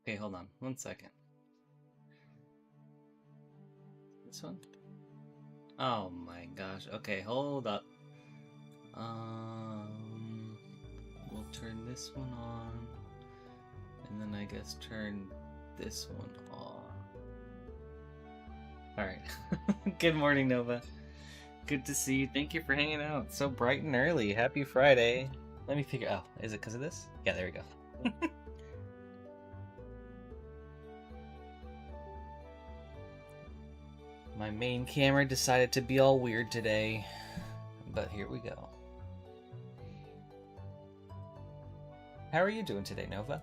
Okay, hold on 1 second. This one? Oh my gosh. Okay, hold up. We'll turn this one on, and then I guess turn this one off. Alright. Good morning, Nova. Good to see you. Thank you for hanging out so bright and early. Happy Friday. Let me figure out. Is it because of this? Yeah, there we go. My main camera decided to be all weird today, but here we go. How are you doing today, Nova?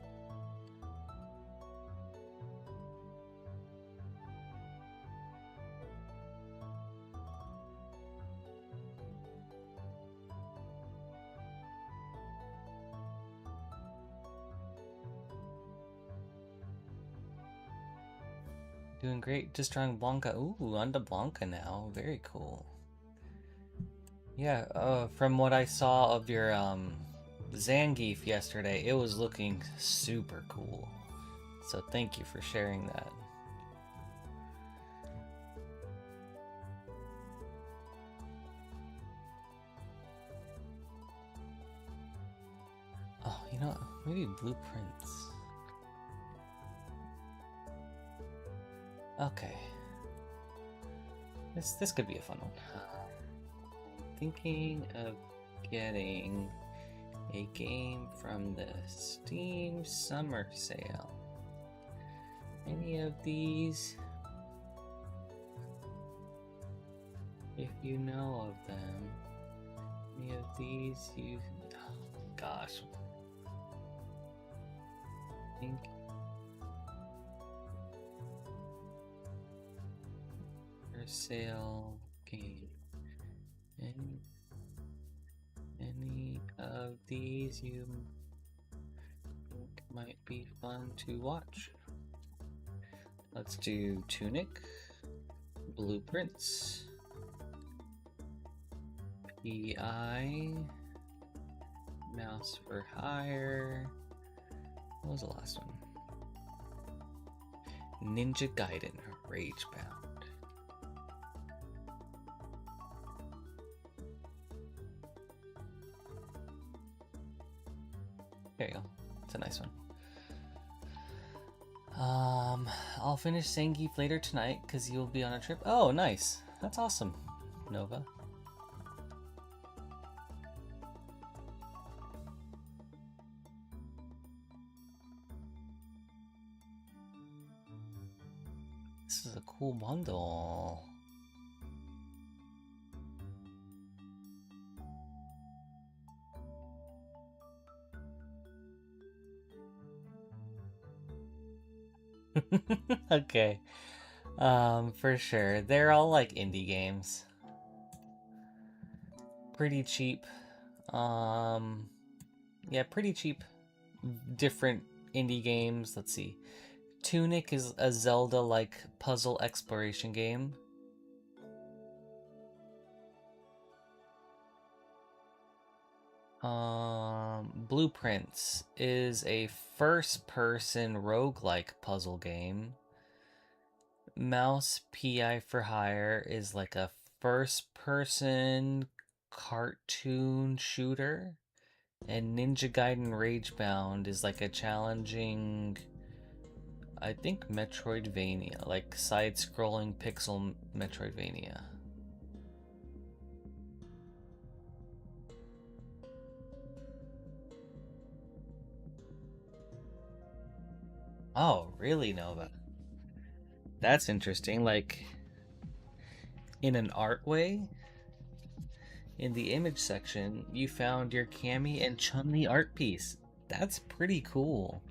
Doing great. Just trying Blanca. Ooh, on to Blanca now. Very cool. Yeah, from what I saw of your Zangief yesterday, it was looking super cool. So thank you for sharing that. Oh, you know what? Maybe blueprints. Okay. This could be a fun one. I'm thinking of getting a game from the Steam Summer Sale. Any of these? If you know of them. Any of these you... Oh, gosh. I think... For sale game. Any of these you think might be fun to watch? Let's do Tunic, Blueprints, PI, Mouse for Hire. What was the last one? Ninja Gaiden, Ragebound. There you go. It's a nice one. I'll finish Zangief later tonight because you'll be on a trip. Oh, nice. That's awesome, Nova. This is a cool bundle. Okay. For sure. They're all like indie games. Pretty cheap. Yeah, pretty cheap. Different indie games. Let's see. Tunic is a Zelda-like puzzle exploration game. Blueprints is a first-person roguelike puzzle game. Mouse PI for Hire is like a first-person cartoon shooter. And Ninja Gaiden Ragebound is like a challenging, I think, Metroidvania, like side-scrolling pixel Metroidvania. Oh, really, Nova? That's interesting. Like, in an art way? In the image section, you found your Cammy and Chun-Li art piece. That's pretty cool.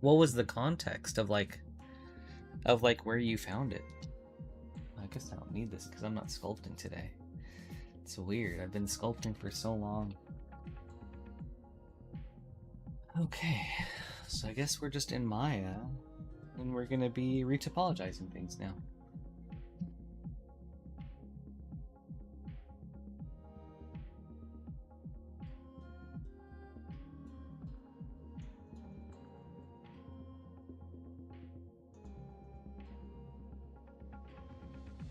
What was the context of like where you found it? I guess I don't need this because I'm not sculpting today. It's weird. I've been sculpting for so long. Okay, so I guess we're just in Maya, and we're gonna be retopologizing things now.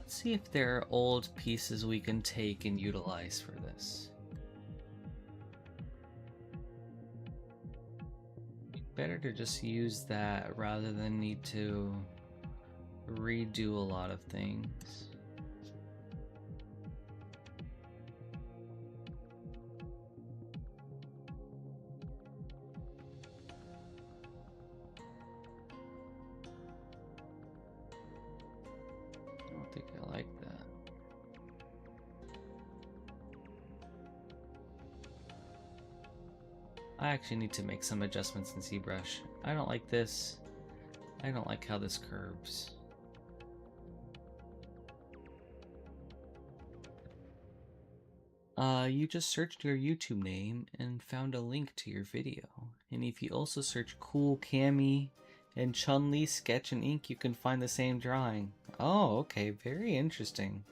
Let's see if there are old pieces we can take and utilize for this. Better to just use that rather than need to redo a lot of things. I don't think I like that. I actually need to make some adjustments in ZBrush. I don't like this. I don't like how this curves. You just searched your YouTube name and found a link to your video. And if you also search Cool Cammy and Chun-Li Sketch and Ink, you can find the same drawing. Oh, okay, very interesting.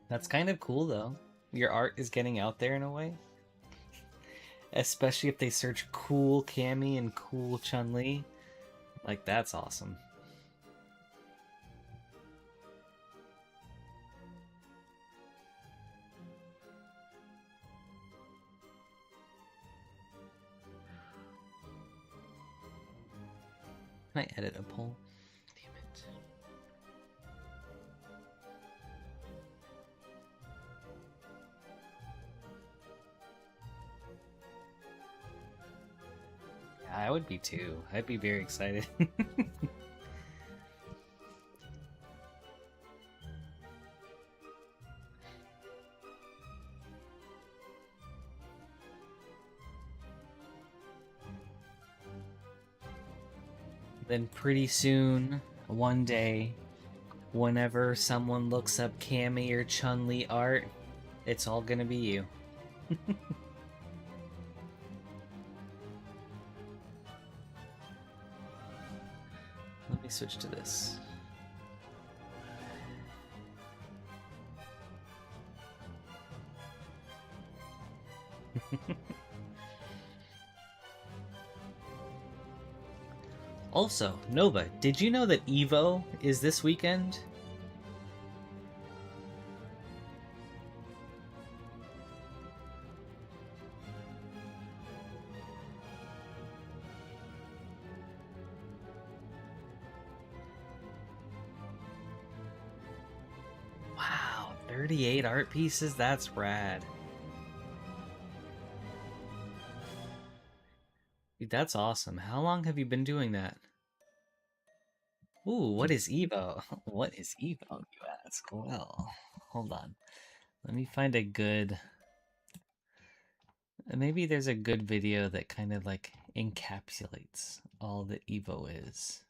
That's kind of cool, though. Your art is getting out there in a way. Especially if they search Cool Cammy and Cool Chun-Li. Like, that's awesome. Can I edit a poll? Damn it. Yeah, I would be too. I'd be very excited. Then pretty soon, one day, whenever someone looks up Cammy or Chun-Li art, it's all gonna be you. Let me switch to this. Also, Nova, did you know that EVO is this weekend? Wow, 38 art pieces? That's rad. Dude, that's awesome. How long have you been doing that? Ooh, what is Evo? What is Evo, you ask? Well, hold on. Let me find a good... Maybe there's a good video that kind of like encapsulates all that Evo is.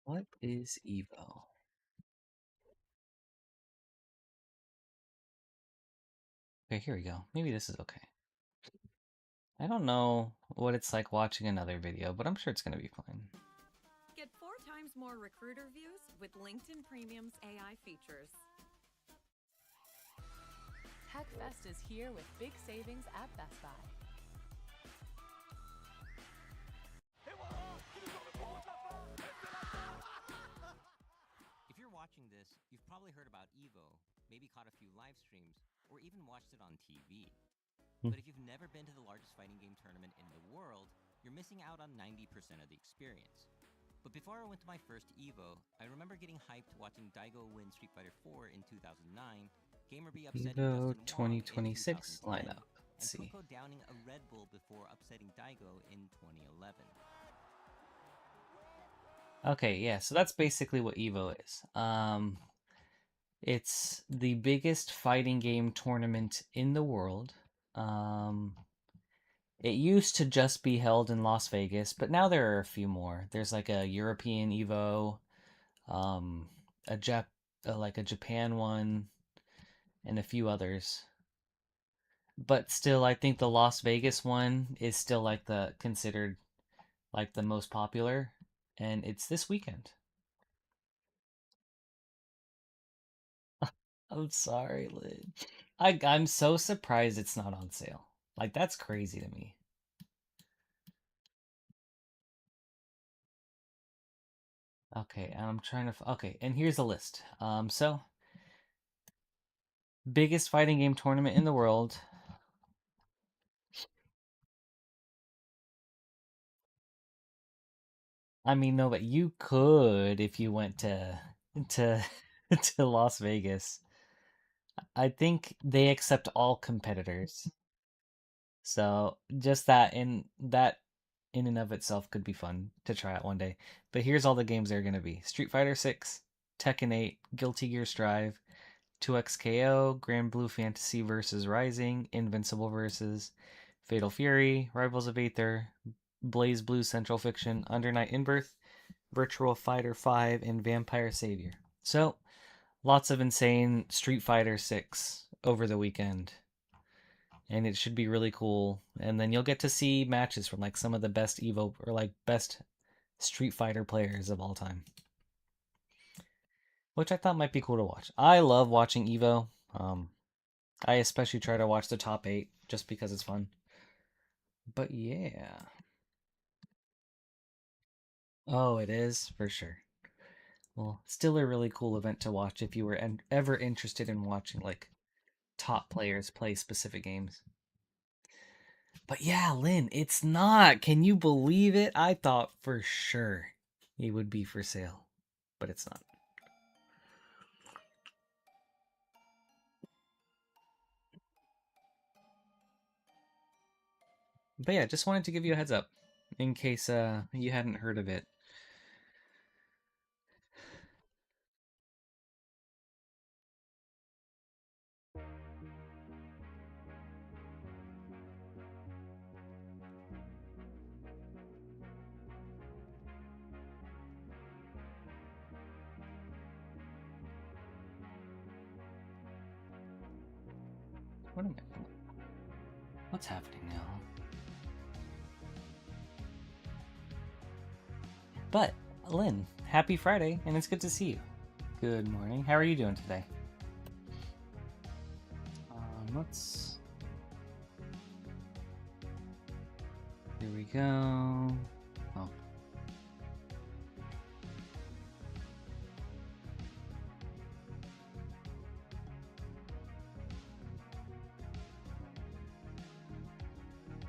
What is Evo? Okay, here we go. Maybe this is okay. I don't know what it's like watching another video, but I'm sure it's gonna be fine. Get 4 times more recruiter views with LinkedIn Premium's AI features. TechFest is here with big savings at Best Buy. If you're watching this, you've probably heard about EVO, maybe caught a few live streams, or even watched it on TV. But if you've never been to the largest fighting game tournament in the world, you're missing out on 90% of the experience. But before I went to my first EVO, I remember getting hyped watching Daigo win Street Fighter 4 in 2009, GamerB upsetting Evo Justin Wong in 2026 2010, lineup. and Let's see. Coco downing a Red Bull before upsetting Daigo in 2011. Okay, yeah, so that's basically what Evo is. It's the biggest fighting game tournament in the world. It used to just be held in Las Vegas, but now there are a few more. There's like a European Evo, um, a like a Japan one, and a few others. But still, I think the Las Vegas one is still like the considered like the most popular, and it's this weekend. I'm sorry, Lynn. I'm so surprised it's not on sale. Like, that's crazy to me. Okay, I'm trying to. Okay, and here's a list. So biggest fighting game tournament in the world. I mean, no, but you could if you went to to Las Vegas. I think they accept all competitors. So just that in and of itself could be fun to try out one day. But here's all the games they're gonna be: Street Fighter 6, Tekken 8, Guilty Gear Strive, 2XKO, Grand Blue Fantasy versus Rising, Invincible versus Fatal Fury, Rivals of Aether, Blaze Blue Central Fiction, Under Night in Birth, Virtual Fighter 5, and Vampire Savior. So lots of insane Street Fighter 6 over the weekend. And it should be really cool. And then you'll get to see matches from like some of the best Evo or like best Street Fighter players of all time, which I thought might be cool to watch. I love watching Evo. I especially try to watch the top 8 just because it's fun. But yeah. Oh, it is for sure. Well, still a really cool event to watch if you were ever interested in watching like top players play specific games. But yeah, Lynn, it's not. Can you believe it? I thought for sure it would be for sale, but it's not. But yeah, just wanted to give you a heads up in case you hadn't heard of it. What am I? What's happening now? But Lynn, happy Friday, and it's good to see you. Good morning. How are you doing today? Let's. Here we go. Oh.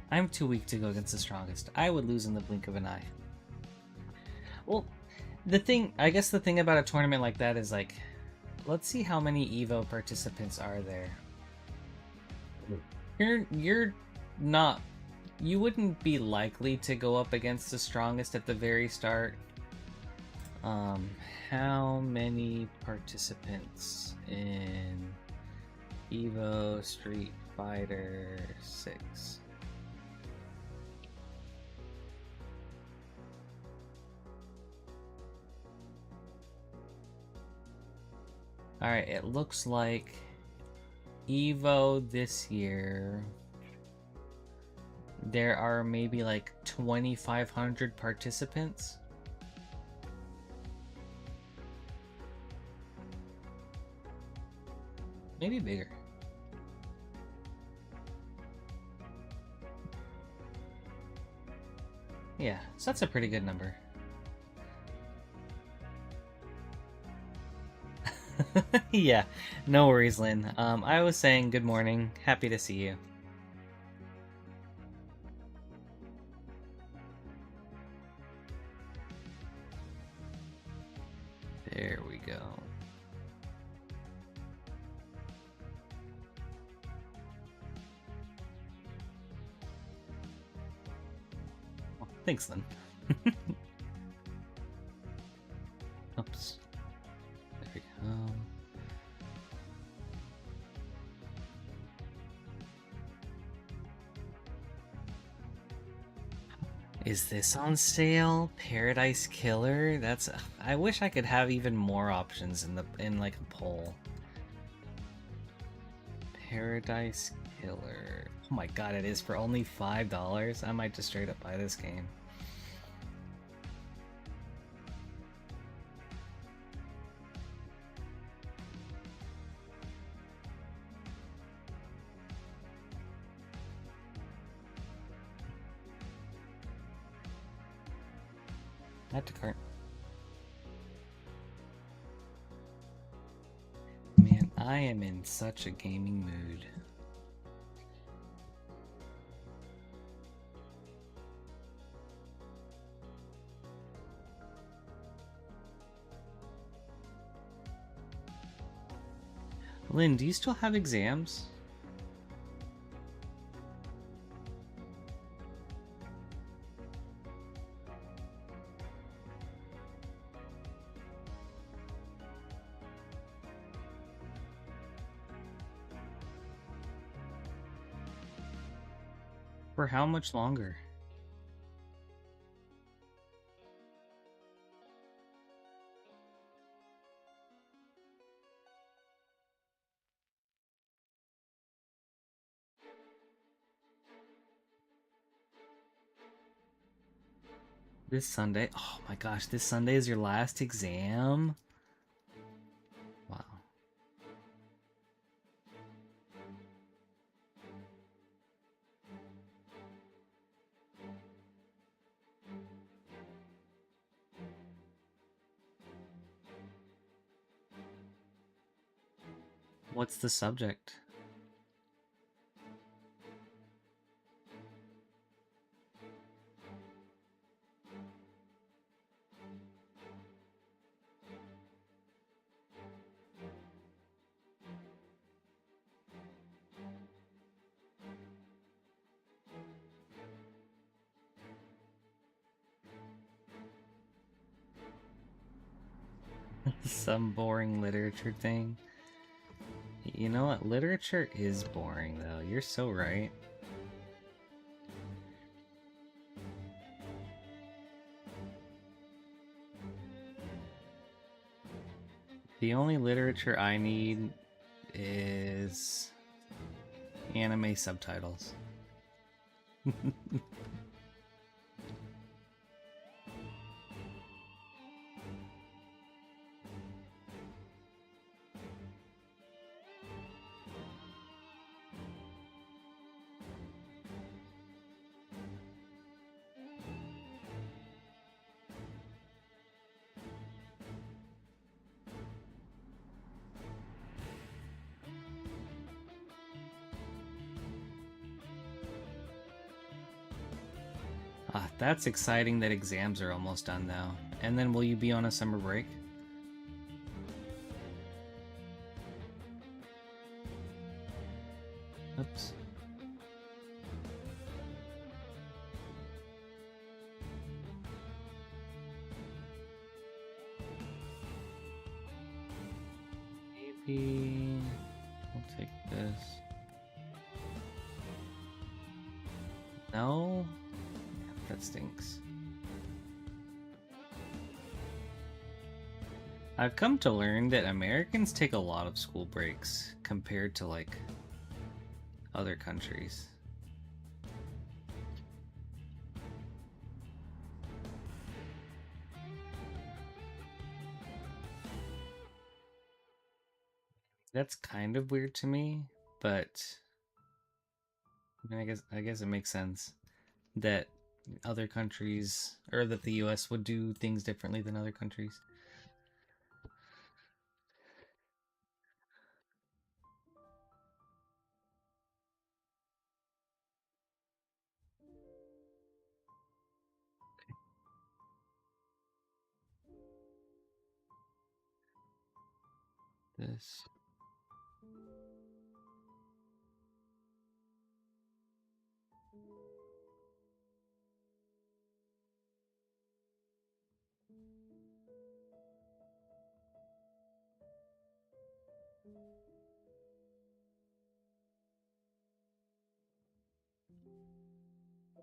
I'm too weak to go against the strongest. I would lose in the blink of an eye. Well, I guess the thing about a tournament like that is like, let's see how many Evo participants are there. You're not, you wouldn't be likely to go up against the strongest at the very start. How many participants in Evo Street Fighter 6? Alright, it looks like Evo this year, there are maybe like 2,500 participants. Maybe bigger. Yeah, so that's a pretty good number. Yeah, no worries, Lynn. I was saying good morning. Happy to see you. There we go. Oh, thanks, Lynn. Oops. There we go. Is this on sale? Paradise Killer? That's. I wish I could have even more options in like a poll. Paradise Killer. Oh my god, it is for only $5. I might just straight up buy this game. Add to cart. Man, I am in such a gaming mood. Lynn, do you still have exams? For how much longer? This Sunday? Oh my gosh, this Sunday is your last exam? Wow. What's the subject? Some boring literature thing. You know what? Literature is boring, though. You're so right. The only literature I need is anime subtitles. Ah, that's exciting that exams are almost done now. And then will you be on a summer break? Oops. Maybe I'll take this. No? That stinks. I've come to learn that Americans take a lot of school breaks compared to like other countries. That's kind of weird to me, but I mean, I guess it makes sense that other countries or that the US would do things differently than other countries. This.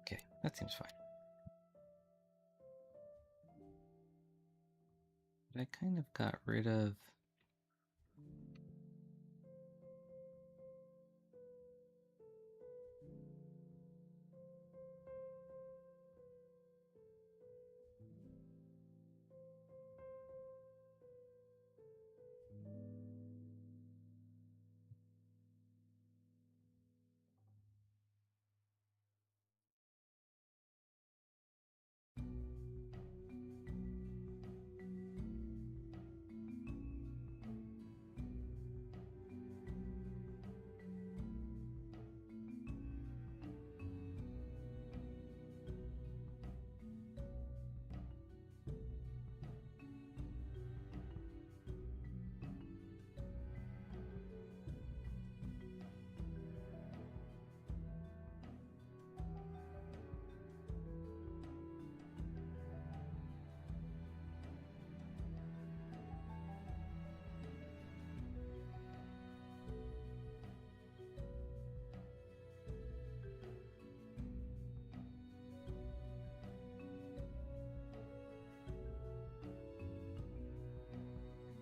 Okay, that seems fine. But I kind of got rid of.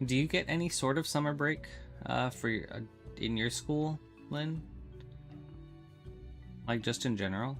Do you get any sort of summer break for in your school, Lynn? Like just in general?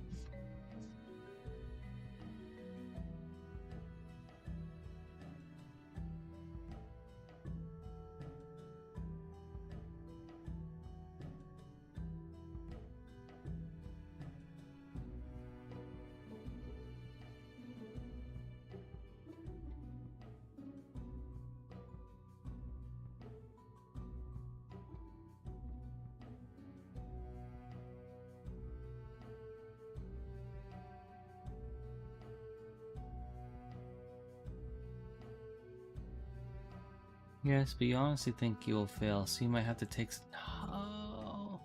Yes, but you honestly think you will fail, so you might have to take. No.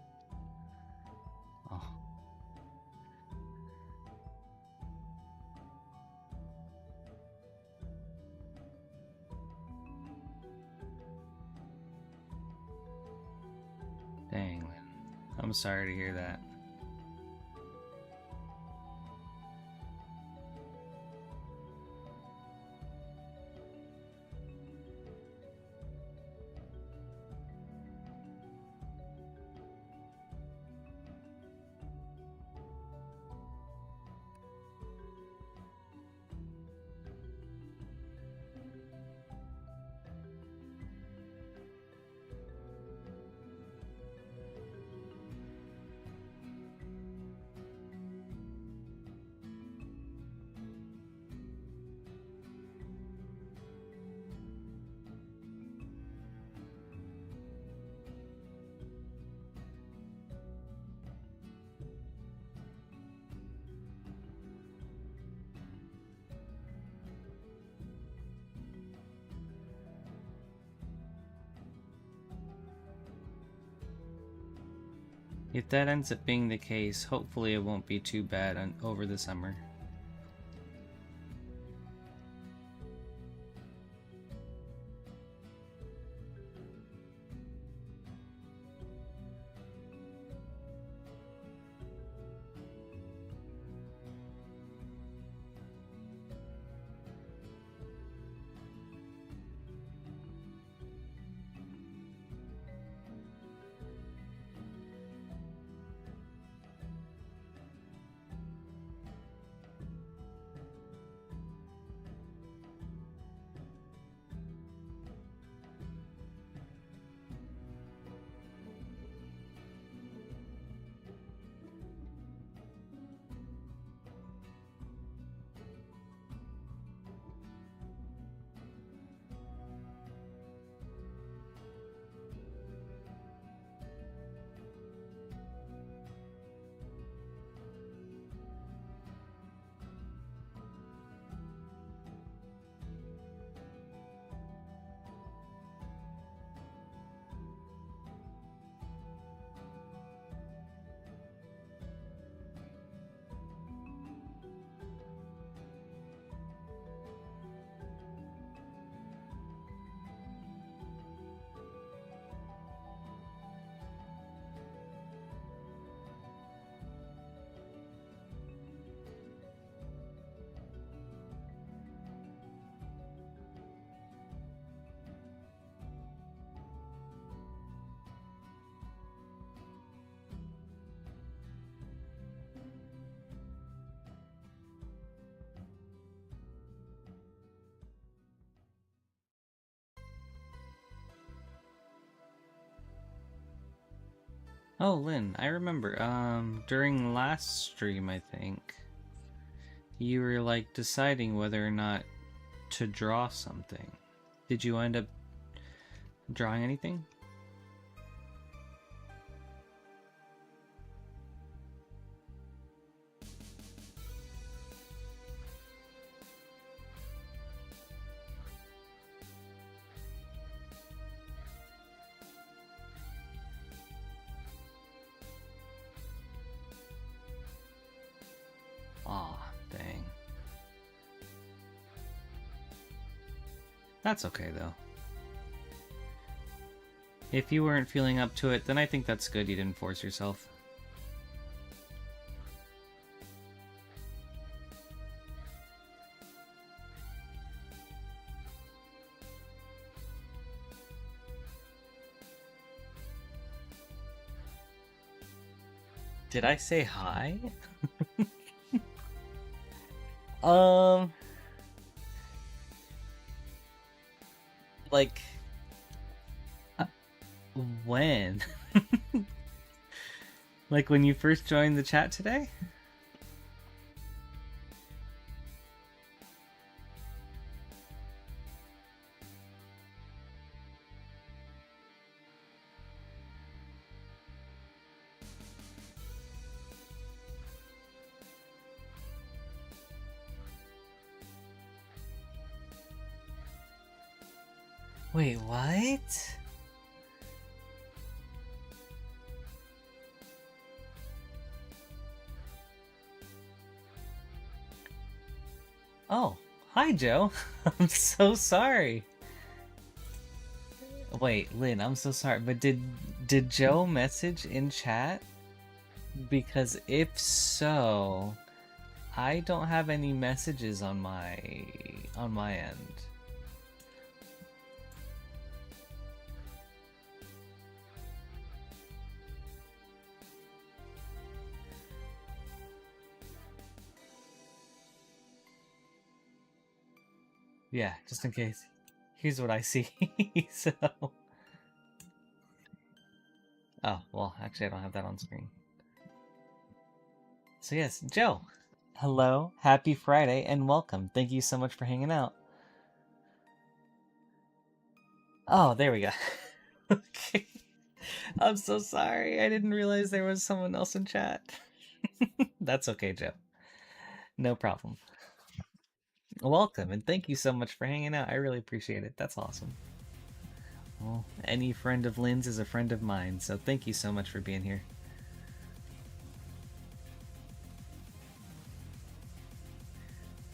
Oh. Dang, Lynn. I'm sorry to hear that. If that ends up being the case, hopefully it won't be too bad over the summer. Oh, Lynn, I remember, during last stream, I think, you were, like, deciding whether or not to draw something. Did you end up drawing anything? Aw, dang. That's okay, though. If you weren't feeling up to it, then I think that's good you didn't force yourself. Did I say hi? Um, like, uh, when? Like when you first joined the chat today? Wait, what? Oh, hi, Joe. I'm so sorry. Wait, Lynn, I'm so sorry, but did Joe message in chat? Because if so, I don't have any messages on my end. Yeah, just in case. Here's what I see. So, oh, well, actually I don't have that on screen. So yes, Joe. Hello, happy Friday, and welcome. Thank you so much for hanging out. Oh, there we go. Okay. I'm so sorry. I didn't realize there was someone else in chat. That's okay, Joe. No problem. Welcome, and thank you so much for hanging out. I really appreciate it. That's awesome. Well, any friend of Lynn's is a friend of mine, so thank you so much for being here.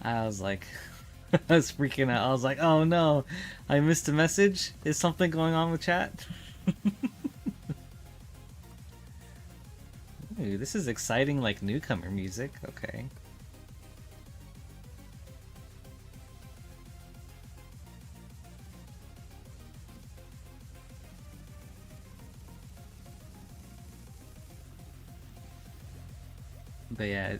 I was like, I was freaking out. I was like, oh no, I missed a message? Is something going on with chat? Ooh, this is exciting, like newcomer music. Okay. But yeah,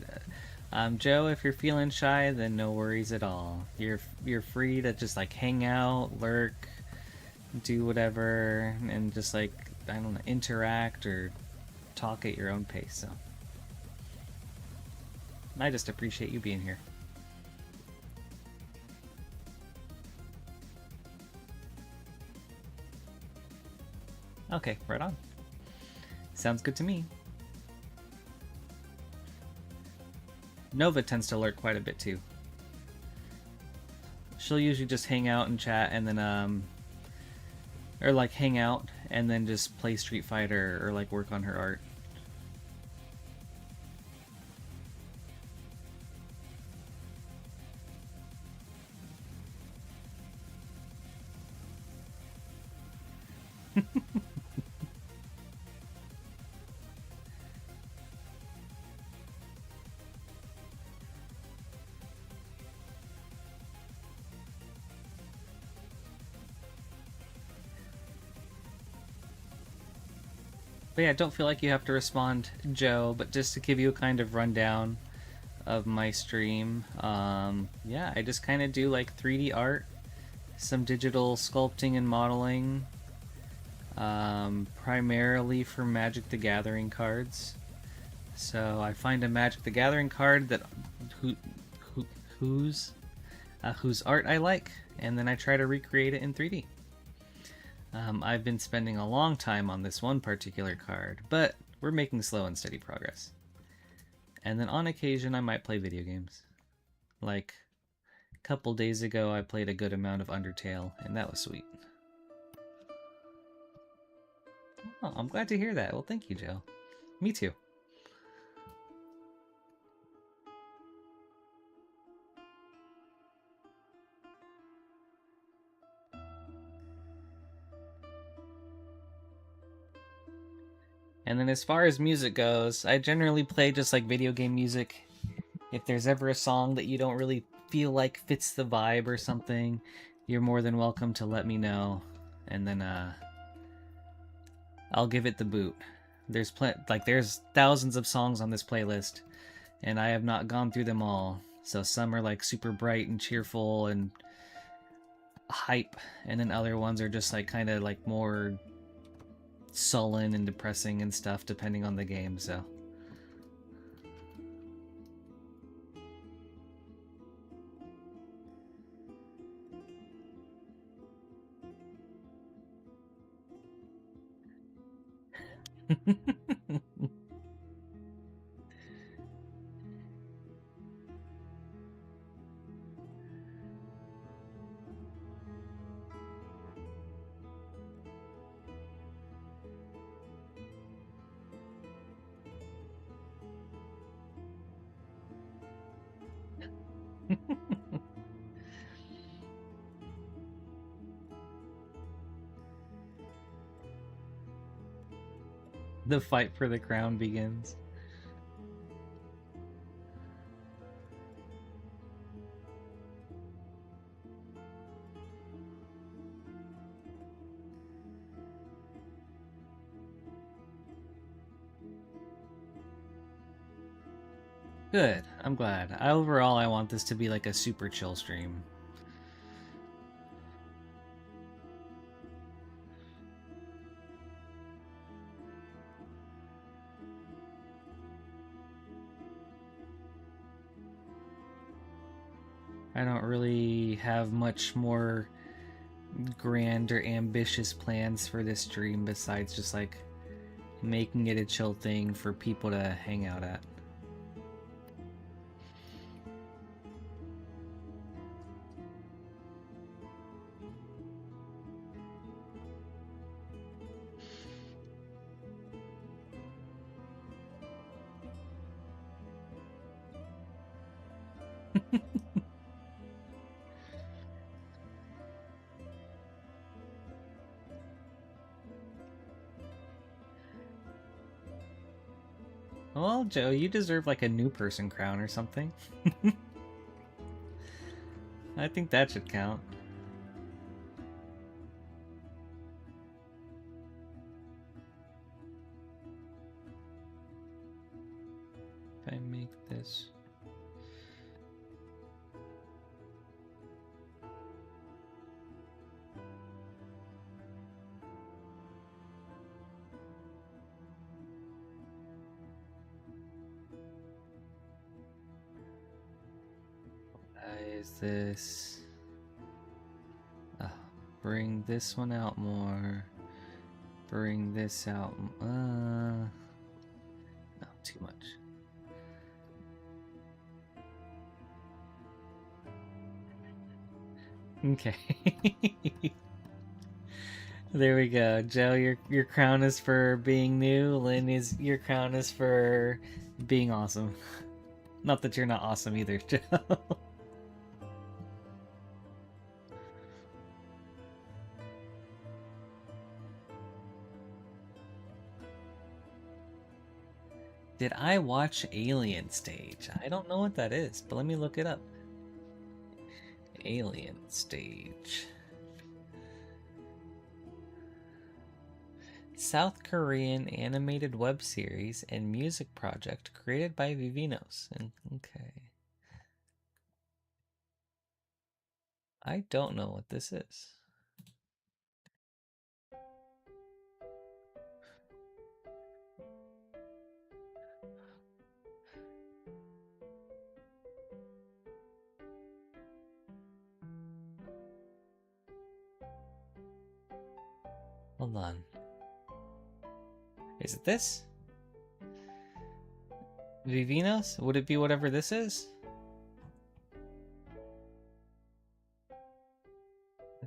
Joe, if you're feeling shy, then no worries at all. You're free to just like hang out, lurk, do whatever, and just like I don't know, interact or talk at your own pace. So I just appreciate you being here. Okay, right on. Sounds good to me. Nova tends to lurk quite a bit too. She'll usually just hang out and chat and then or like hang out and then just play Street Fighter or like work on her art. But yeah, don't feel like you have to respond, Joe, but just to give you a kind of rundown of my stream, yeah, I just kind of do like 3D art, some digital sculpting and modeling, primarily for Magic the Gathering cards. So I find a Magic the Gathering card that who, whose art I like, and then I try to recreate it in 3D. I've been spending a long time on this one particular card, but we're making slow and steady progress. And then on occasion I might play video games. Like a couple days ago I played a good amount of Undertale, and that was sweet. Oh, I'm glad to hear that. Well, thank you, Joe. Me too. And then as far as music goes, I generally play just like video game music. If there's ever a song that you don't really feel like fits the vibe or something, you're more than welcome to let me know, and then I'll give it the boot. There's thousands of songs on this playlist, and I have not gone through them all. So some are like super bright and cheerful and hype, and then other ones are just like kind of like more sullen and depressing and stuff, depending on the game. So. The fight for the crown begins. Good. I'm glad. Overall, I want this to be like a super chill stream. I don't really have much more grand or ambitious plans for this stream besides just like making it a chill thing for people to hang out at. Well, Joe, you deserve like a new person crown or something. I think that should count. If I make this... is this... bring this one out more. Bring this out... no, too much. Okay. There we go. Joe, your crown is for being new. Lynn, your crown is for being awesome. Not that you're not awesome either, Joe. Did I watch Alien Stage? I don't know what that is, but let me look it up. Alien Stage. South Korean animated web series and music project created by Vivinos. Okay. I don't know what this is. Hold on. Is it this? Vivinos? Would it be whatever this is?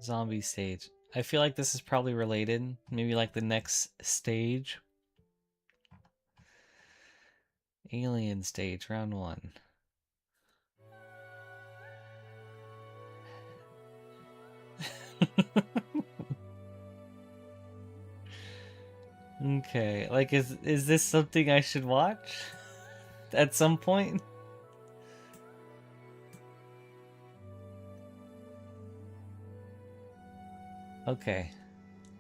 Zombie stage. I feel like this is probably related. Maybe like the next stage. Alien stage, round 1. Okay, like is this something I should watch at some point? Okay.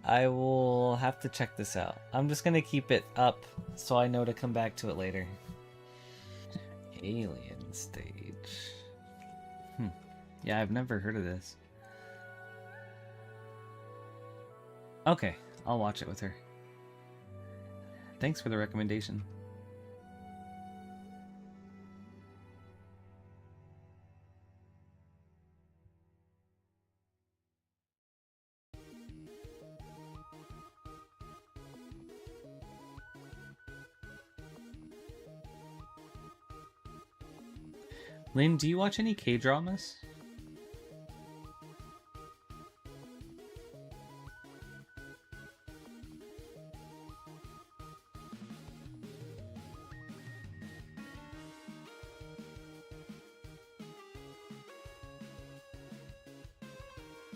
I will have to check this out. I'm just gonna keep it up so I know to come back to it later. Alien stage. Yeah, I've never heard of this. Okay, I'll watch it with her. Thanks for the recommendation. Lynn, do you watch any K-dramas?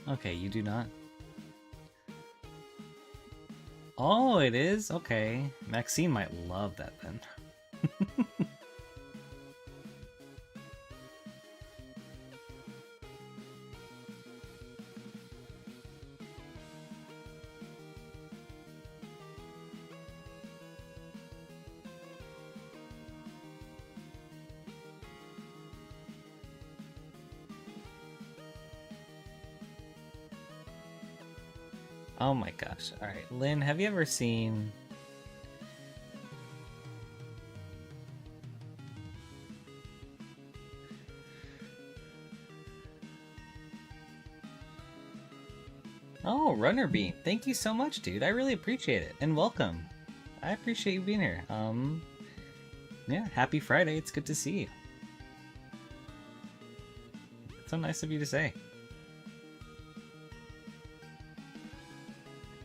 Okay, you do not. Oh, it is? Okay. Maxine might love that then. Oh my gosh. Alright, Lynn, have you ever seen... Oh, Runner Bean. Thank you so much, dude. I really appreciate it. And welcome. I appreciate you being here. Yeah, happy Friday. It's good to see you. It's so nice of you to say.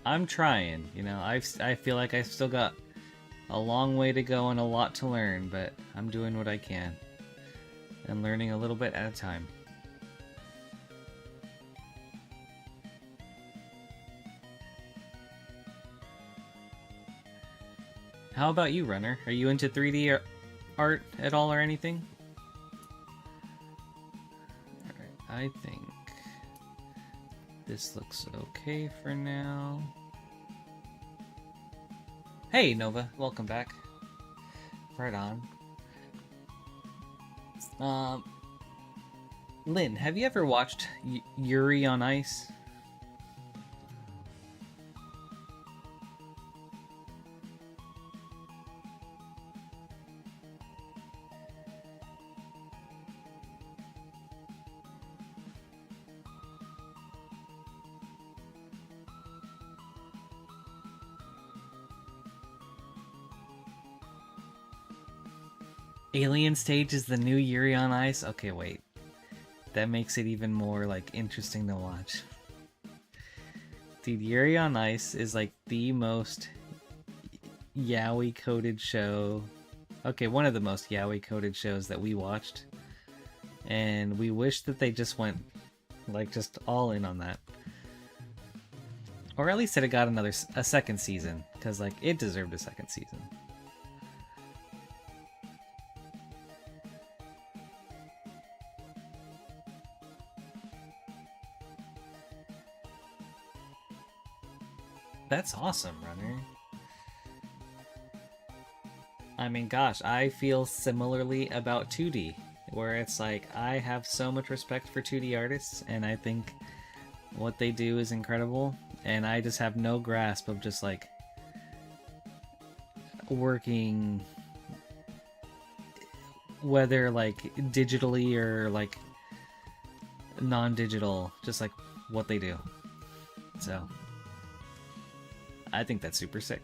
I'm trying, you know, I feel like I've still got a long way to go and a lot to learn, but I'm doing what I can. And learning a little bit at a time. How about you, Runner? Are you into 3D art at all or anything? Alright, I think this looks okay for now. Hey, Nova. Welcome back. Right on. Lynn, have you ever watched Yuri on Ice? Alien Stage is the new Yuri on Ice? Okay, wait. That makes it even more, like, interesting to watch. Dude, Yuri on Ice is, like, the most yaoi-coded show. Okay, one of the most yaoi-coded shows that we watched. And we wish that they just went, like, just all in on that. Or at least that it got a second season. Because, like, it deserved a second season. That's awesome, Runner. I mean, gosh, I feel similarly about 2D, where it's like, I have so much respect for 2D artists, and I think what they do is incredible, and I just have no grasp of just, like, working, whether, like, digitally or, like, non-digital, just, like, what they do. So... I think that's super sick.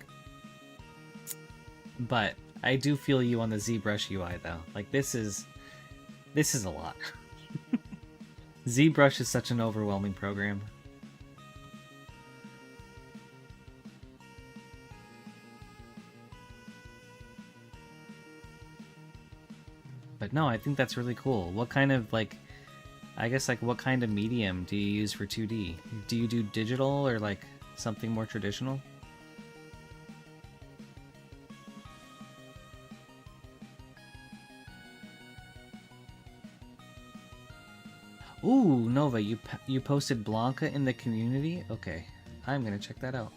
But I do feel you on the ZBrush UI though. Like this is a lot. ZBrush is such an overwhelming program. But no, I think that's really cool. What kind of like I guess like what kind of medium do you use for 2D? Do you do digital or like something more traditional? Ooh, Nova, you posted Blanca in the community? Okay. I'm gonna check that out.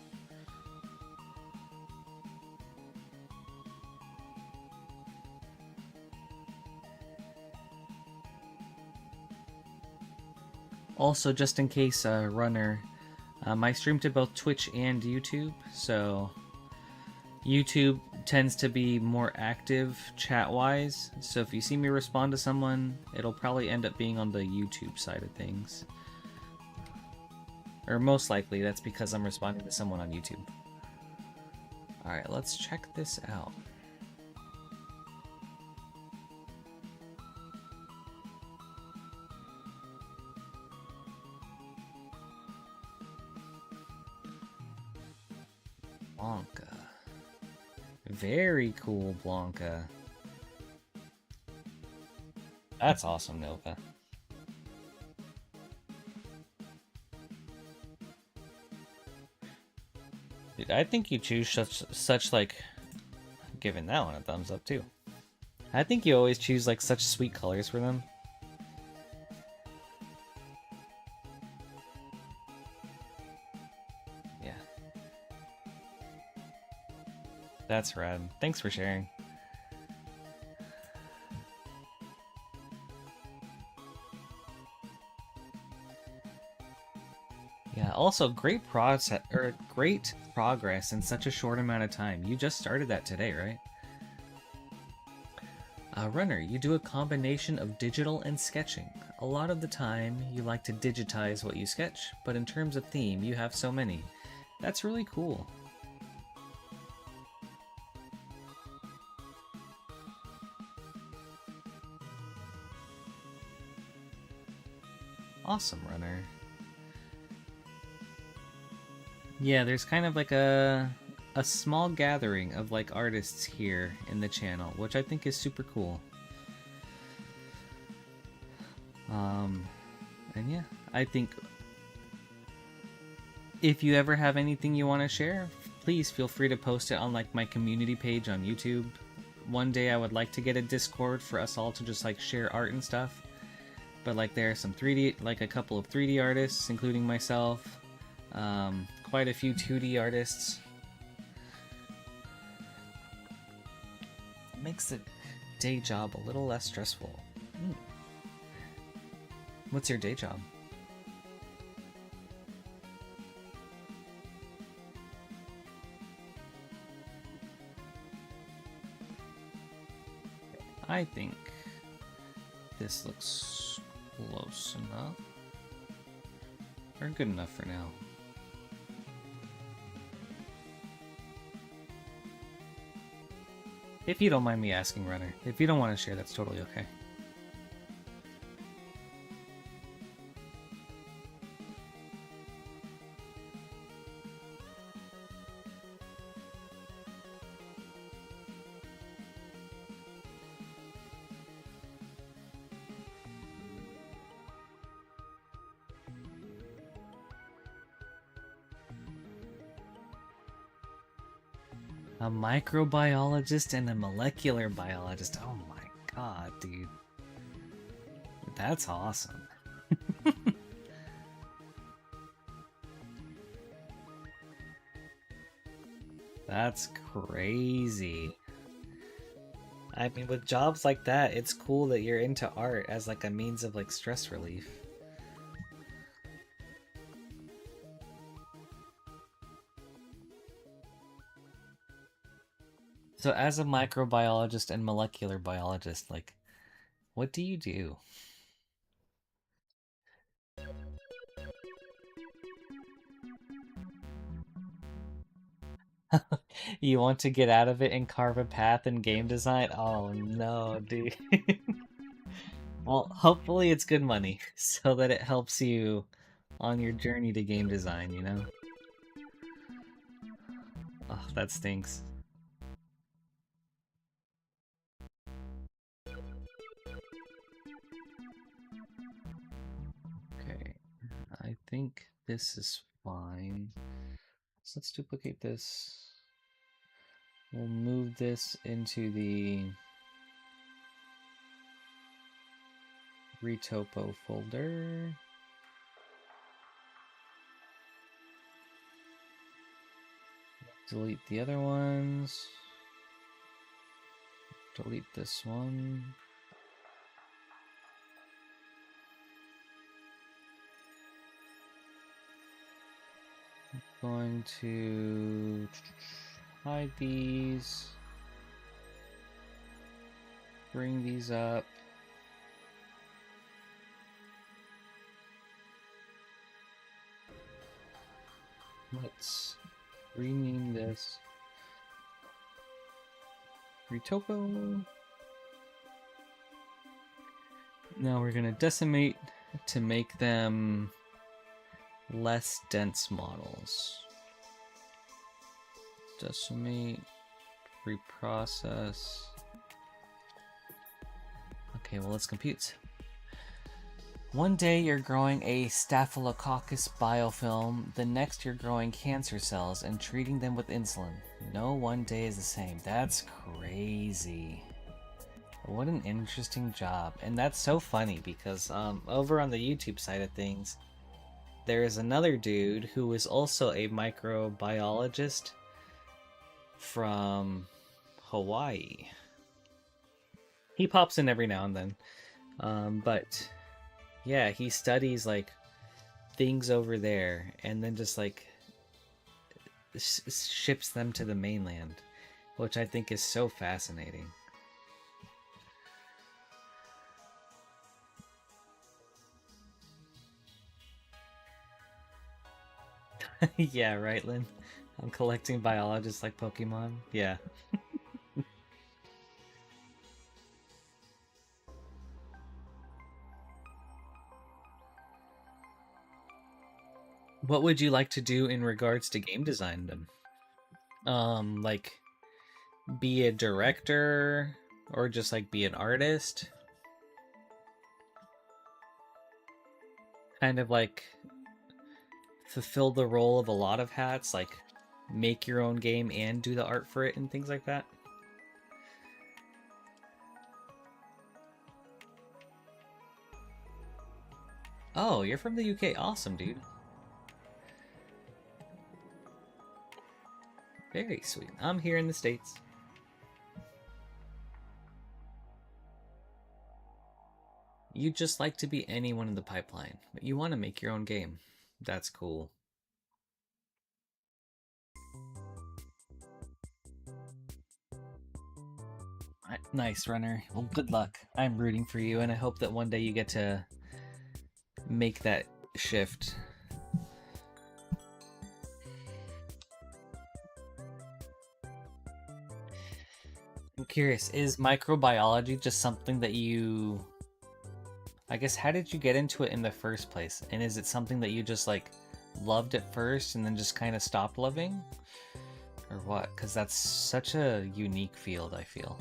Also, just in case, Runner, I stream to both Twitch and YouTube, so YouTube tends to be more active chat-wise, so if you see me respond to someone, it'll probably end up being on the YouTube side of things. Or most likely, that's because I'm responding to someone on YouTube. Alright, let's check this out. Blanca. Very cool, Blanca. That's awesome, Nova. Dude, I think you choose such like... I'm giving that one a thumbs up, too. I think you always choose, like, such sweet colors for them. Yeah. That's rad. Thanks for sharing. Yeah, also great progress in such a short amount of time. You just started that today, right? Runner, you do a combination of digital and sketching. A lot of the time, you like to digitize what you sketch, but in terms of theme, you have so many. That's really cool. Awesome, Runner. Yeah, there's kind of like a small gathering of like artists here in the channel, which I think is super cool. And yeah, I think if you ever have anything you want to share, please feel free to post it on like my community page on YouTube. One day I would like to get a Discord for us all to just like share art and stuff. But like there are some 3D, like a couple of 3D artists, including myself, quite a few 2D artists. It makes the day job a little less stressful. What's your day job? I think this looks close enough. Or good enough for now. If you don't mind me asking, Runner. If you don't want to share, that's totally okay. A microbiologist and a molecular biologist. Oh my god, dude. That's awesome. That's crazy. I mean, with jobs like that, it's cool that you're into art as like a means of like stress relief. So as a microbiologist and molecular biologist, like, what do you do? You want to get out of it and carve a path in game design? Oh no, dude. Well, hopefully it's good money, so that it helps you on your journey to game design, you know? Oh, that stinks. Okay, I think this is fine. So let's duplicate this. We'll move this into the retopo folder. Delete the other ones. Delete this one. I'm going to hide these. Bring these up. Let's rename this Retopo. Now we're going to decimate to make them less dense models. Decimate, reprocess. Okay, well, let's compute. One day you're growing a Staphylococcus biofilm, the next you're growing cancer cells and treating them with insulin. No one day is the same. That's crazy. What an interesting job. And that's so funny because over on the YouTube side of things, there is another dude who is also a microbiologist from Hawaii. He pops in every now and then. But yeah, he studies like things over there and then just like ships them to the mainland, which I think is so fascinating. Yeah, right, Lynn? I'm collecting biologists like Pokemon. Yeah. What would you like to do in regards to game design then? Like be a director or just like be an artist? Kind of like fulfill the role of a lot of hats, like make your own game and do the art for it and things like that? Oh, you're from the UK. Awesome, dude. Very sweet. I'm here in the States. You'd just like to be anyone in the pipeline, but you want to make your own game. That's cool. Nice, Runner. Well, good luck. I'm rooting for you, and I hope that one day you get to make that shift. I'm curious, is microbiology just something that you... I guess, how did you get into it in the first place? And is it something that you just, like, loved at first and then just kind of stopped loving? Or what? Because that's such a unique field, I feel.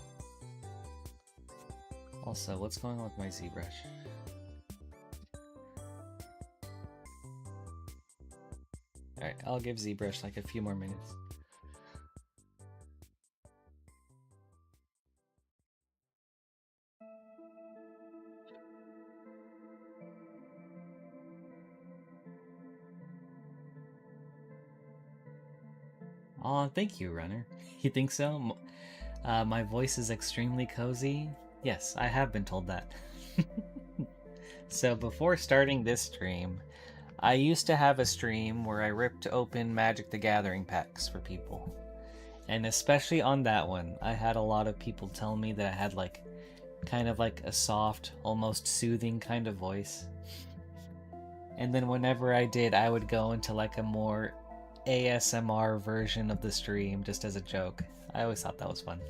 Also, what's going on with my ZBrush? Alright, I'll give ZBrush like a few more minutes. Aw, thank you, Runner. You think so? My voice is extremely cozy? Yes, I have been told that. So before starting this stream, I used to have a stream where I ripped open Magic the Gathering packs for people. And especially on that one, I had a lot of people tell me that I had like kind of like a soft, almost soothing kind of voice. And then whenever I did, I would go into like a more ASMR version of the stream just as a joke. I always thought that was fun.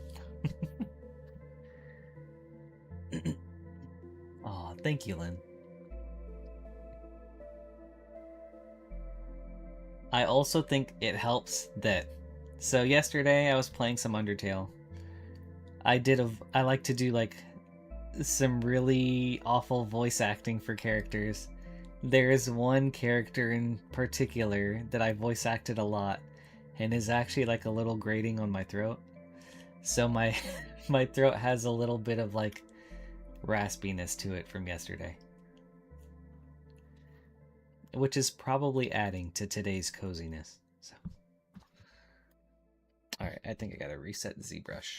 Aw, thank you, Lynn. I also think it helps that... So yesterday I was playing some Undertale. I like to do like some really awful voice acting for characters. There is one character in particular that I voice acted a lot and is actually like a little grating on my throat. So my my throat has a little bit of like raspiness to it from yesterday. Which is probably adding to today's coziness. So Alright, I think I gotta reset ZBrush.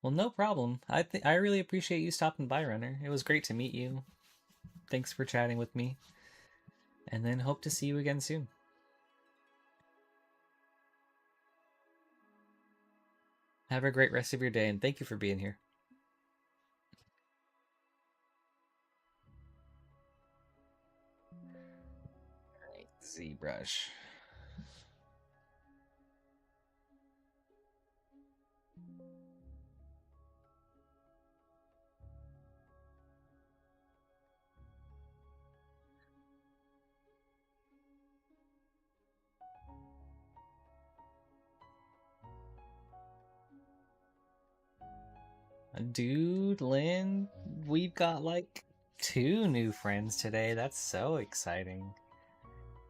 Well, no problem. I really appreciate you stopping by, Runner. It was great to meet you. Thanks for chatting with me. And then hope to see you again soon. Have a great rest of your day, and thank you for being here. Alright, ZBrush. Dude, Lynn, we've got like 2 new friends today. That's so exciting.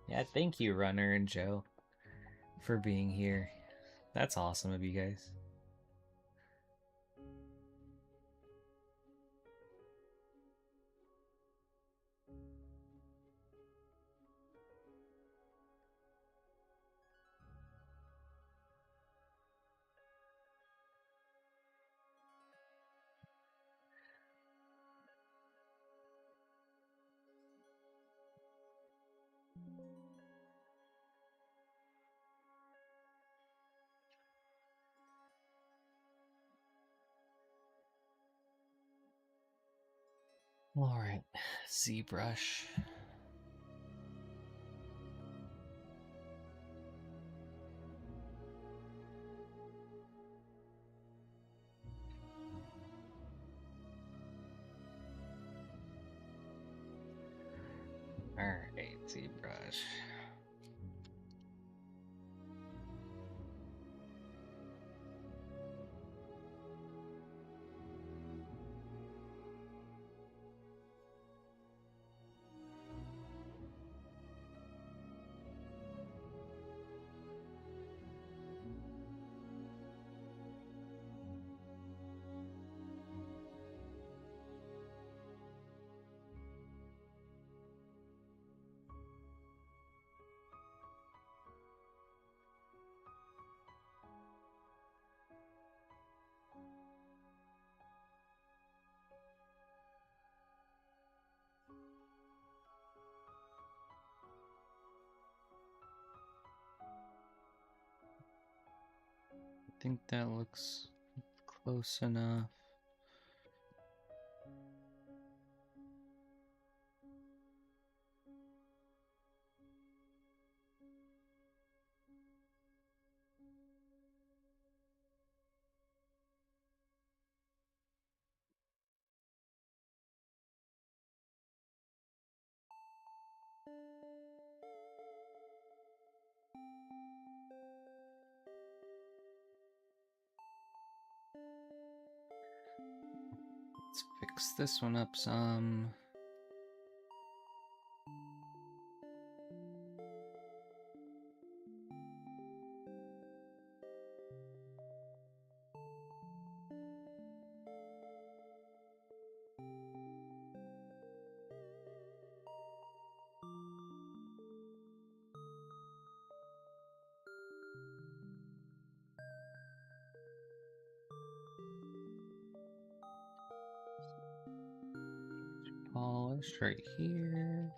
Yeah, thank you, Runner and Joe, for being here. That's awesome of you guys. Alright, ZBrush. Alright, ZBrush. I think that looks close enough. Let's fix this one up some. Polish right here.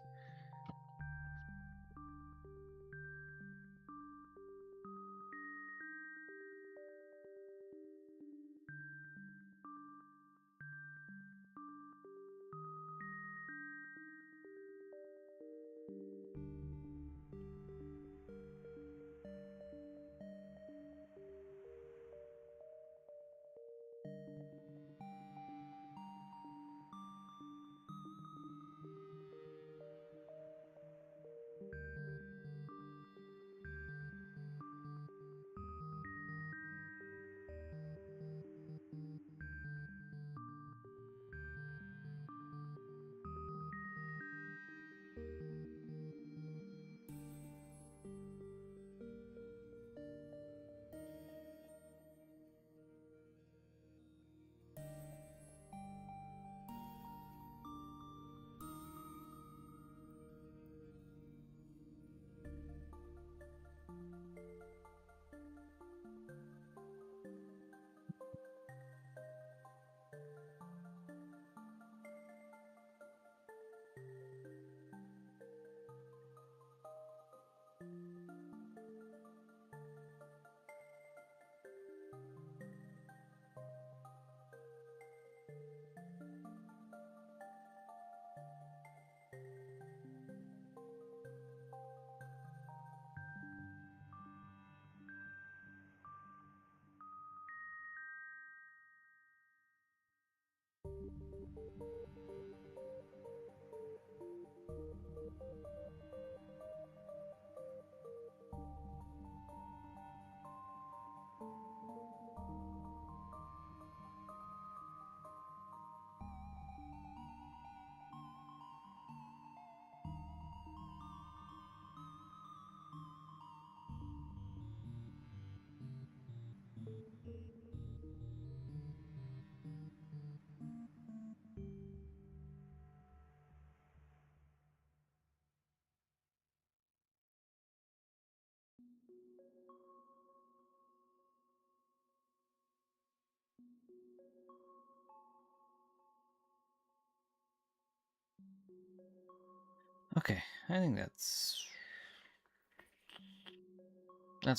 Okay, I think that's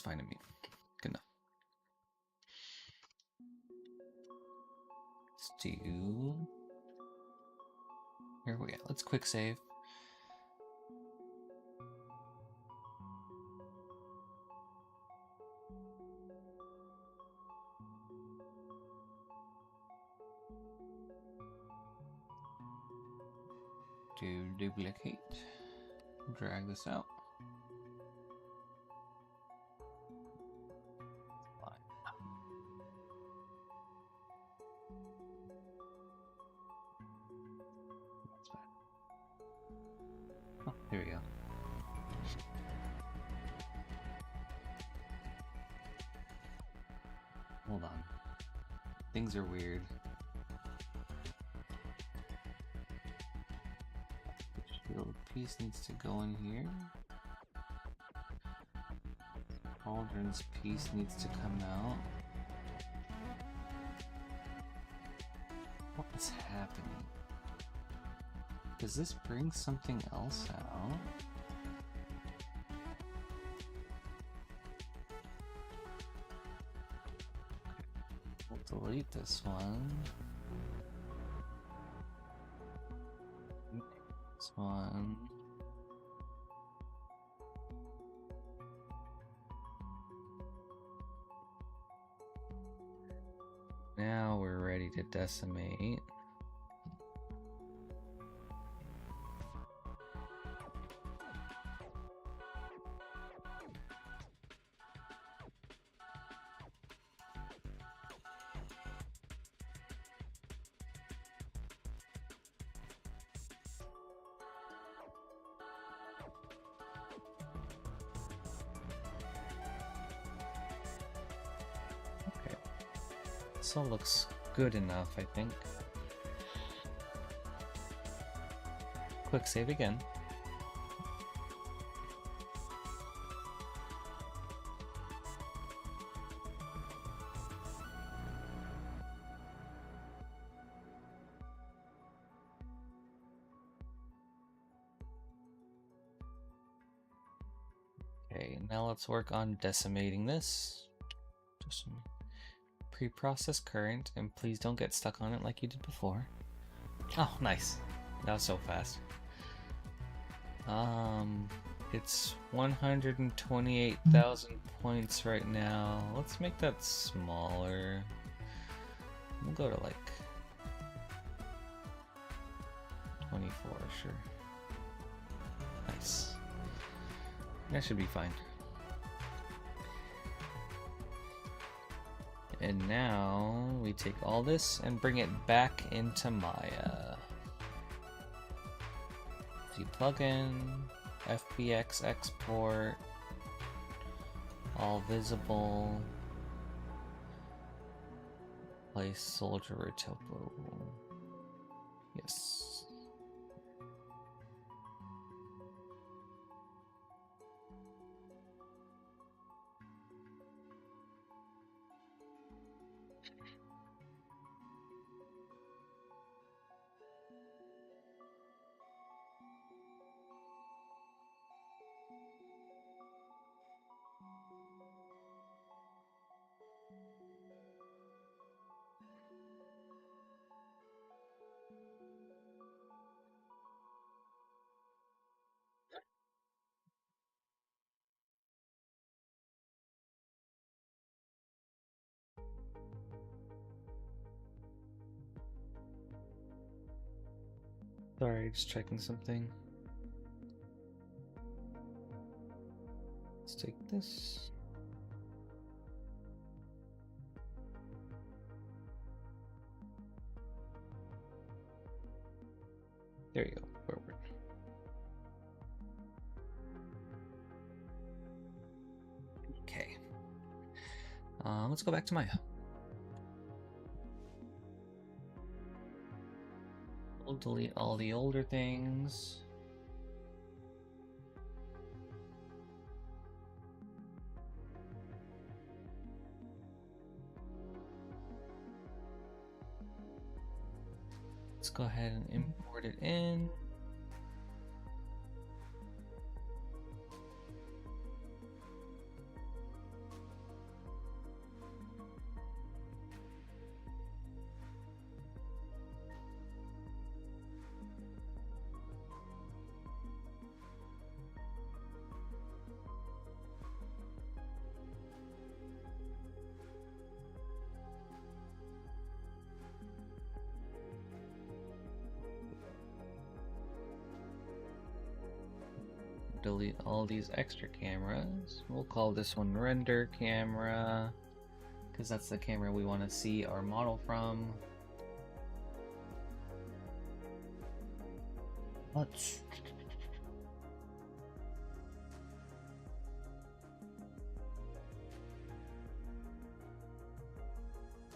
fine to me. Good enough. Let's do. Here we go. Let's quick save. To duplicate. Drag this out. Oh, there we go. Hold on. Things are weird. The shield piece needs to go in here. Cauldron's piece needs to come out. What is happening? Does this bring something else out? We'll delete this one. This one. Now we're ready to decimate. This all looks good enough, I think. Quick save again. Okay, now let's work on decimating this. Just pre-process current, and please don't get stuck on it like you did before. Oh, nice. That was so fast. It's 128,000 points right now. Let's make that smaller. We'll go to like 24, sure. Nice. That should be fine. And now we take all this and bring it back into Maya. Plugin, FBX export, all visible, place soldier retopo. Yes. Sorry, just checking something. Let's take this. There you go. Forward. Okay. Let's go back to Maya. We'll delete all the older things. Let's go ahead and import it in. Delete all these extra cameras. We'll call this one render camera because that's the camera we want to see our model from. Let's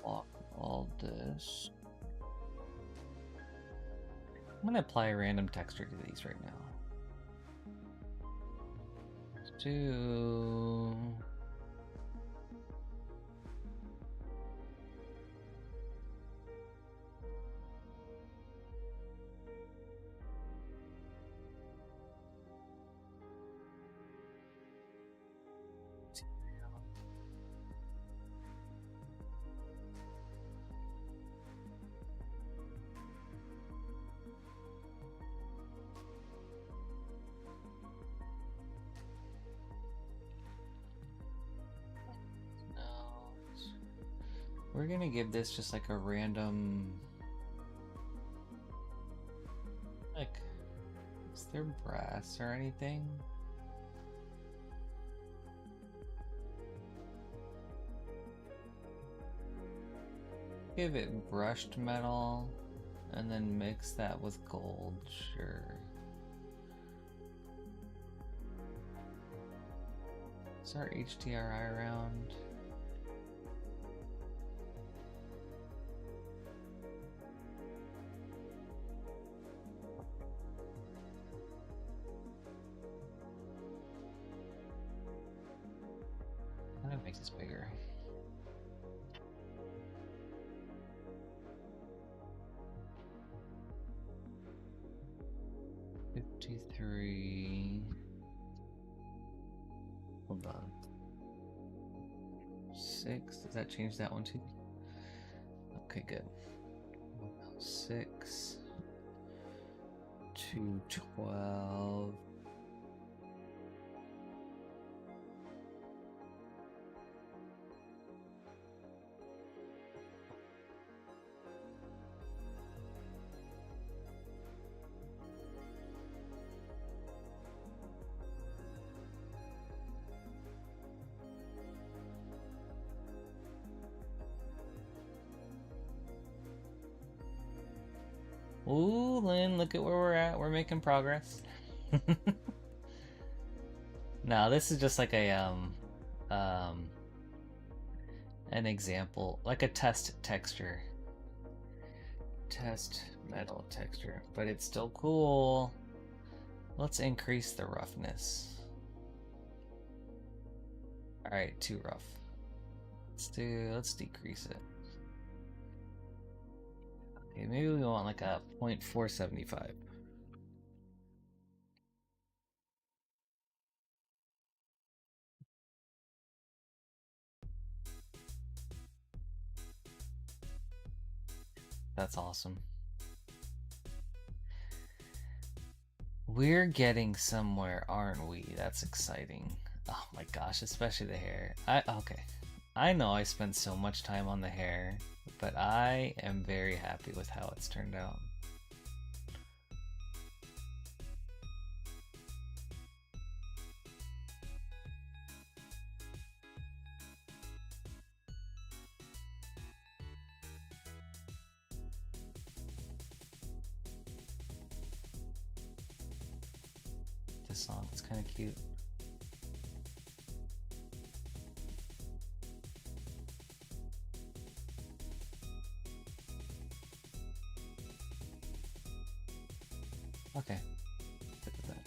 lock all this. I'm gonna apply a random texture to these right now. Do we're gonna give this just like a random, like, is there brass or anything? Give it brushed metal and then mix that with gold, sure. Is our HDRI around? Make this bigger. $53. Hold on. 6. Does that change that one too? Okay, good. 6 to 12. Ooh, Lynn, look at where we're at. We're making progress. No, this is just like a an example, like a test texture. Test metal texture, but it's still cool. Let's increase the roughness. All right, too rough. Let's decrease it. Okay, maybe we want like a 0.475. That's awesome. We're getting somewhere, aren't we? That's exciting. Oh my gosh, especially the hair. Okay. I know I spent so much time on the hair, but I am very happy with how it's turned out. this song. It's kind of cute. Okay. Look at that.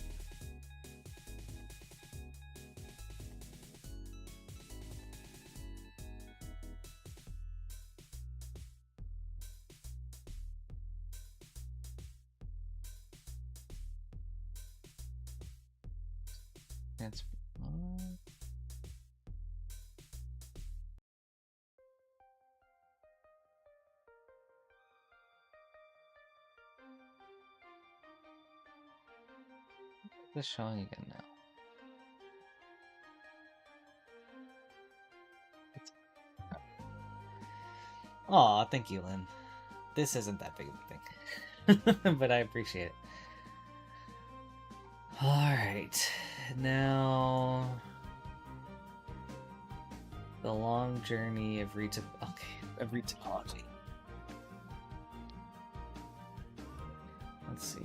That's it's showing again now. Aw, thank you, Lynn. This isn't that big of a thing. But I appreciate it. Alright. Now... the long journey of retoplogy. Let's see.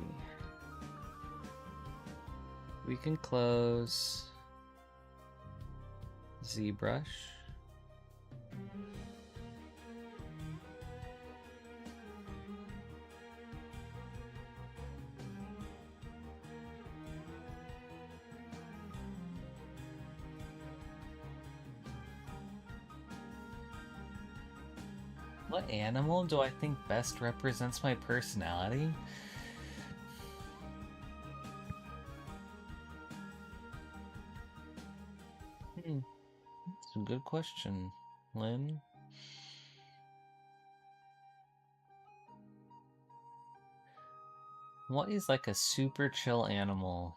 We can close ZBrush. What animal do I think best represents my personality? That's a good question, Lynn. What is like a super chill animal?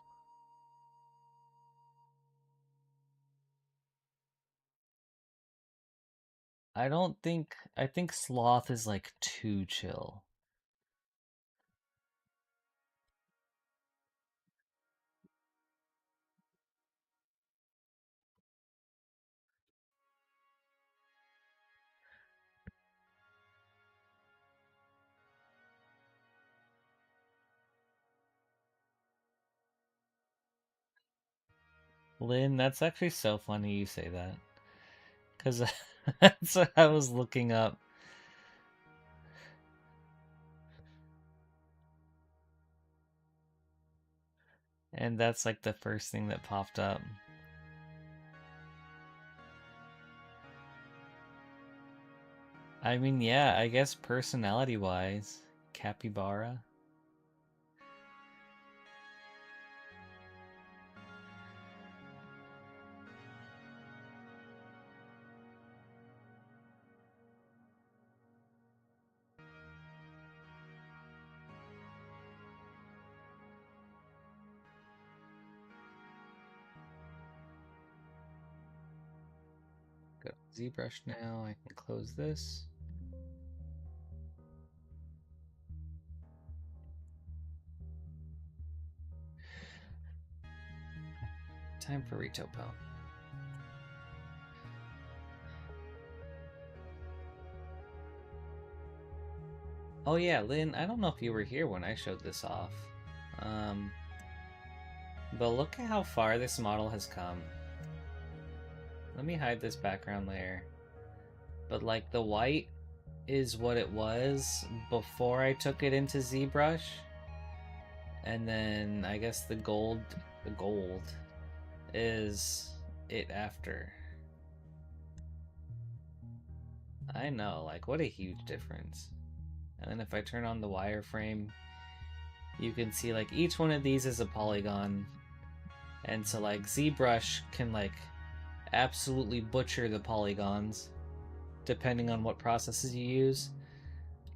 I think sloth is like too chill. Lynn, that's actually so funny you say that. Because that's what I was looking up. And that's like the first thing that popped up. I mean, yeah, I guess personality-wise, capybara. Go to ZBrush now. I can close this. Time for retopo. Oh yeah, Lynn, I don't know if you were here when I showed this off. But look at how far this model has come. Let me hide this background layer. But like the white is what it was before I took it into ZBrush. And then I guess the gold is it after. I know, like what a huge difference. And then if I turn on the wireframe, you can see like each one of these is a polygon. And so like ZBrush can like absolutely butcher the polygons depending on what processes you use.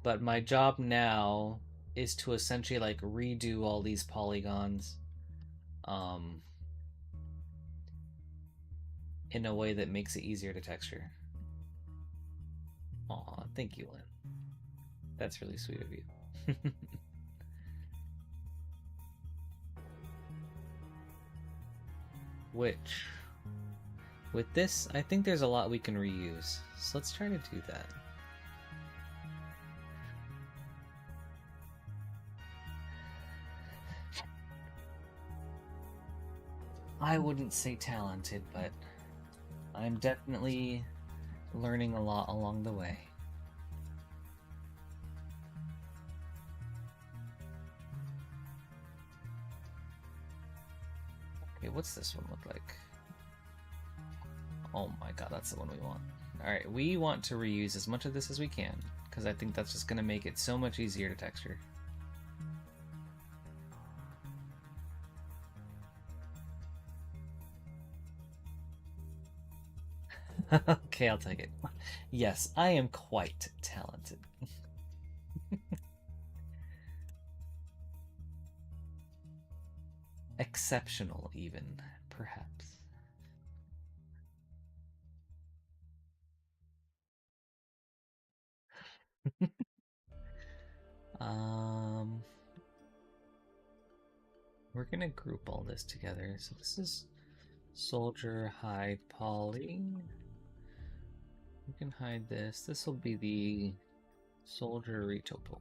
But my job now is to essentially like redo all these polygons in a way that makes it easier to texture. Aw, thank you, Lynn. That's really sweet of you. Which, with this, I think there's a lot we can reuse. So let's try to do that. I wouldn't say talented, but I'm definitely learning a lot along the way. Okay, what's this one look like? Oh my god, that's the one we want. Alright, we want to reuse as much of this as we can, because I think that's just going to make it so much easier to texture. Okay, I'll take it. Yes, I am quite talented. Exceptional, even, perhaps. We're gonna group all this together. So this is soldier hide poly. We can hide this. This will be the soldier retopo.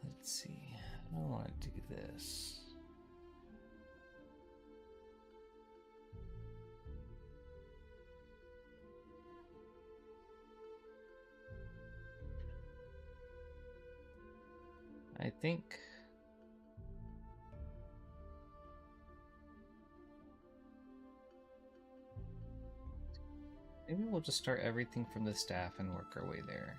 Let's see. I don't want to do this. I think maybe we'll just start everything from the staff and work our way there.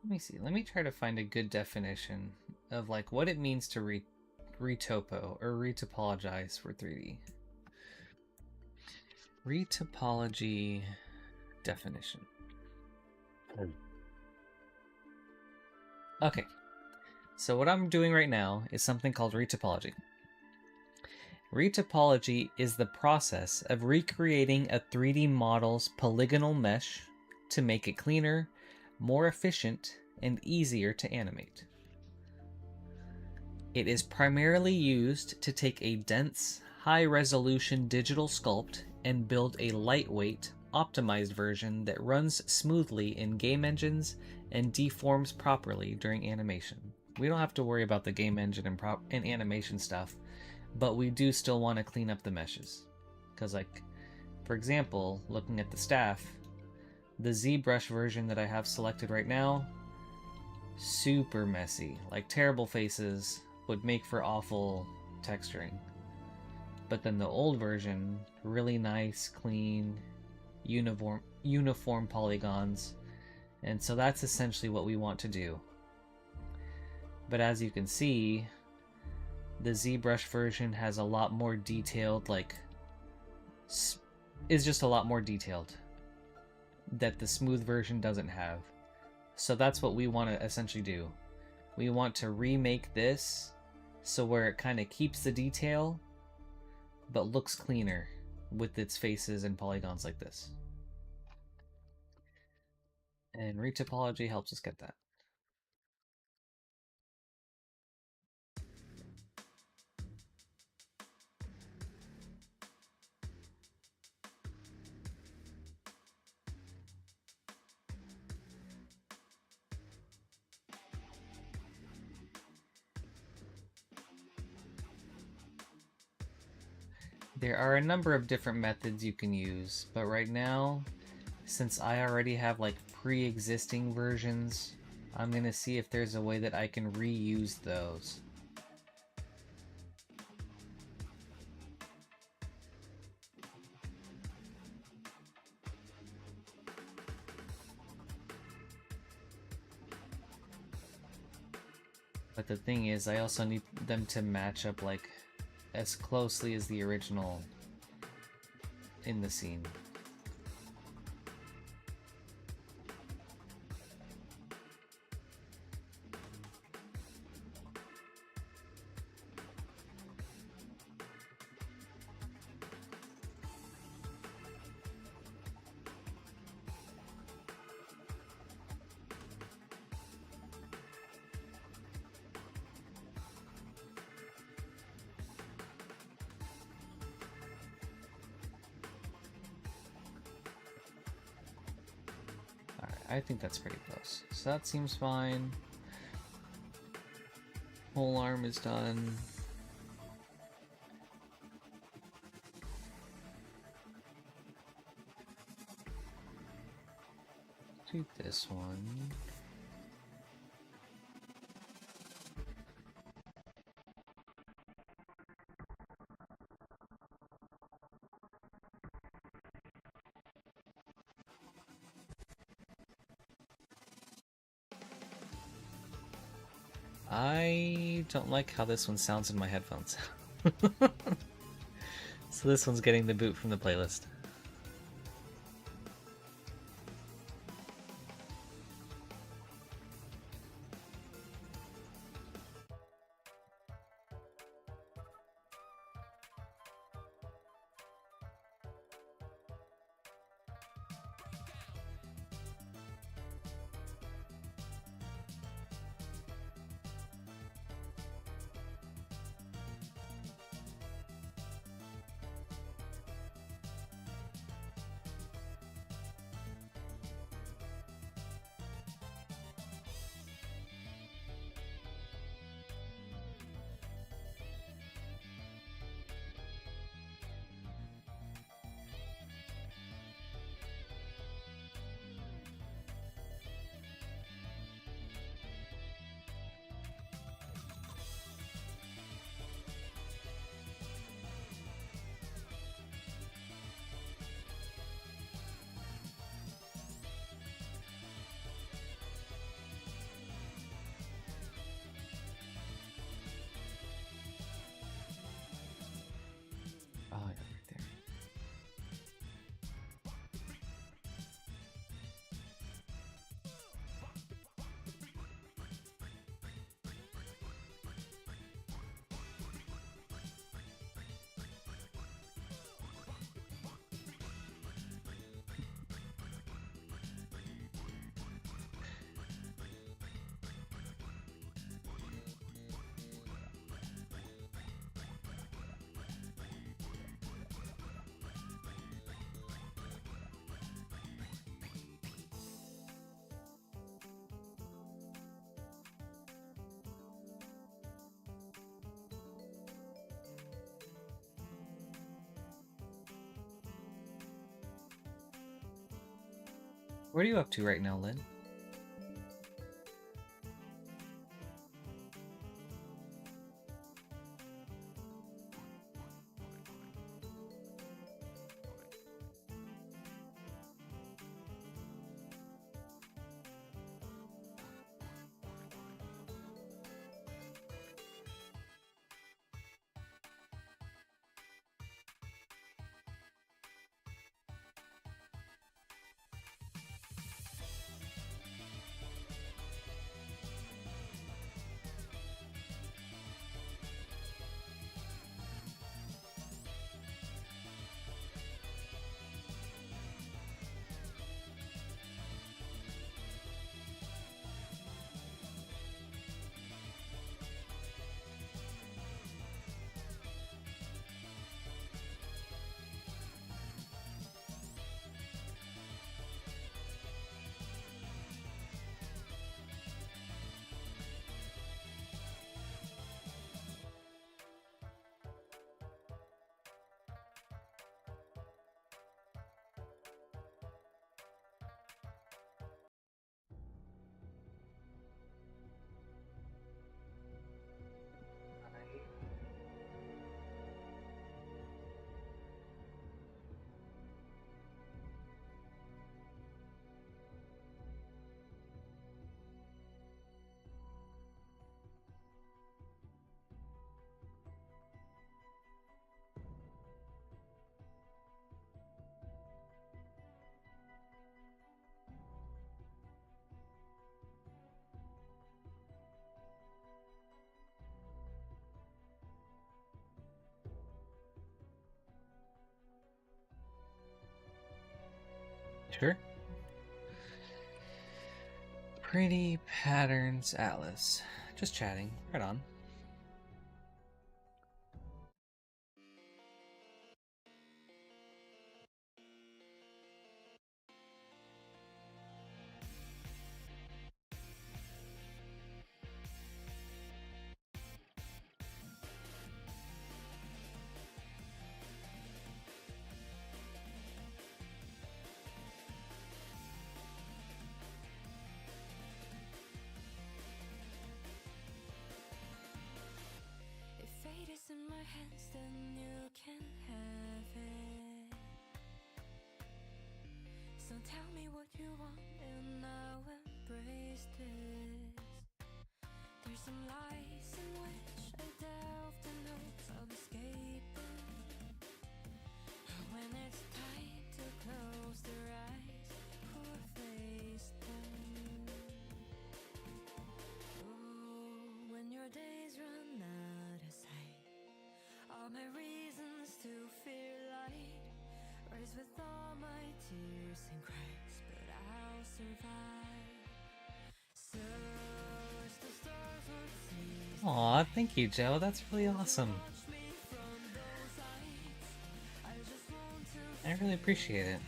Let me see. Let me try to find a good definition of like what it means to retopo or retopologize for 3D. Retopology definition. Okay. So what I'm doing right now is something called retopology. Retopology is the process of recreating a 3D model's polygonal mesh to make it cleaner, more efficient, and easier to animate. It is primarily used to take a dense, high-resolution digital sculpt and build a lightweight, optimized version that runs smoothly in game engines and deforms properly during animation. We don't have to worry about the game engine and animation stuff, but we do still want to clean up the meshes. Because, like, for example, looking at the staff, the ZBrush version that I have selected right now, super messy. Like, terrible faces would make for awful texturing. But then the old version, really nice, clean, uniform polygons. And so that's essentially what we want to do. But as you can see, the ZBrush version has a lot more detailed, like, is just a lot more detailed that the smooth version doesn't have. So that's what we want to essentially do. We want to remake this so where it kind of keeps the detail but looks cleaner with its faces and polygons like this. And retopology helps us get that. There are a number of different methods you can use, but right now, since I already have like pre-existing versions, I'm gonna see if there's a way that I can reuse those. But the thing is, I also need them to match up like as closely as the original in the scene. I think that's pretty close. So that seems fine. Whole arm is done. Do this one. I don't like how this one sounds in my headphones. So this one's getting the boot from the playlist. Oh, yeah, right there. What are you up to right now, Lynn? Sure. Pretty patterns, Atlas. Just chatting. Right on. Aw, thank you, Joe. That's really awesome. I really appreciate it.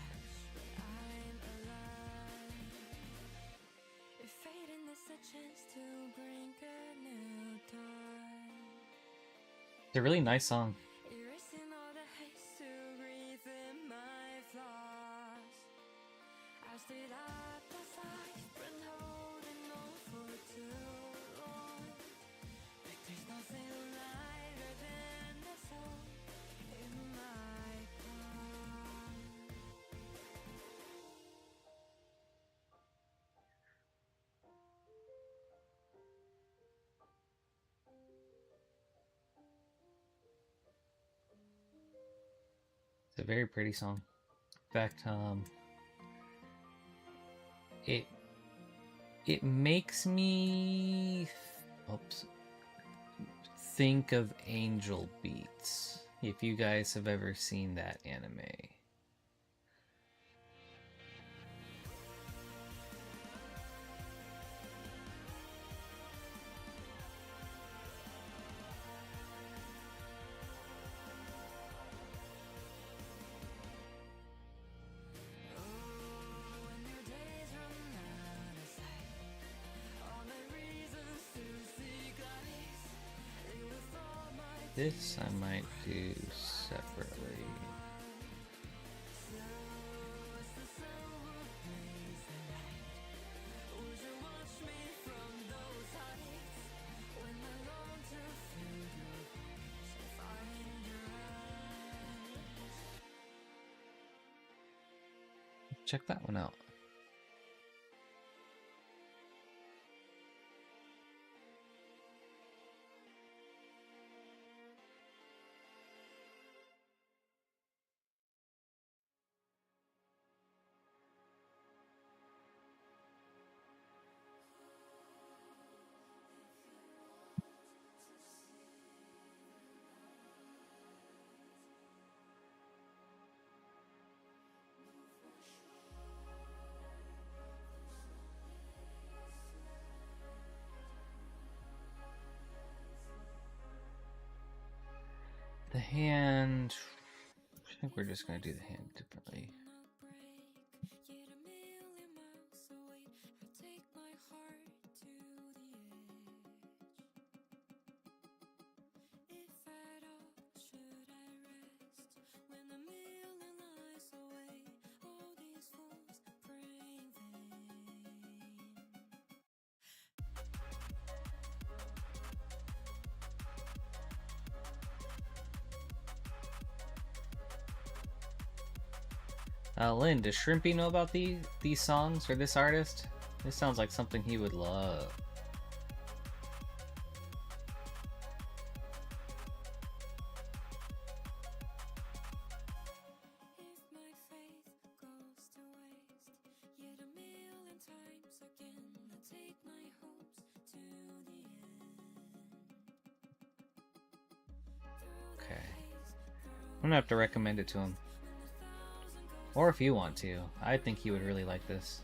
It's a really nice song. It's a very pretty song. In fact, it makes me think of Angel Beats. If you guys have ever seen that anime. This I might do separately. Check that one out. The hand... I think we're just going to do the hand differently. Lynn, does Shrimpy know about these songs or this artist? This sounds like something he would love. Okay. I'm gonna have to recommend it to him. Or if you want to. I think he would really like this.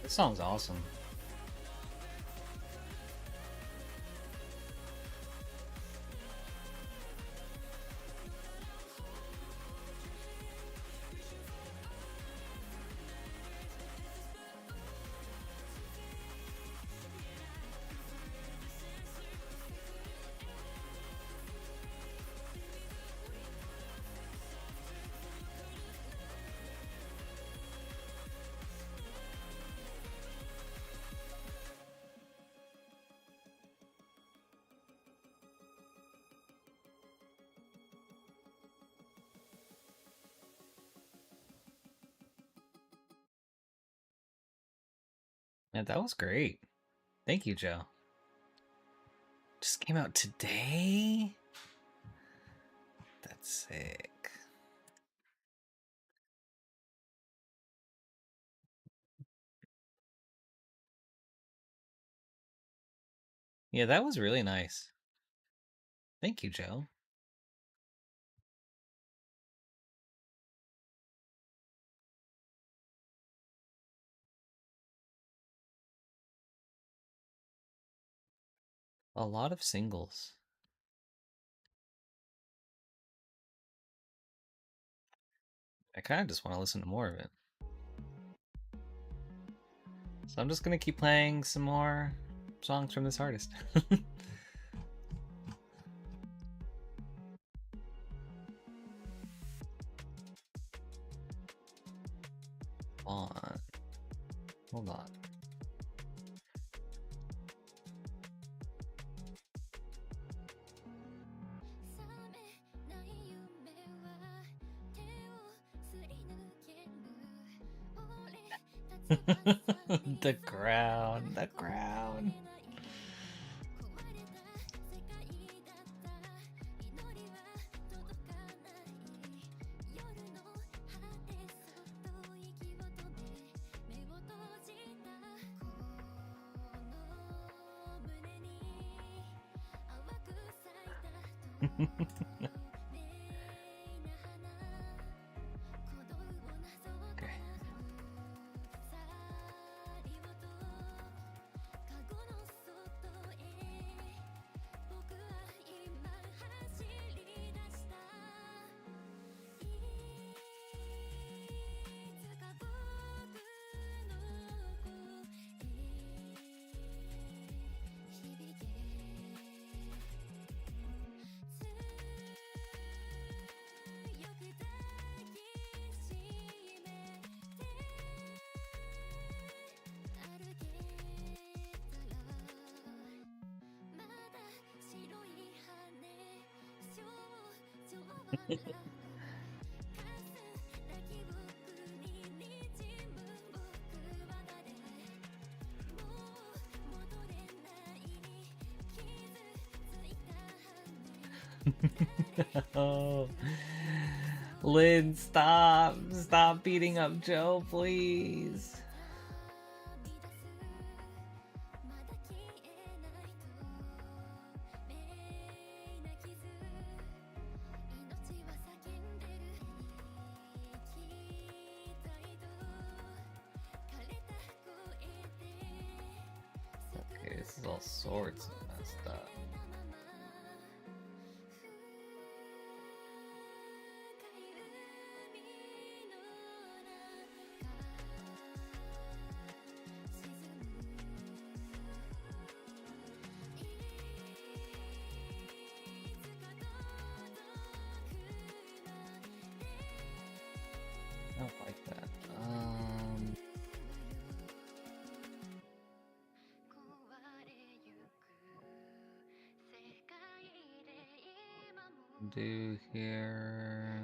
This song's awesome. Yeah, that was great. Thank you, Joe. Just came out today? That's sick. Yeah, that was really nice. Thank you, Joe. A lot of singles. I kind of just want to listen to more of it. So I'm just going to keep playing some more songs from this artist. On. Hold on. The crown, the crown. Okay. Oh, Lynn, stop. Stop beating up Joe, please. Okay, this is all sorts of messed up. I don't like that. Do here.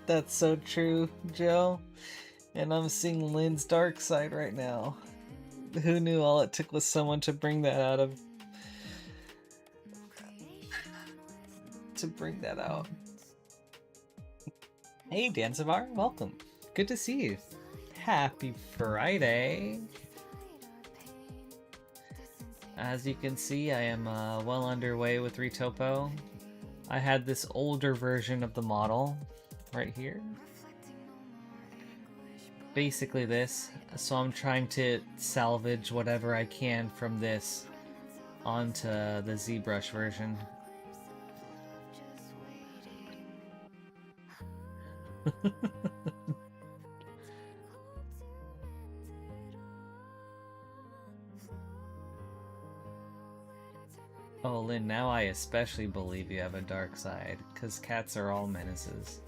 That's so true, Joe. And I'm seeing Lynn's dark side right now. Who knew all it took was someone to bring that out of... to bring that out. Hey, Danzavar, welcome. Good to see you. Happy Friday. As you can see, I am well underway with Retopo. I had this older version of the model right here. Basically this, so I'm trying to salvage whatever I can from this onto the ZBrush version. Oh, Lynn, now I especially believe you have a dark side, because cats are all menaces.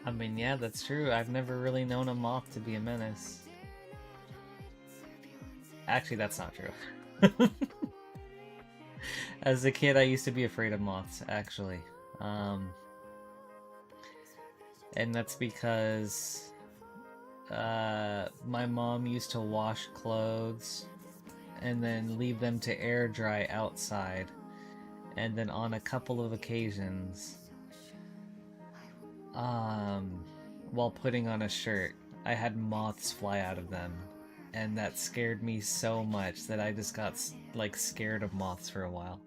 I mean, yeah, that's true. I've never really known a moth to be a menace. Actually, that's not true. As a kid, I used to be afraid of moths, actually. And that's because my mom used to wash clothes and then leave them to air dry outside. And then on a couple of occasions, while putting on a shirt, I had moths fly out of them. And that scared me so much that I just got, like, scared of moths for a while.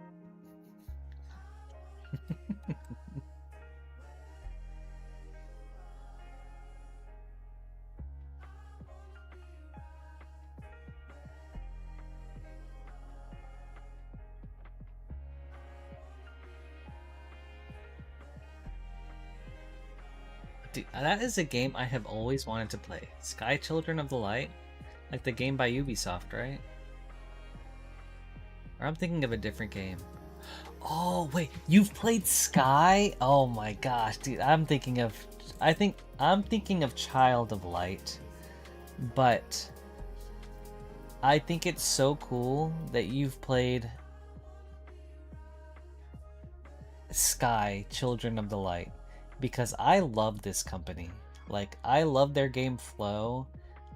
Dude, that is a game I have always wanted to play. Sky Children of the Light? Like the game by Ubisoft, right? Or I'm thinking of a different game. Oh, wait, you've played Sky? Oh my gosh, dude, I'm thinking of Child of Light. But I think it's so cool that you've played Sky Children of the Light. Because I love this company. Like, I love their game Flow.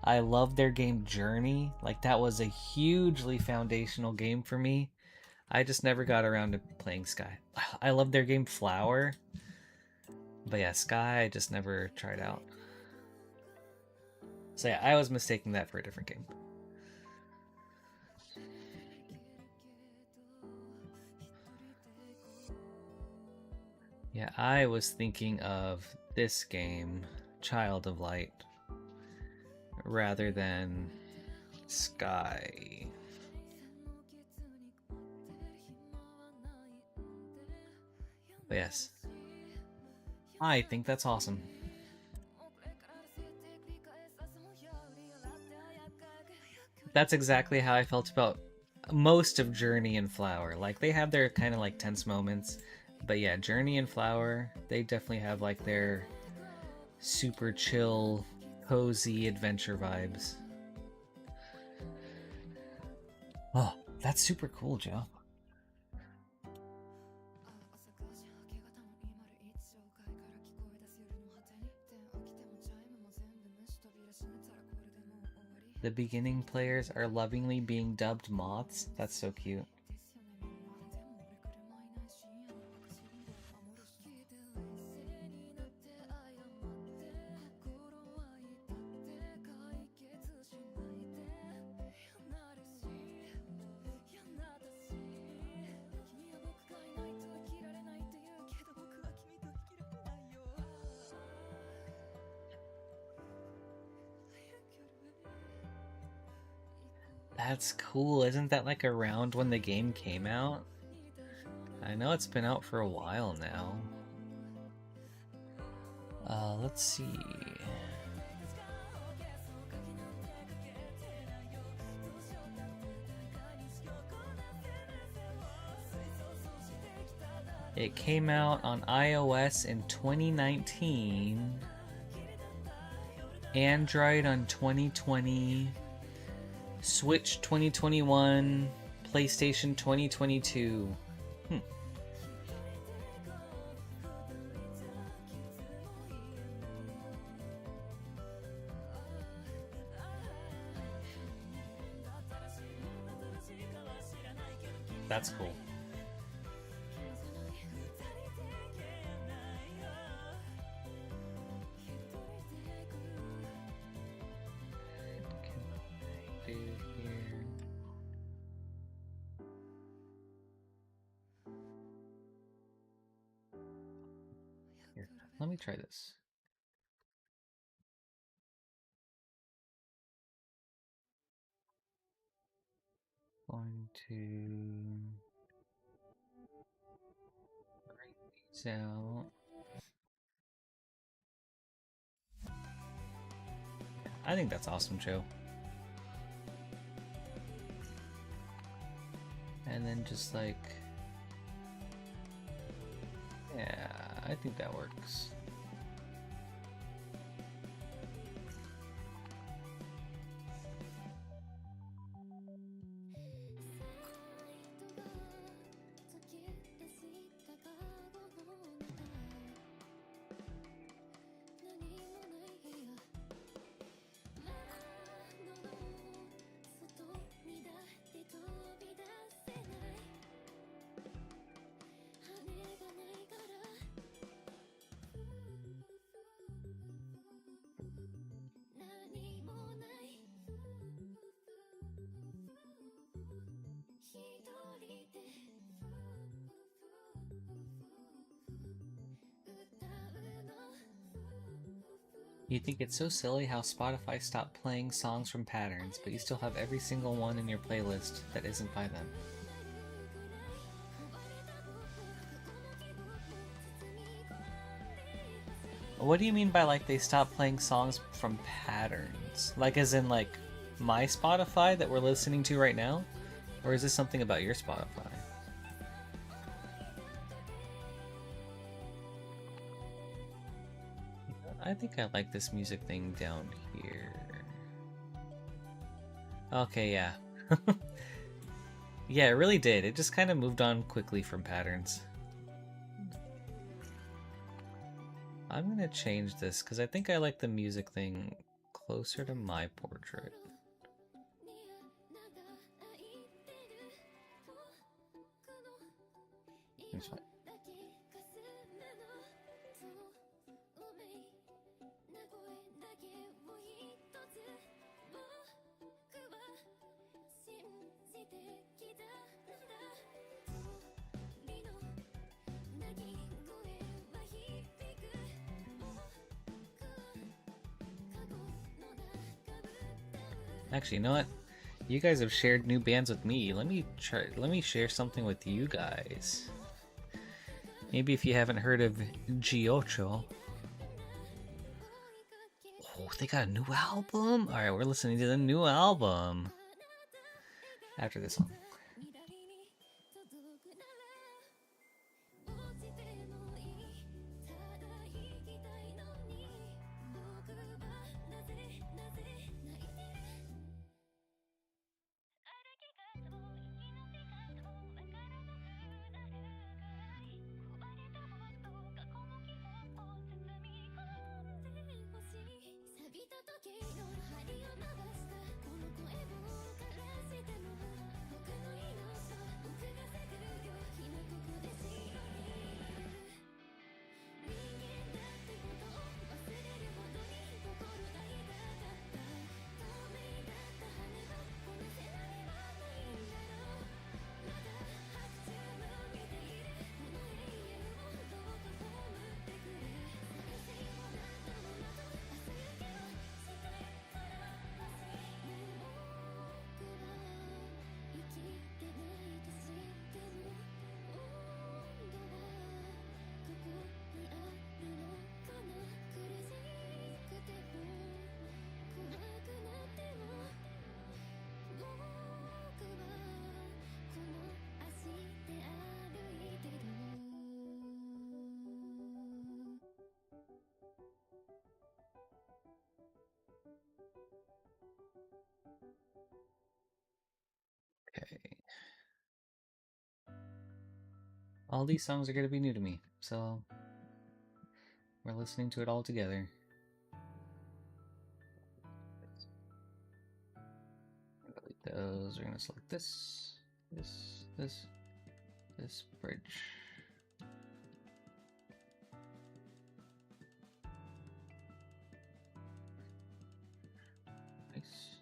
I love their game Journey. Like, that was a hugely foundational game for me. I just never got around to playing Sky. I love their game Flower. But yeah, Sky I just never tried out. So yeah, I was mistaking that for a different game. Yeah, I was thinking of this game, Child of Light, rather than Sky. But yes, I think that's awesome. That's exactly how I felt about most of Journey and Flower. Like, they have their kind of like tense moments, but yeah, Journey and Flower, they definitely have like their super chill, cozy adventure vibes. Oh, that's super cool, Joe. The beginning players are lovingly being dubbed moths. That's so cute. That's cool. Isn't that like around when the game came out? I know it's been out for a while now. Let's see. It came out on iOS in 2019, Android on 2020, Switch 2021, PlayStation 2022. That's cool. Here, let me try this. Going to write these out. I think that's awesome, Joe. And then just like, yeah, I think that works. You think it's so silly how Spotify stopped playing songs from patterns, but you still have every single one in your playlist that isn't by them. What do you mean by like they stopped playing songs from patterns? Like as in like my Spotify that we're listening to right now? Or is this something about your Spotify? I think I like this music thing down here. Okay, yeah. Yeah, it really did. It just kind of moved on quickly from patterns. I'm gonna change this because I think I like the music thing closer to my portrait. It's fine. Actually, you know what? You guys have shared new bands with me. Let me share something with you guys. Maybe if you haven't heard of Giocho. Oh, they got a new album? Alright, we're listening to the new album. After this song. All these songs are going to be new to me, so we're listening to it all together. Delete those. We're going to select this bridge. Nice.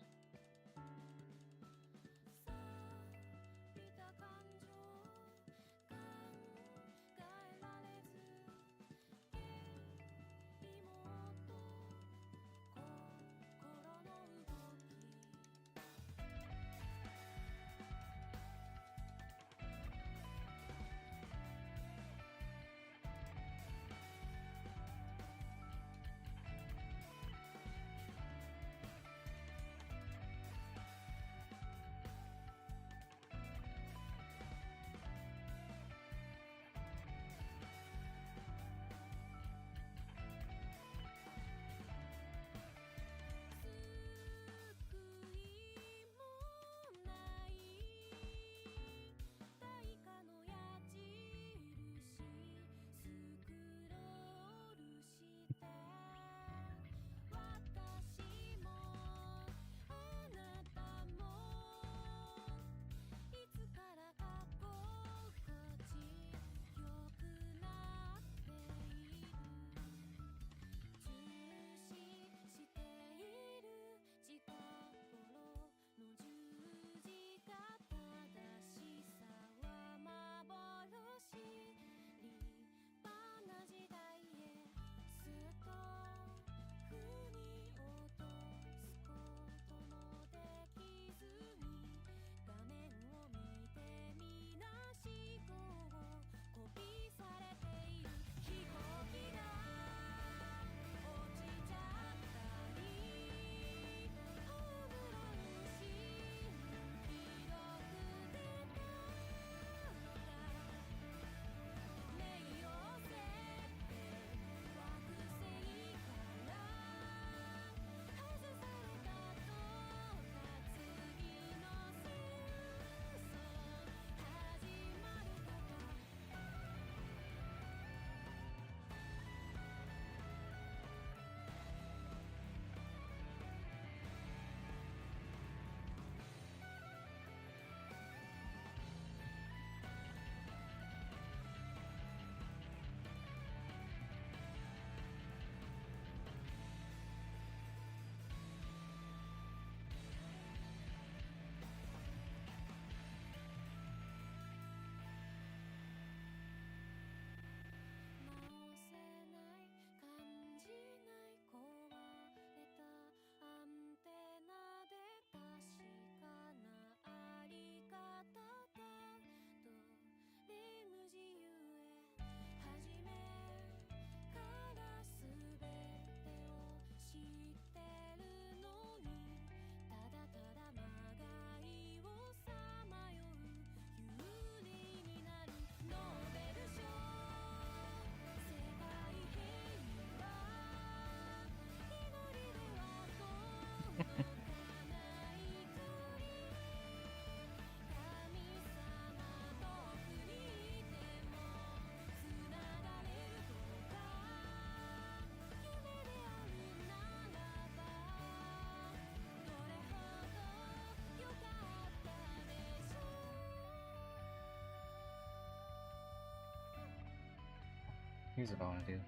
Here's what I want to do.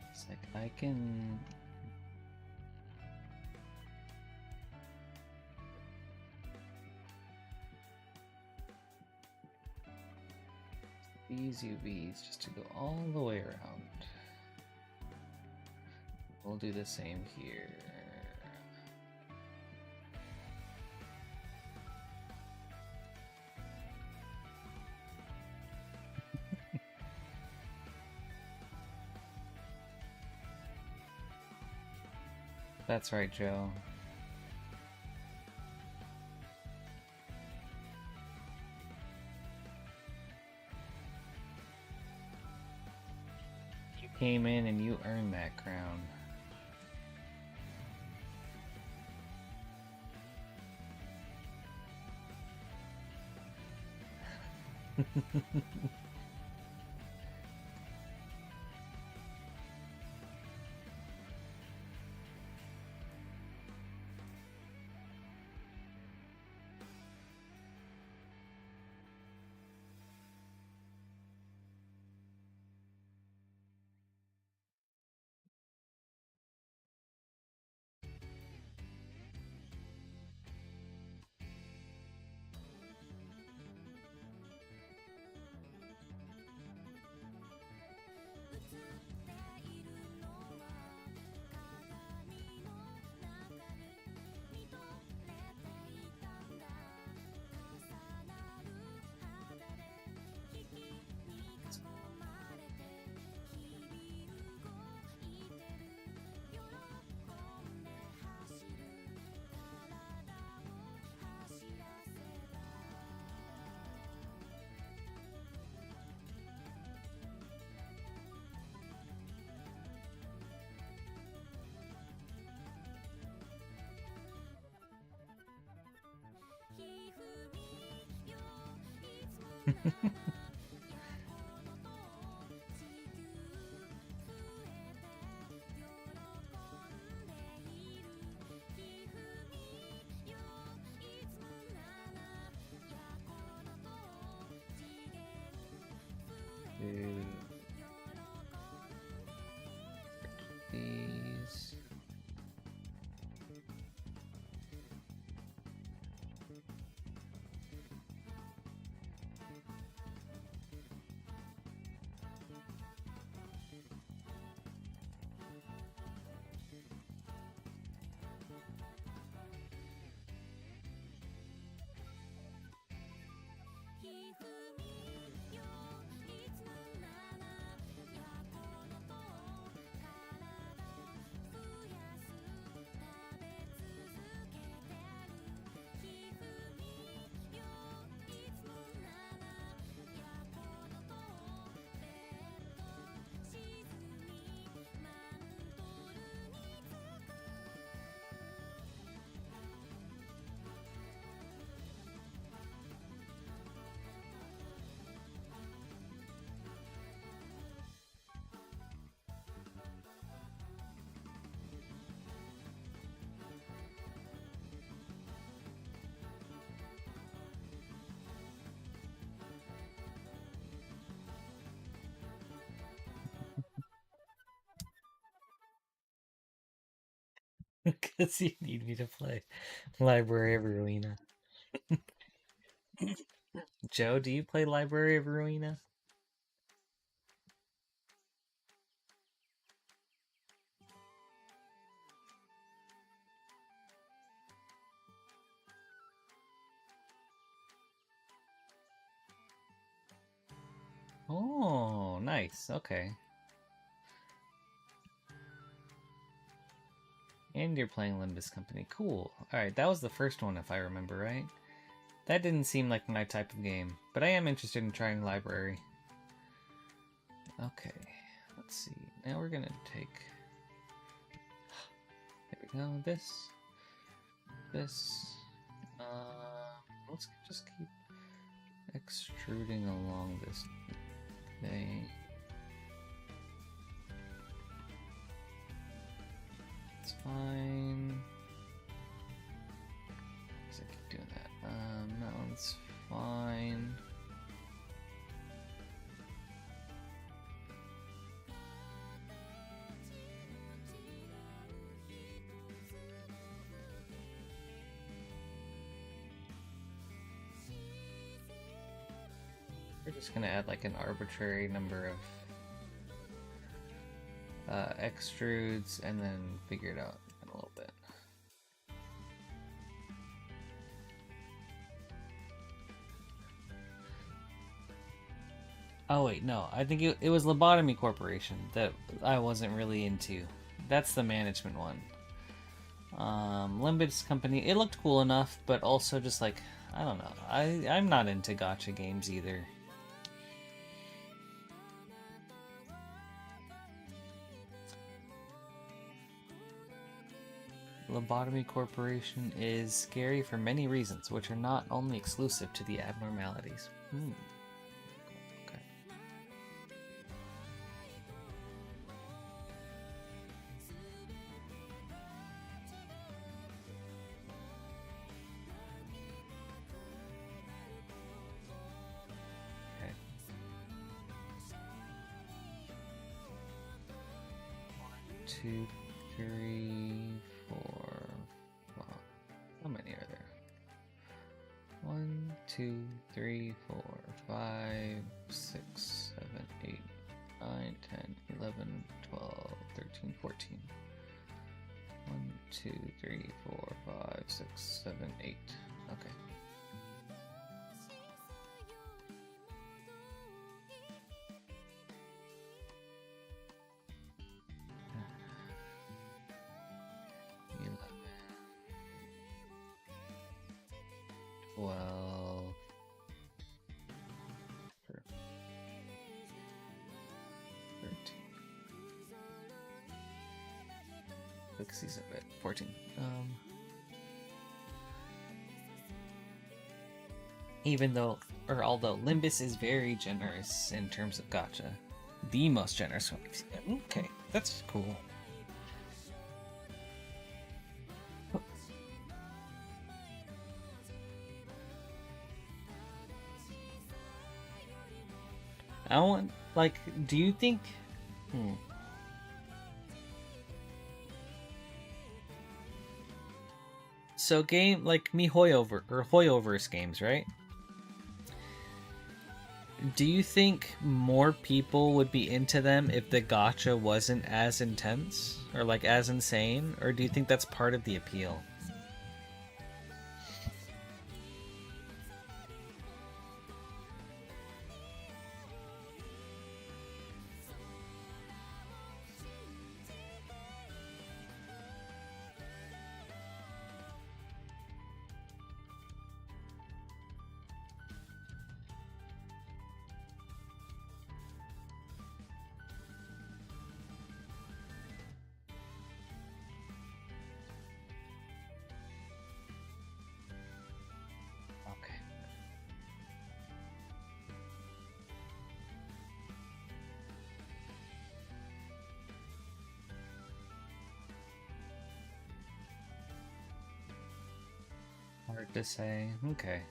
It's like I can these UVs just to go all the way around. We'll do the same here. That's right, Joe. You came in and you earned that crown. These. Because you need me to play Library of Ruina. Joe, do you play Library of Ruina? Oh, nice. Okay. And you're playing Limbus Company. Cool. Alright, that was the first one, if I remember right. That didn't seem like my type of game, but I am interested in trying Library. Okay, let's see. Now we're gonna take... There we go. This. Let's just keep extruding along this thing. It's fine. Let's keep doing that. That one's fine. We're just gonna add like an arbitrary number of extrudes and then figure it out in a little bit. Oh wait, no, I think it was Lobotomy Corporation that I wasn't really into. That's the management one. Limbus Company, it looked cool enough, but also just like, I don't know, I'm not into gacha games either. Lobotomy Corporation is scary for many reasons, which are not only exclusive to the abnormalities. 2, 3, 4, 5. How many are there? 1, 2, 3, 4, 5, 6, 7, 8, 9, 10, 11, 12, 13, 14. 1, 2, 3, 4, 5, 6, 7, 8. Okay. Well, sure. 13. Quick season bit. 14. Even though, or although Limbus is very generous in terms of gacha, the most generous one we've seen. Okay, that's cool. I want, like, do you think... So game, like MiHoYover, or Hoyoverse games, right? Do you think more people would be into them if the gacha wasn't as intense? Or, like, as insane? Or do you think that's part of the appeal? Okay. Hard to say. Okay.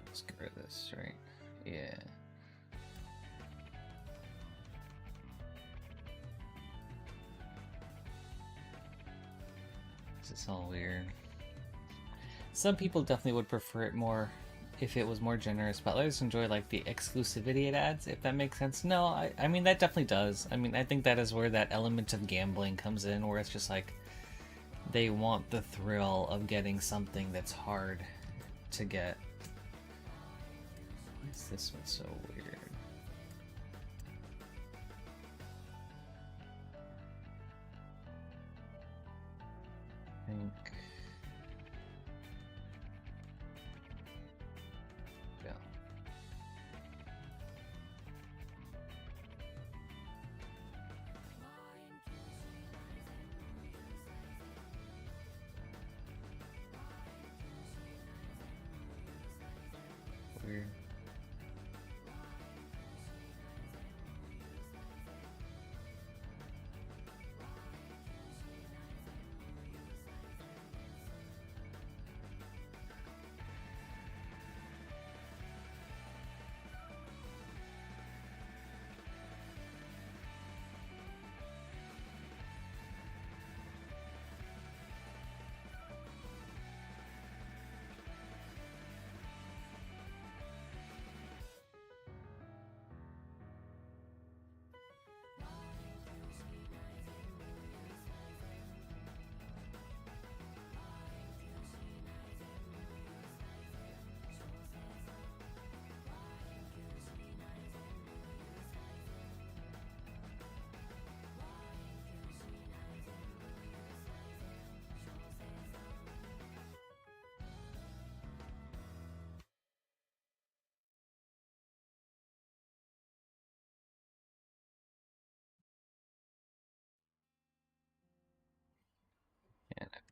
Let's get rid of this, right? Yeah. This is all weird. Some people definitely would prefer it more if it was more generous, but others enjoy like the exclusivity it adds, if that makes sense. No, I mean that definitely does. I mean, I think that is where that element of gambling comes in, where it's just like they want the thrill of getting something that's hard to get. Why is this one so weird? I think... yeah. Weird.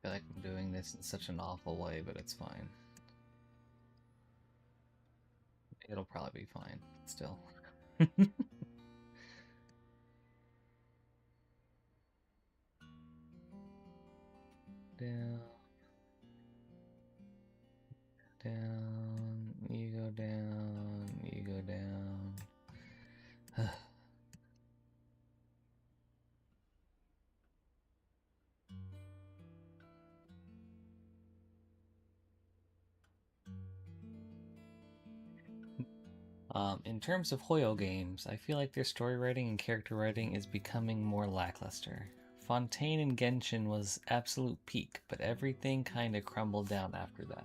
feel like I'm doing this in such an awful way, but it's fine. It'll probably be fine, still. Down. Down. You go down. You go down. In terms of Hoyo games, I feel like their story writing and character writing is becoming more lackluster. Fontaine and Genshin was absolute peak, but everything kinda crumbled down after that.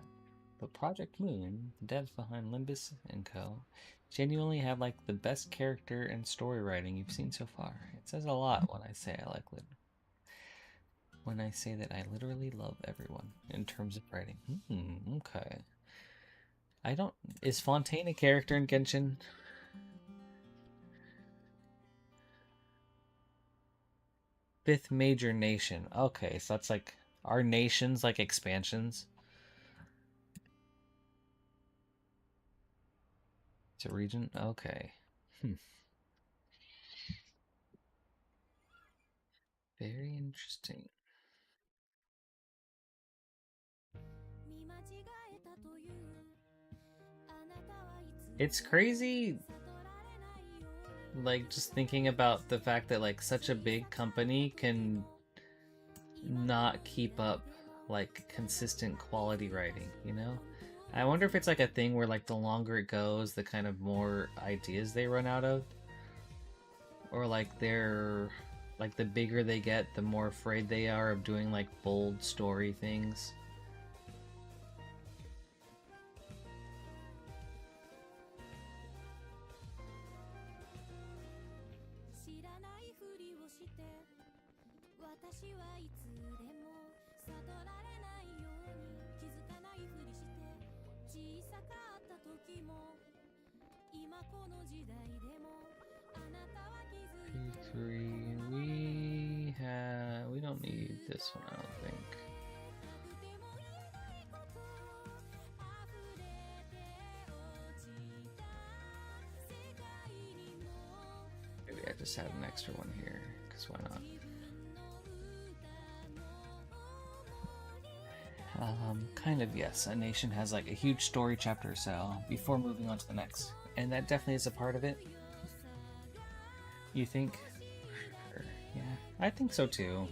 But Project Moon, the devs behind Limbus and Co., genuinely have like the best character and story writing you've seen so far. It says a lot when I say when I say that I literally love everyone in terms of writing. Okay. I don't. Is Fontaine a character in Genshin? Fifth major nation. Okay, so that's like our nations like expansions. It's a region. Okay. Very interesting. It's crazy, like, just thinking about the fact that, like, such a big company can not keep up, like, consistent quality writing, you know? I wonder if it's, like, a thing where, like, the longer it goes, the kind of more ideas they run out of. Or, like, they're... Like, the bigger they get, the more afraid they are of doing, like, bold story things. We don't need this one, I don't think. Maybe I just had an extra one here, because why not? Kind of, yes. A nation has like a huge story chapter or so before moving on to the next. And that definitely is a part of it. You think? Sure. Yeah, I think so too.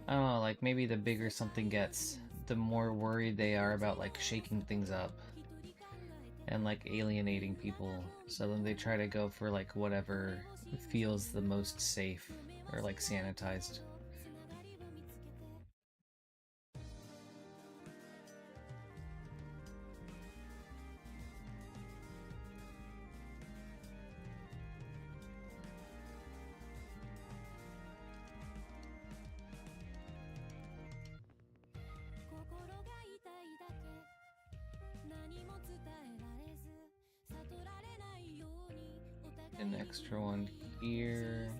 I don't know, like maybe the bigger something gets, the more worried they are about like shaking things up and like alienating people. So then they try to go for like whatever feels the most safe or like sanitized. An extra one here.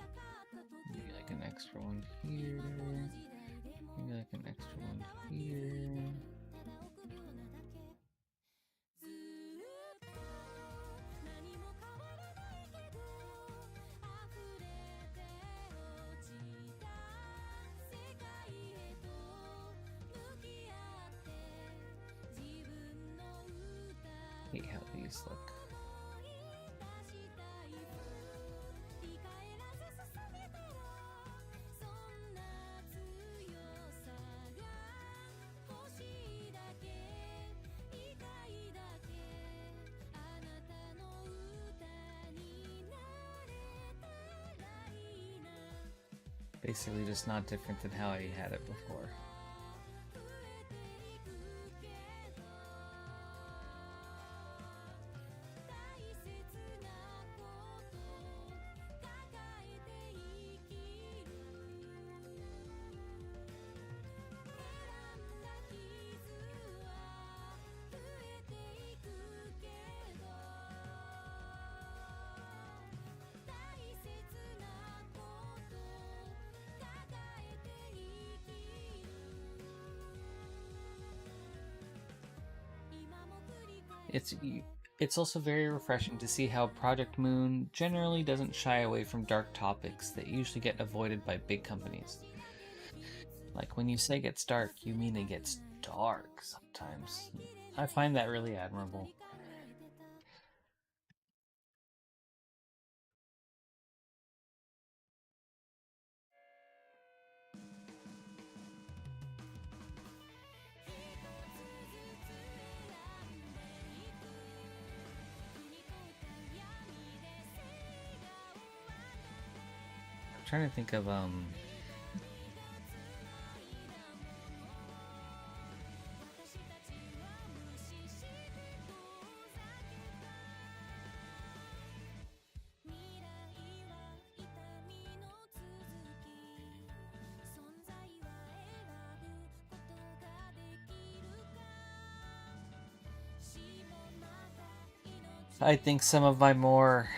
Maybe like an extra one here. Maybe like an extra one here. Hate how these look. Basically just not different than how I had it before. It's it's also very refreshing to see how Project Moon generally doesn't shy away from dark topics that usually get avoided by big companies. Like when you say it gets dark, you mean it gets dark sometimes. I find that really admirable. I'm trying to think of I think some of my more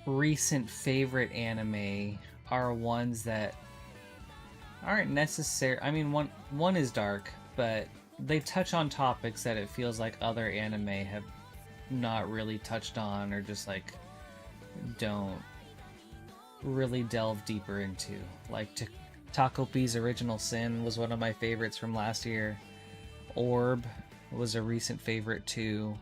recent favorite anime are ones that aren't necessary. I mean, one is dark, but they touch on topics that it feels like other anime have not really touched on, or just like don't really delve deeper into. Like Takopi's Original Sin was one of my favorites from last year. Orb was a recent favorite too.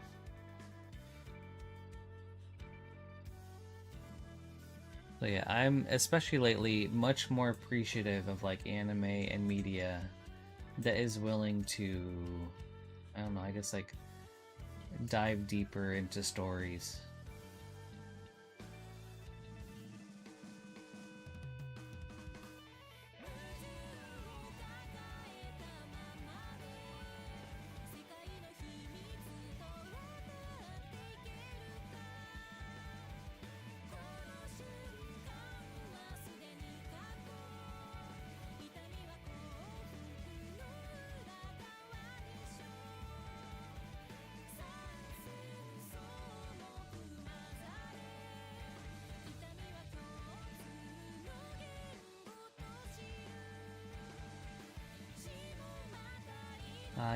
So yeah, I'm especially lately much more appreciative of like anime and media that is willing to, I don't know, I guess like dive deeper into stories.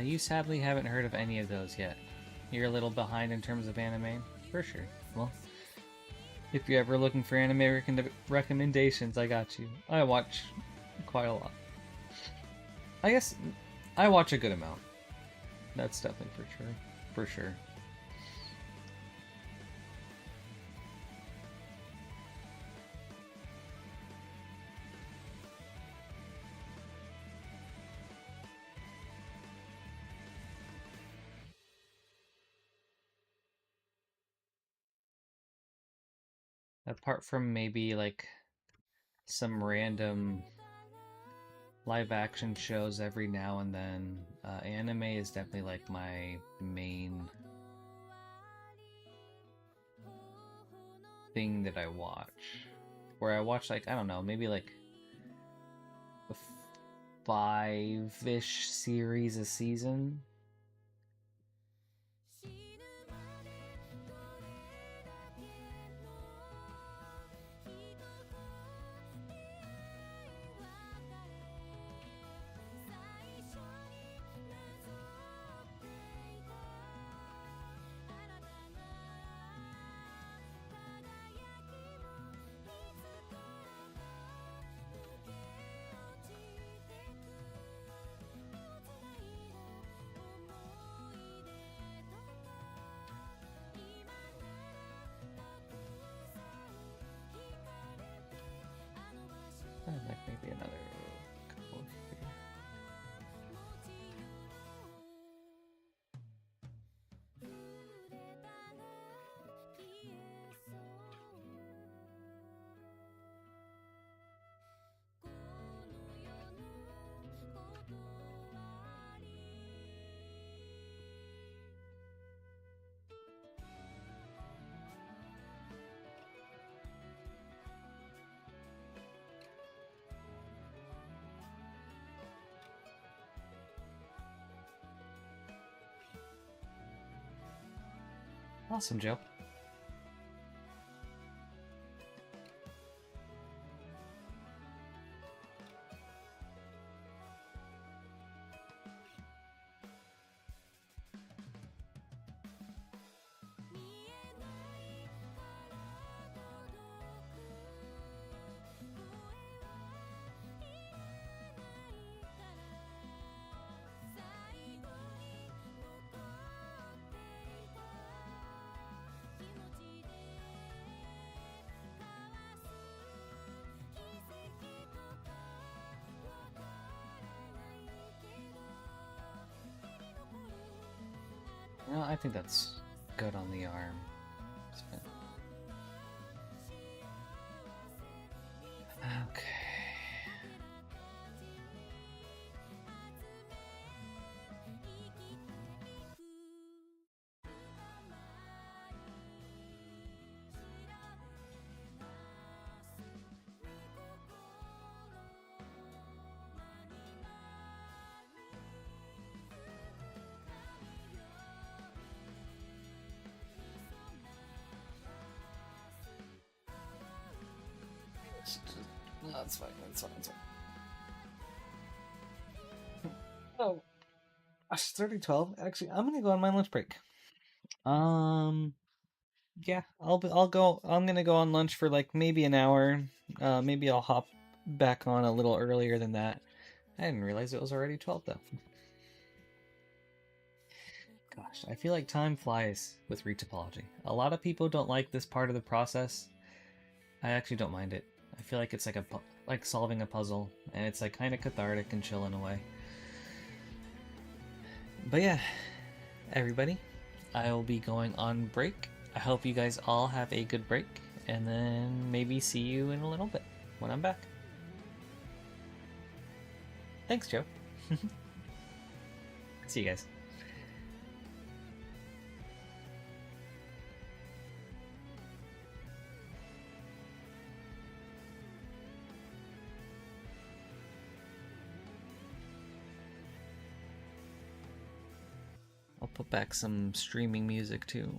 You sadly haven't heard of any of those yet. You're a little behind in terms of anime, for sure. Well, if you're ever looking for anime recommendations, I got you. I watch quite a lot. I guess I watch a good amount. That's definitely for sure. For sure. Apart from maybe like some random live action shows every now and then, anime is definitely like my main thing that I watch. Where I watch like, I don't know, maybe like a 5-ish series a season. Like maybe another couple here. Awesome, Joe. No, I think that's good on the arm. Okay. No, that's fine. That's fine. That's fine. Oh, gosh, 30:12. Actually, I'm gonna go on my lunch break. Yeah, I'll go. I'm gonna go on lunch for like maybe an hour. Maybe I'll hop back on a little earlier than that. I didn't realize it was already 12 though. Gosh, I feel like time flies with retopology. A lot of people don't like this part of the process. I actually don't mind it. I feel like it's like solving a puzzle, and it's like kind of cathartic and chill in a way. But yeah, everybody, I will be going on break. I hope you guys all have a good break, and then maybe see you in a little bit when I'm back. Thanks, Joe. See you guys. I'll put back some streaming music too.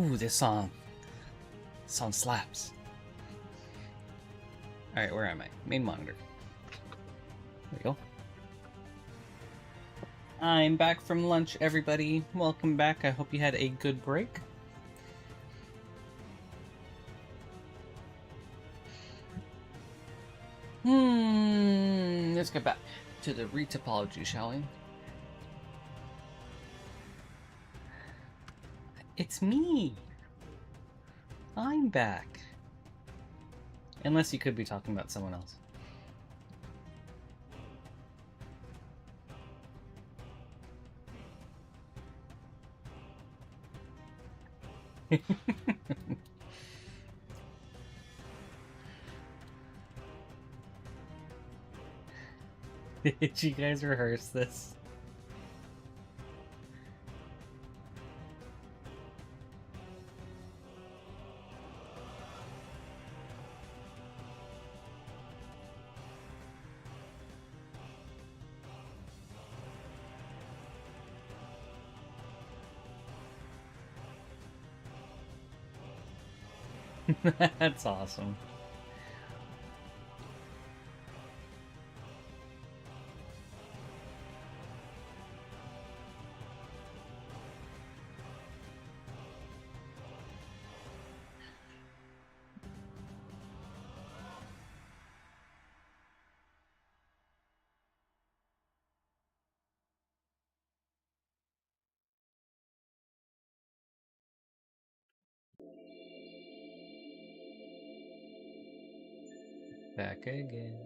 Ooh, this song. This song slaps. Alright, where am I? Main monitor. There we go. I'm back from lunch, everybody. Welcome back. I hope you had a good break. Let's get back to the retoplogy, shall we? It's me! I'm back. Unless you could be talking about someone else. Did you guys rehearse this? That's awesome. Back again.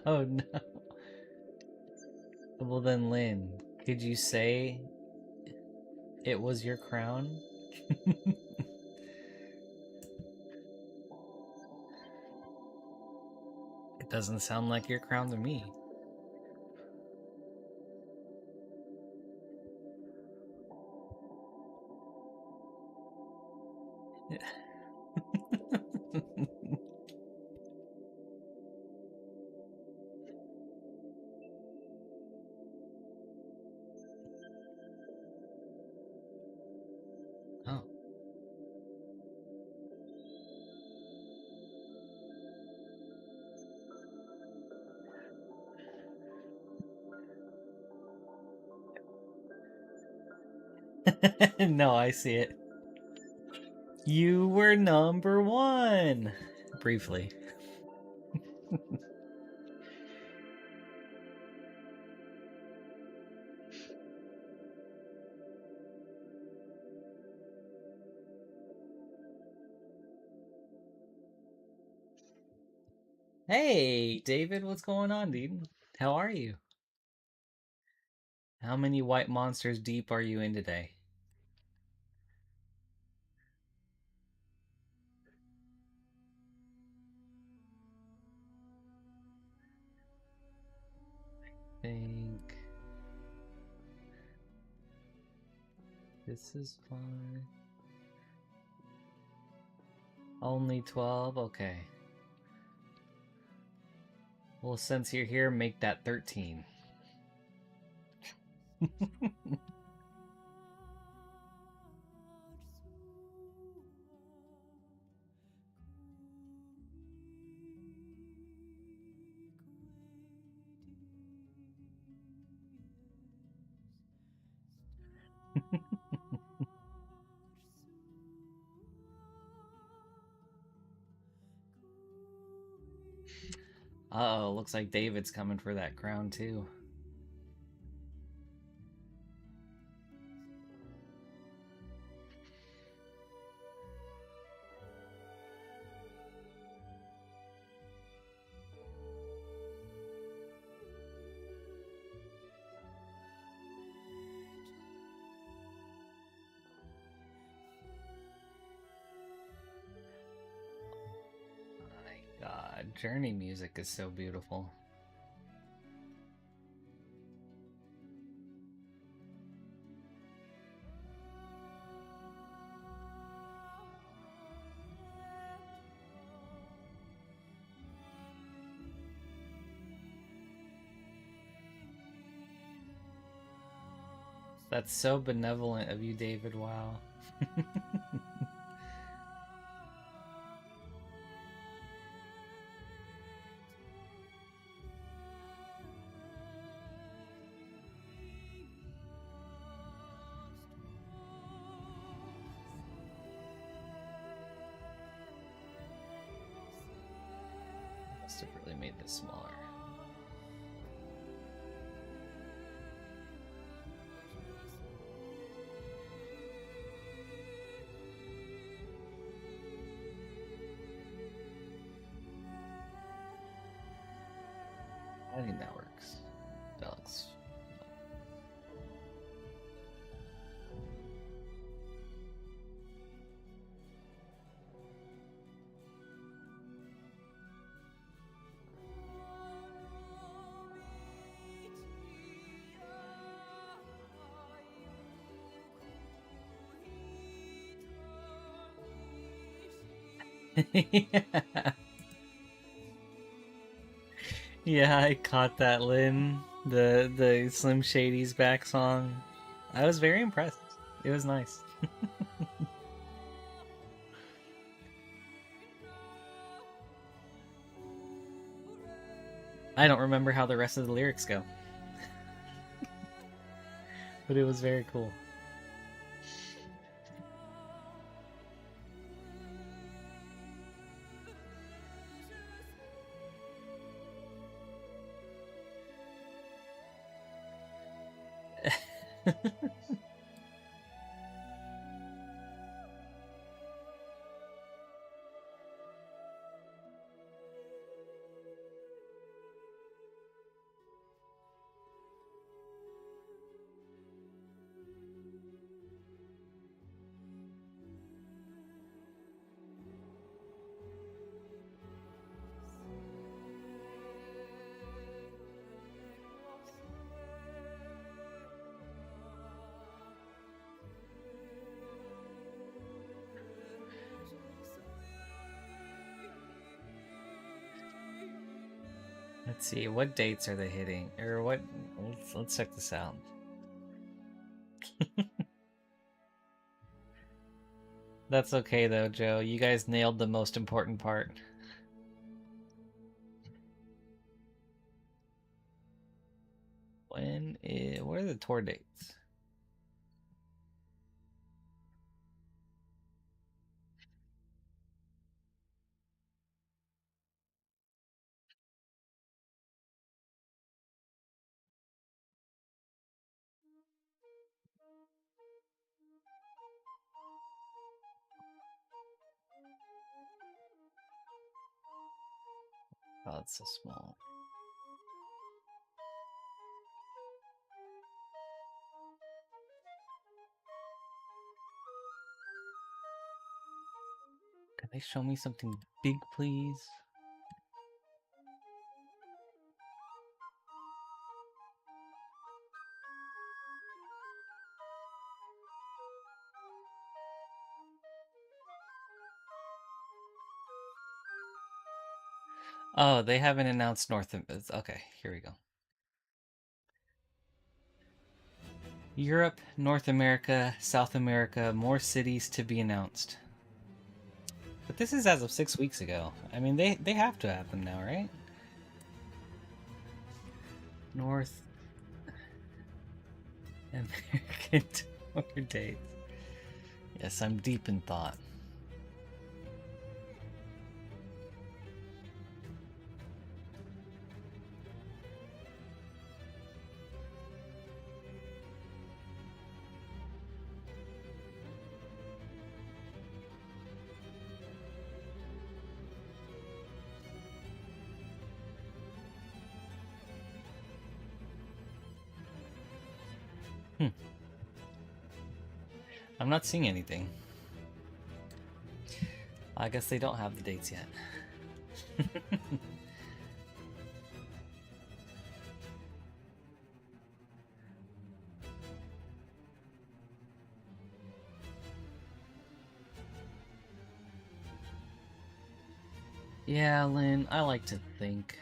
Oh no. Well then, Lynn, could you say it was your crown? It doesn't sound like your crown to me. Oh. No, I see it. You were number one! Briefly. Hey, David, what's going on, dude? How are you? How many white monsters deep are you in today? Think this is fine. Only 12? Okay. Well, since you're here, make that 13. Uh-oh, looks like David's coming for that crown too. My God, Journey music is so beautiful. That's so benevolent of you, David. Wow. Must have really made this smaller. I think that works. That looks. Yeah, I caught that, Lynn. The Slim Shady's back song. I was very impressed. It was nice. I don't remember how the rest of the lyrics go. But it was very cool. Let's see, what dates are they hitting? Or what? Let's check this out. That's okay though, Joe. You guys nailed the most important part. What are the tour dates? Oh, it's so small. Can they show me something big, please? Oh, they haven't announced North. Okay, here we go. Europe, North America, South America, more cities to be announced. But this is as of 6 weeks ago. I mean, they have to have them now, right? North American tour dates. Yes, I'm deep in thought. I'm not seeing anything. I guess they don't have the dates yet. Yeah, Lynn, I like to think.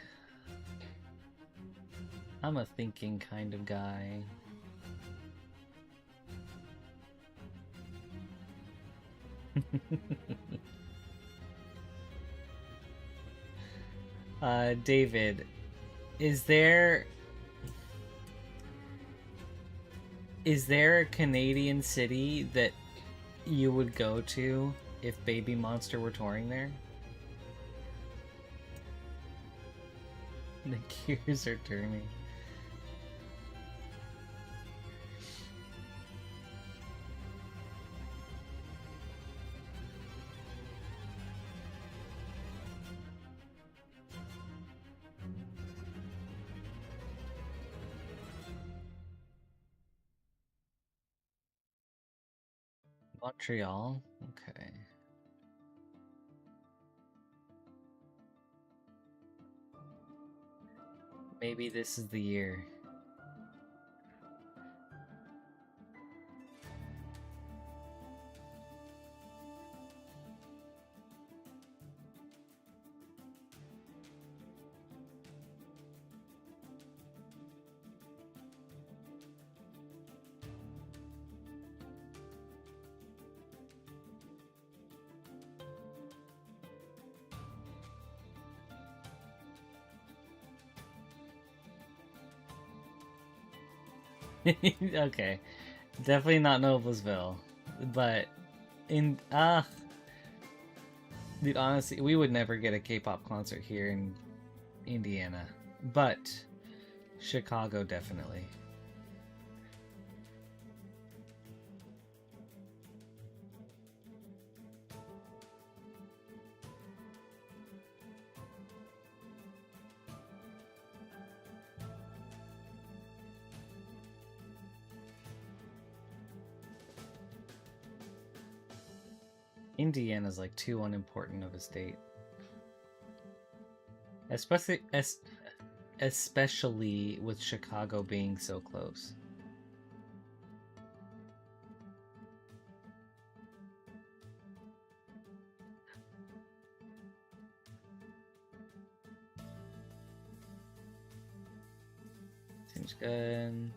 I'm a thinking kind of guy. David, is there a Canadian city that you would go to if Baby Monster were touring there? The gears are turning. Montreal? Okay. Maybe this is the year. Okay. Definitely not Noblesville. But in dude, honestly, we would never get a K-pop concert here in Indiana. But Chicago definitely. Indiana's like too unimportant of a state. Especially with Chicago being so close. Seems good.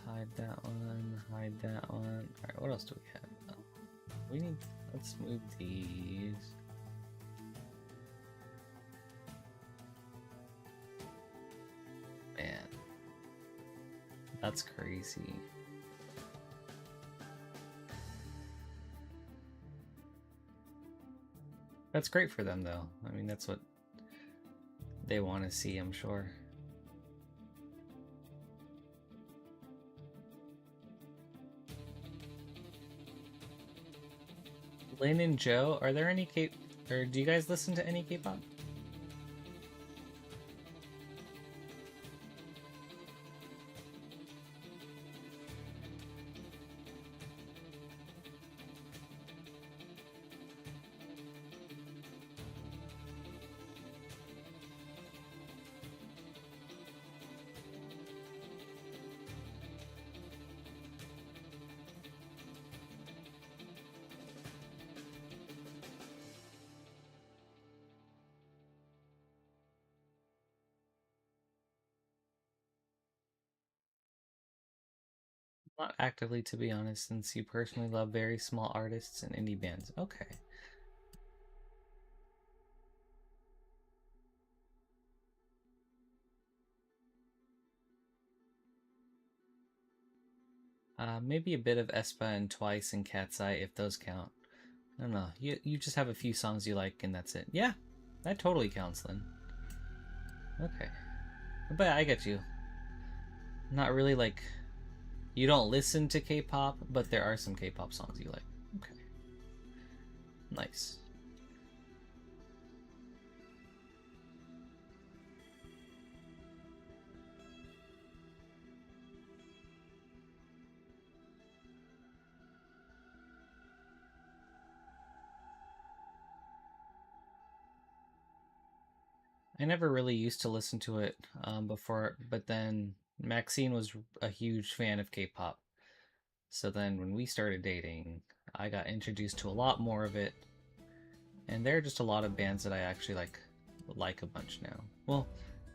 Hide that one, hide that one. Alright, what else do we have? Oh, we need, let's move these. Man, that's crazy. That's great for them though. I mean, that's what they want to see, I'm sure. Lynn and Joe, are there any or do you guys listen to any K-pop? Not actively, to be honest, since you personally love very small artists and indie bands. Okay. Maybe a bit of aespa and Twice and Cat's Eye, if those count. I don't know. You just have a few songs you like and that's it. Yeah, that totally counts then. Okay. But I get you. Not really like... You don't listen to K-pop, but there are some K-pop songs you like. Okay. Nice. I never really used to listen to it before, but then Maxine was a huge fan of K-pop. So then when we started dating, I got introduced to a lot more of it. And there are just a lot of bands that I actually like a bunch now. Well,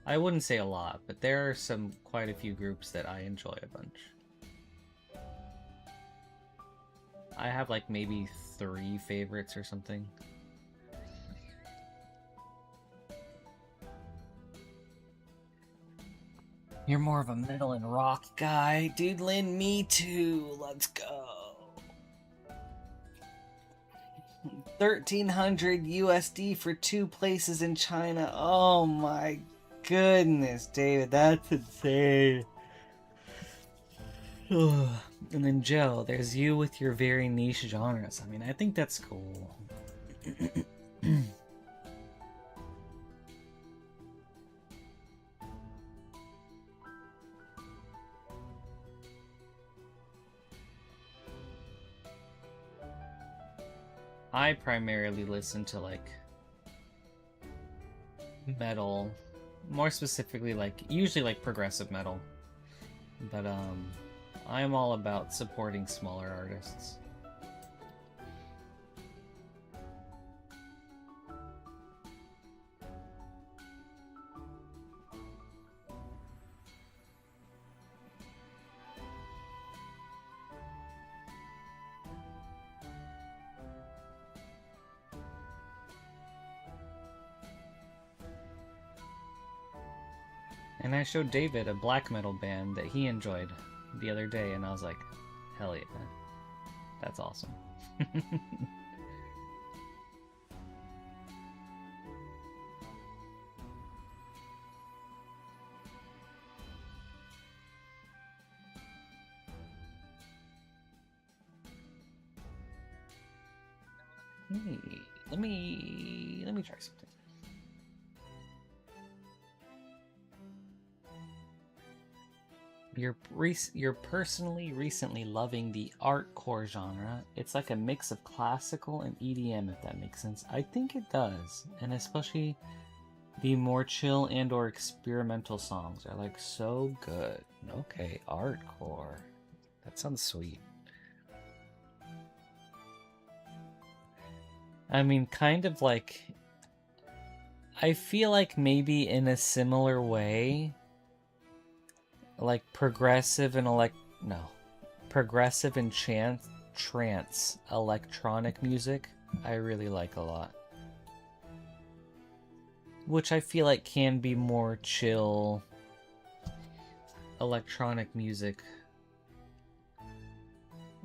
I wouldn't say a lot, but there are quite a few groups that I enjoy a bunch. I have like maybe 3 favorites or something. You're more of a metal and rock guy. Dude, Lynn, me too. Let's go. 1,300 USD for 2 places in China. Oh my goodness, David, that's insane. And then Joe, there's you with your very niche genres. I mean, I think that's cool. I primarily listen to like metal, more specifically like usually like progressive metal. But I'm all about supporting smaller artists. And I showed David a black metal band that he enjoyed the other day, and I was like, hell yeah, that's awesome. Let me try something. You're personally recently loving the artcore genre. It's like a mix of classical and EDM, if that makes sense. I think it does, and especially the more chill and or experimental songs are like so good. Okay, artcore. That sounds sweet. I mean, kind of like, I feel like maybe in a similar way, like progressive and progressive and trance electronic music I really like a lot, which I feel like can be more chill electronic music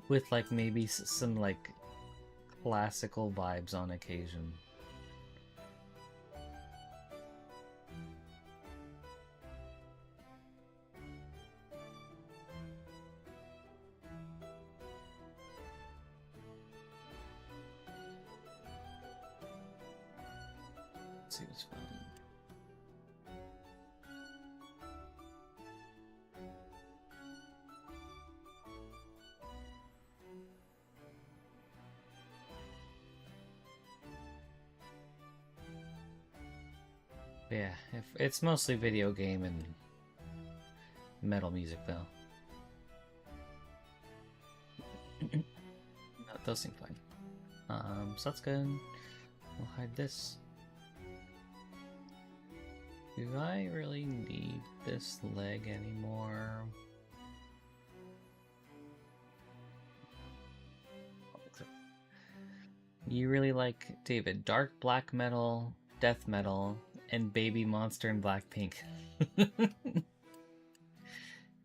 with like maybe some like classical vibes on occasion. Seems fun. Yeah, if it's mostly video game and metal music though. No, those seem fine. So that's good. We'll hide this. Do I really need this leg anymore? You really like, David, dark black metal, death metal, and Baby Monster and Blackpink.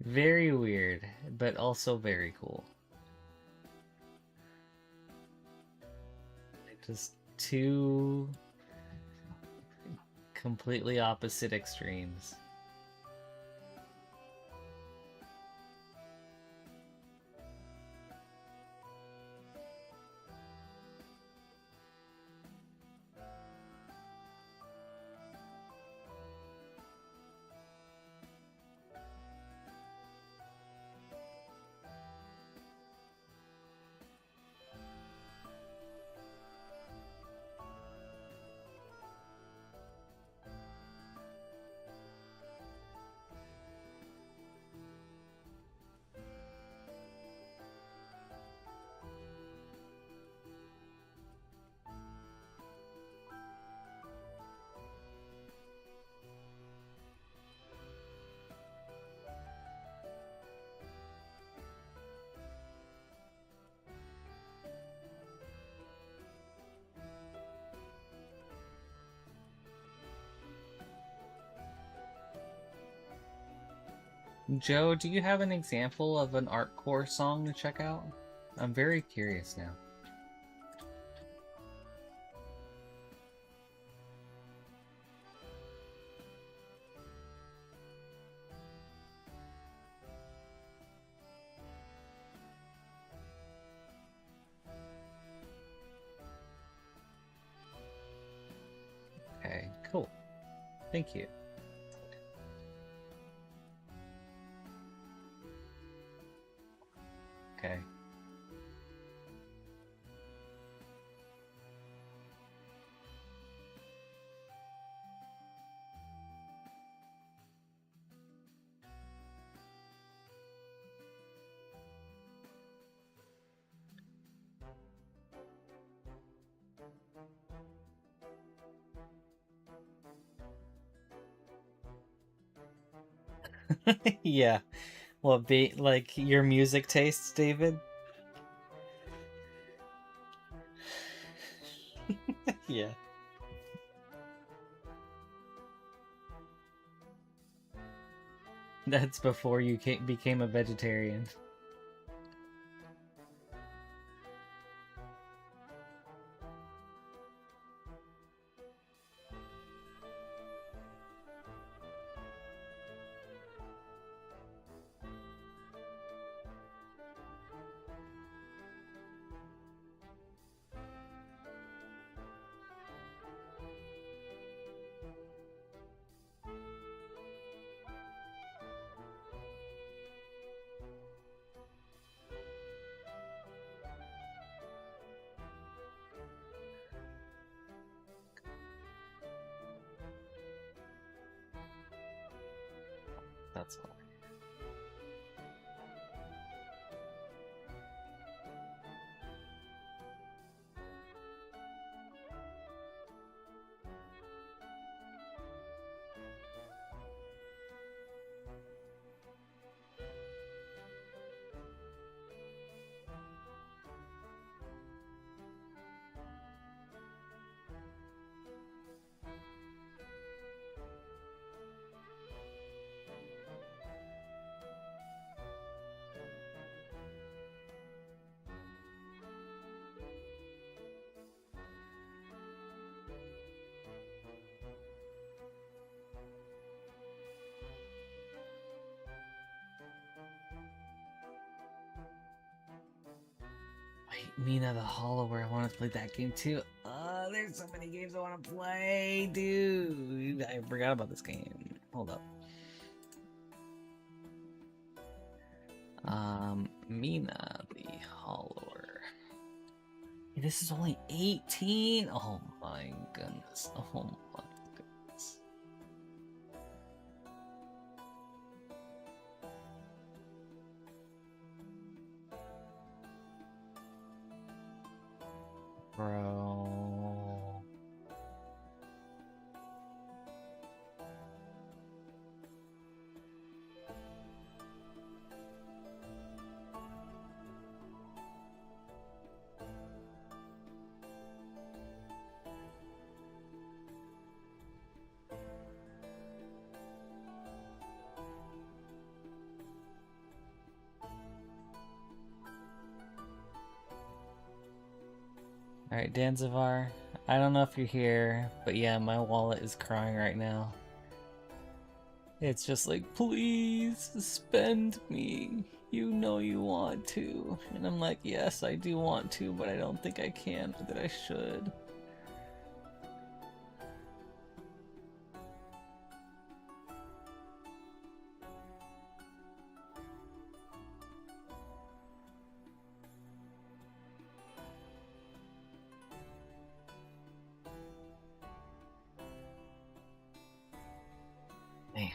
Very weird, but also very cool. Just 2 completely opposite extremes. Joe, do you have an example of an Artcore song to check out? I'm very curious now. Okay, cool. Thank you. Okay. Yeah. Well, be like your music tastes, David? Yeah. That's before you became a vegetarian. That's all. Wait, Mina the Hollower. I want to play that game too. There's so many games I want to play, dude. I forgot about this game. Hold up. Mina the Hollower. This is only 18. Oh my goodness. Oh my goodness. Bro. Alright, Danzivar, I don't know if you're here, but yeah, my wallet is crying right now. It's just like, please spend me. You know you want to. And I'm like, yes, I do want to, but I don't think I can, or that I should. Man.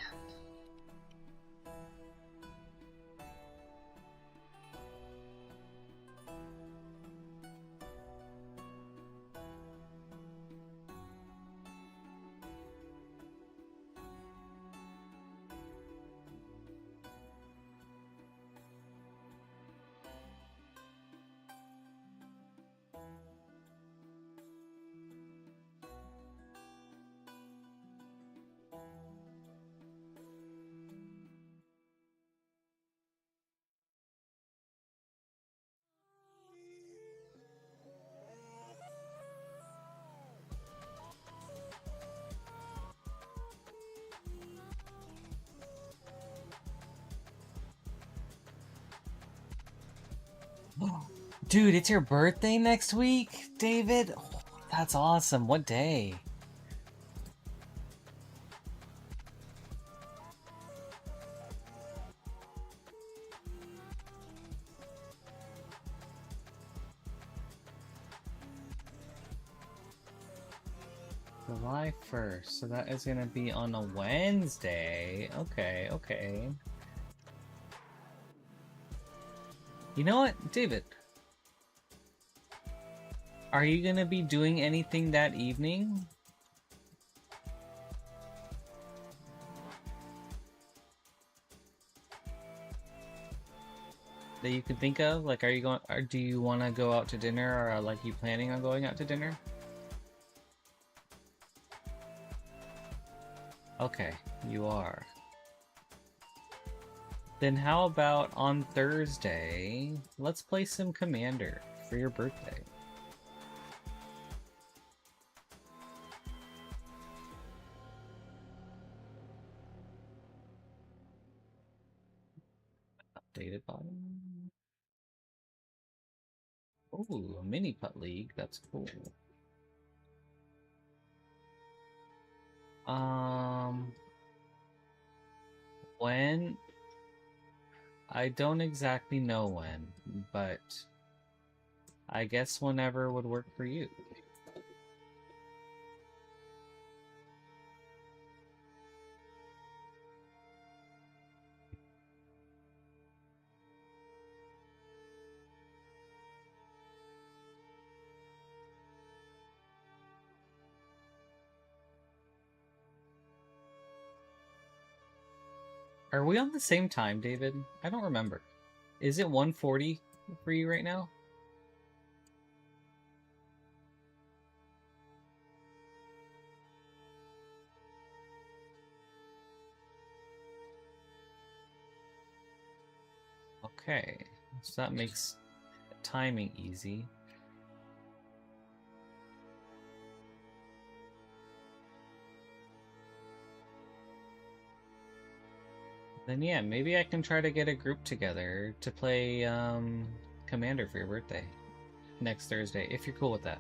Dude, it's your birthday next week, David? Oh, that's awesome. What day? July 1st, so that is gonna be on a Wednesday. Okay, okay. You know what, David? Are you gonna be doing anything that evening? That you can think of? Like, are you going, or do you want to go out to dinner, or like, you planning on going out to dinner? Okay, you are. Then how about on Thursday, let's play some Commander for your birthday. Updated bottom. Oh, a mini putt league. That's cool. When? I don't exactly know when, but I guess whenever would work for you. Are we on the same time, David? I don't remember. Is it 1:40 for you right now? Okay, so that makes timing easy. Then yeah, maybe I can try to get a group together to play Commander for your birthday next Thursday, if you're cool with that.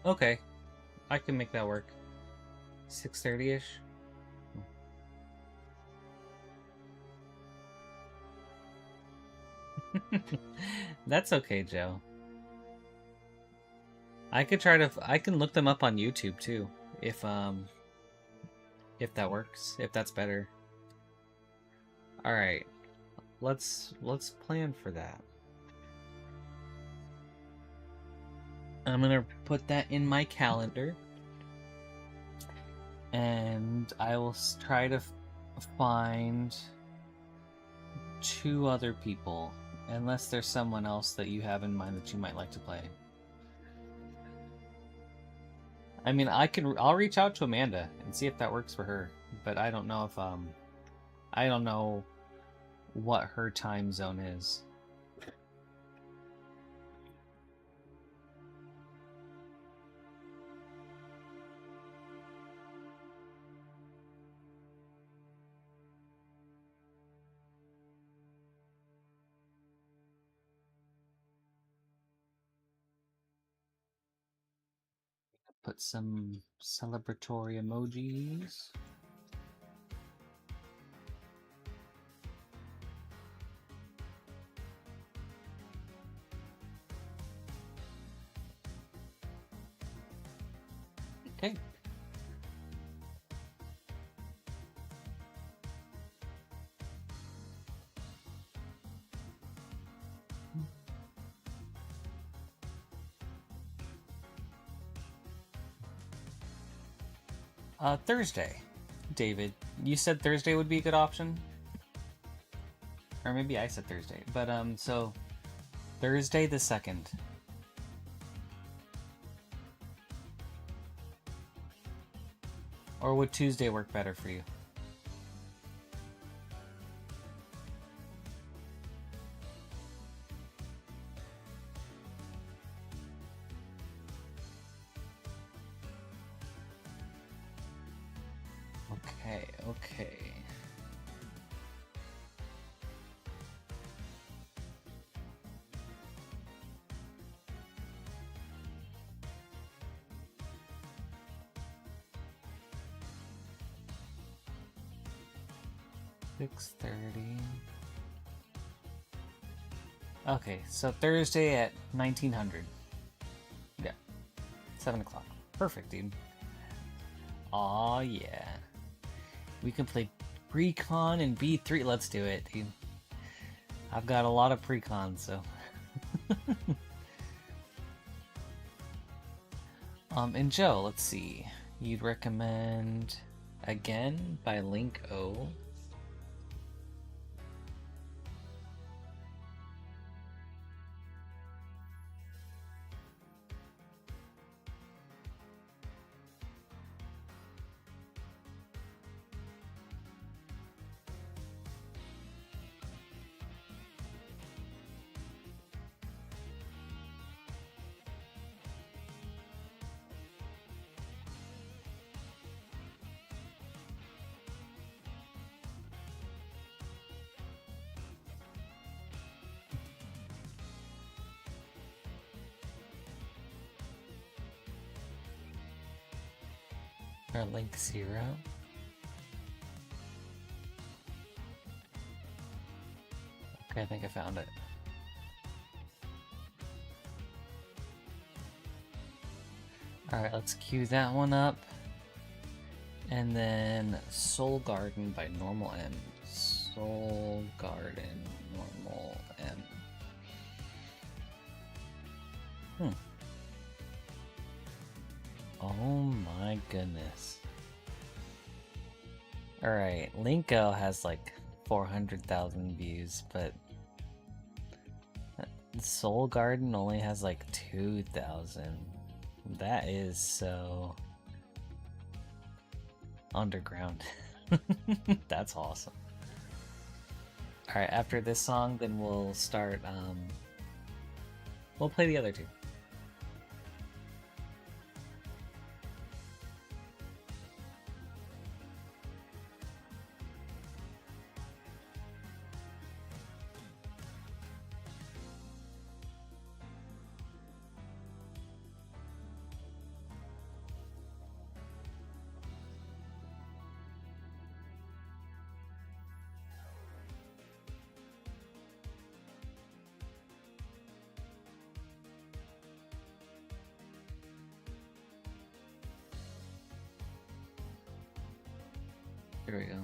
Okay, I can make that work. 6:30-ish? That's okay, Joe. I can look them up on YouTube too, if that works, if that's better. All right. Let's plan for that. I'm gonna put that in my calendar, and I will try to find 2 other people, unless there's someone else that you have in mind that you might like to play. I mean, I'll reach out to Amanda and see if that works for her, but I don't know if I don't know what her time zone is. Put some celebratory emojis. Okay. Thursday. David, you said Thursday would be a good option? Or maybe I said Thursday. But, so Thursday the 2nd. Or would Tuesday work better for you? Okay. 6:30. Okay, so Thursday at 1900. Yeah, 7 o'clock. Perfect, dude. Aw, yeah. We can play Precon and B3. Let's do it, dude. I've got a lot of Precon, so. And Joe, let's see. You'd recommend Again by Link O. Or Link 0. Okay, I think I found it. Alright, let's queue that one up. And then Soul Garden by Normal M. Soul Garden, Normal M. Oh my goodness. Alright, Linko has like 400,000 views, but Soul Garden only has like 2,000. That is so underground. That's awesome. Alright, after this song, then we'll start, we'll play the other two. Here we go.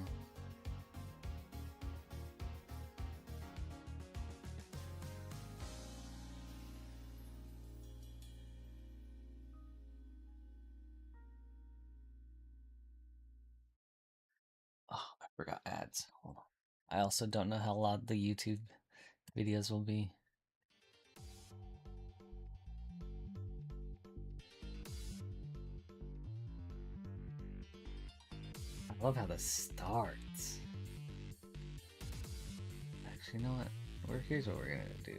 Oh, I forgot ads. Hold on. I also don't know how loud the YouTube videos will be. I love how this starts. Actually, you know what? Here's what we're gonna do.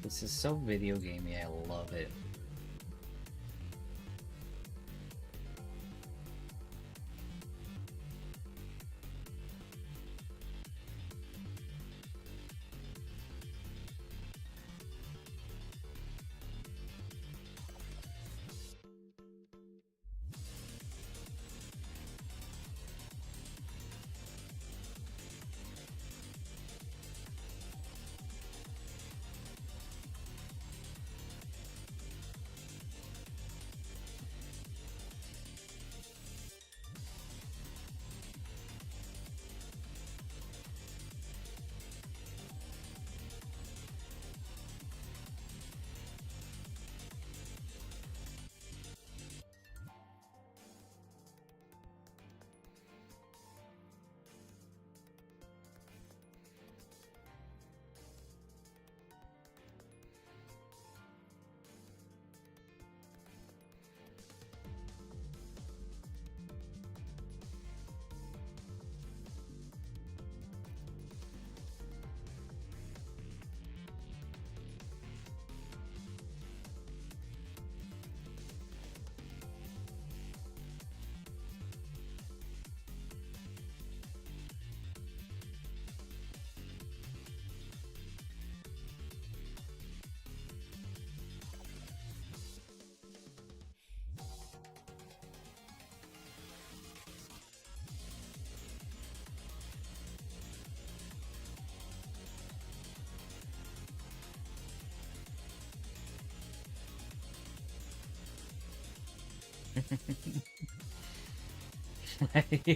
This is so video gamey, I love it.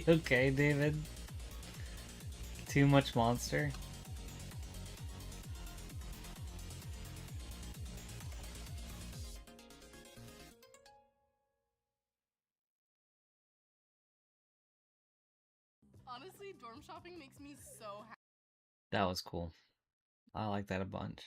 Okay, David? Too much monster? Honestly, dorm shopping makes me so happy. That was cool. I like that a bunch.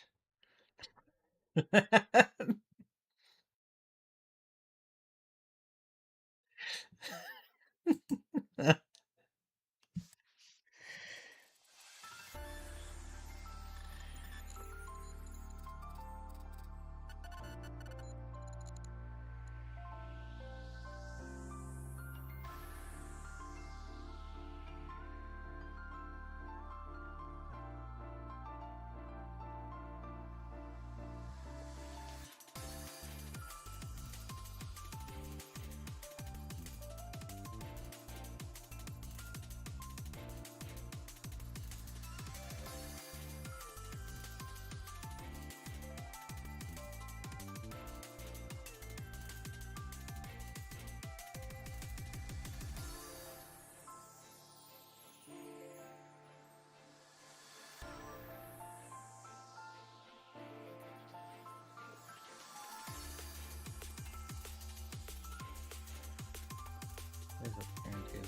There's a parent too.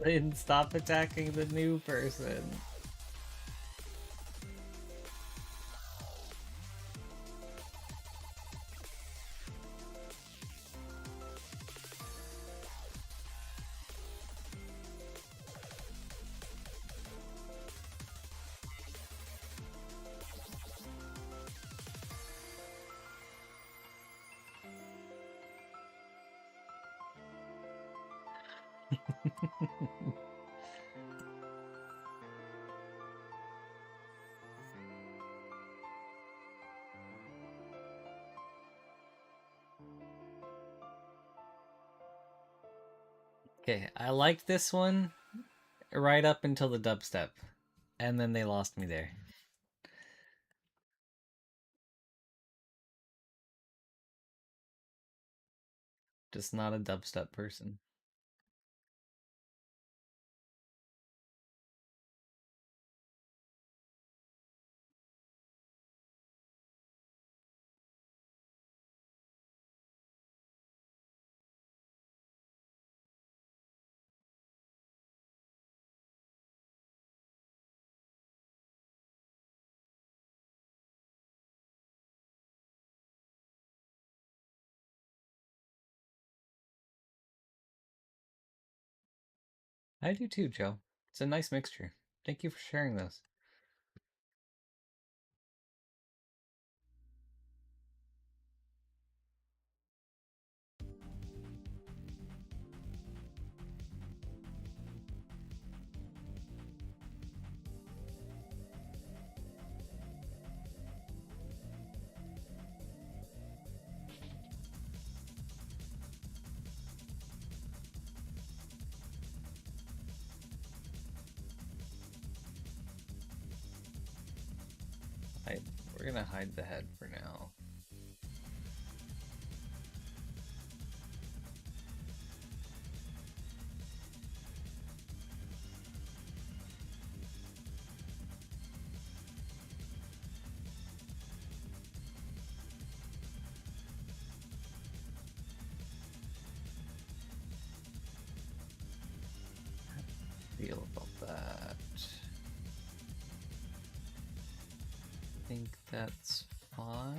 Then stop attacking the new person. Okay, I like this one right up until the dubstep, and then they lost me there. Just not a dubstep person. I do too, Joe. It's a nice mixture. Thank you for sharing those. We're gonna hide the head for now. Feel about that. think that's fine.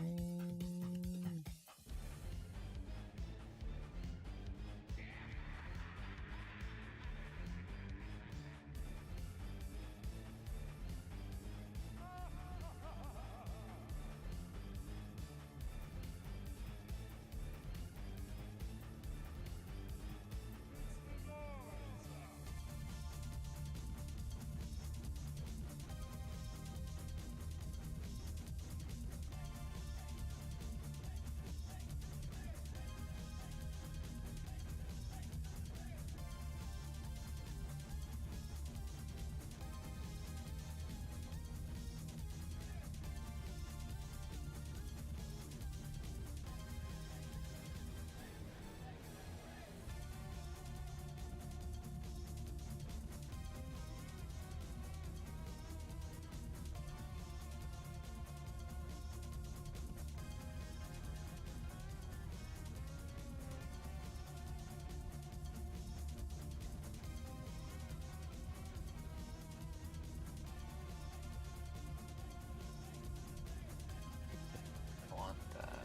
I want that.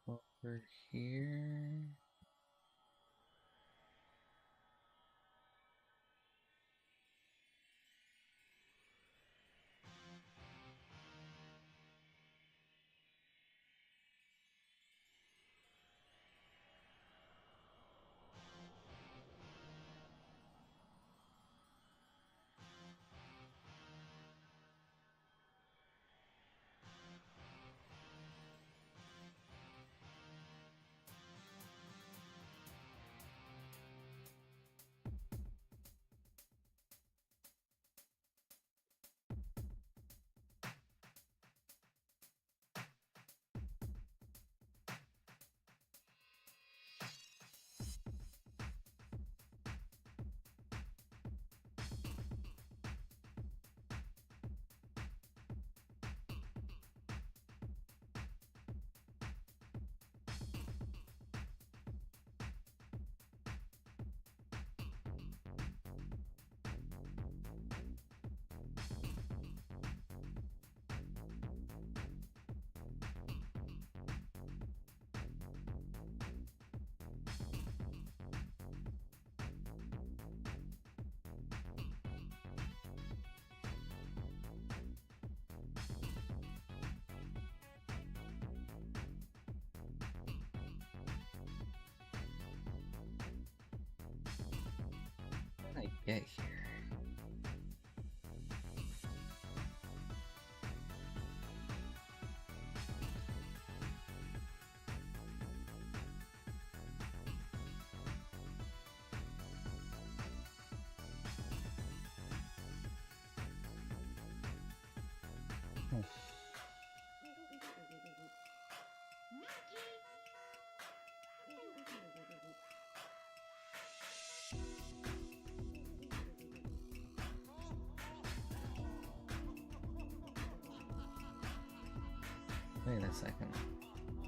Over here. How did I get here? Wait a second.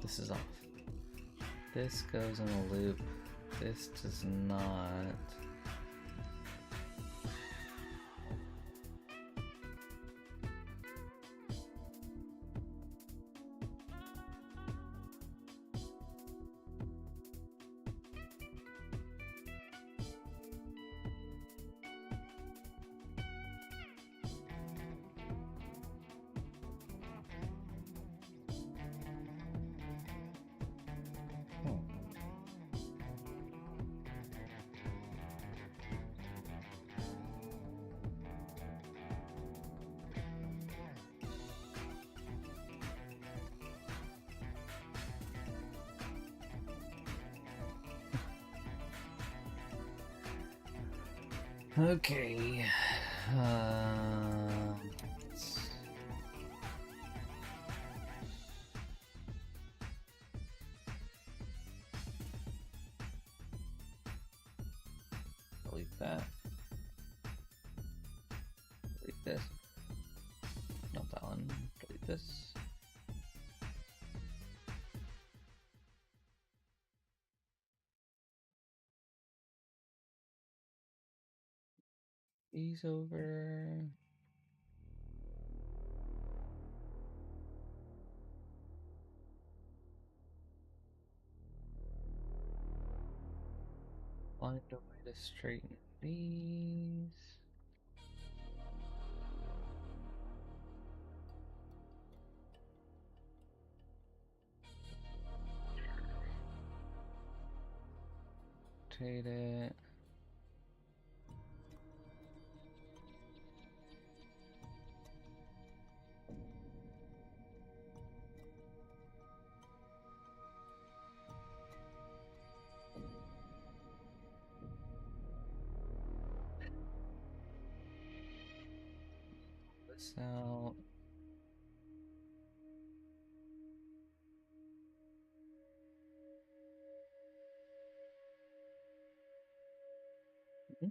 This is off. This goes in a loop. This does not. Okay. Delete that. Delete this. Not that one. Delete this. He's over. Find a way to straighten these. Rotate it. This out. Mhm.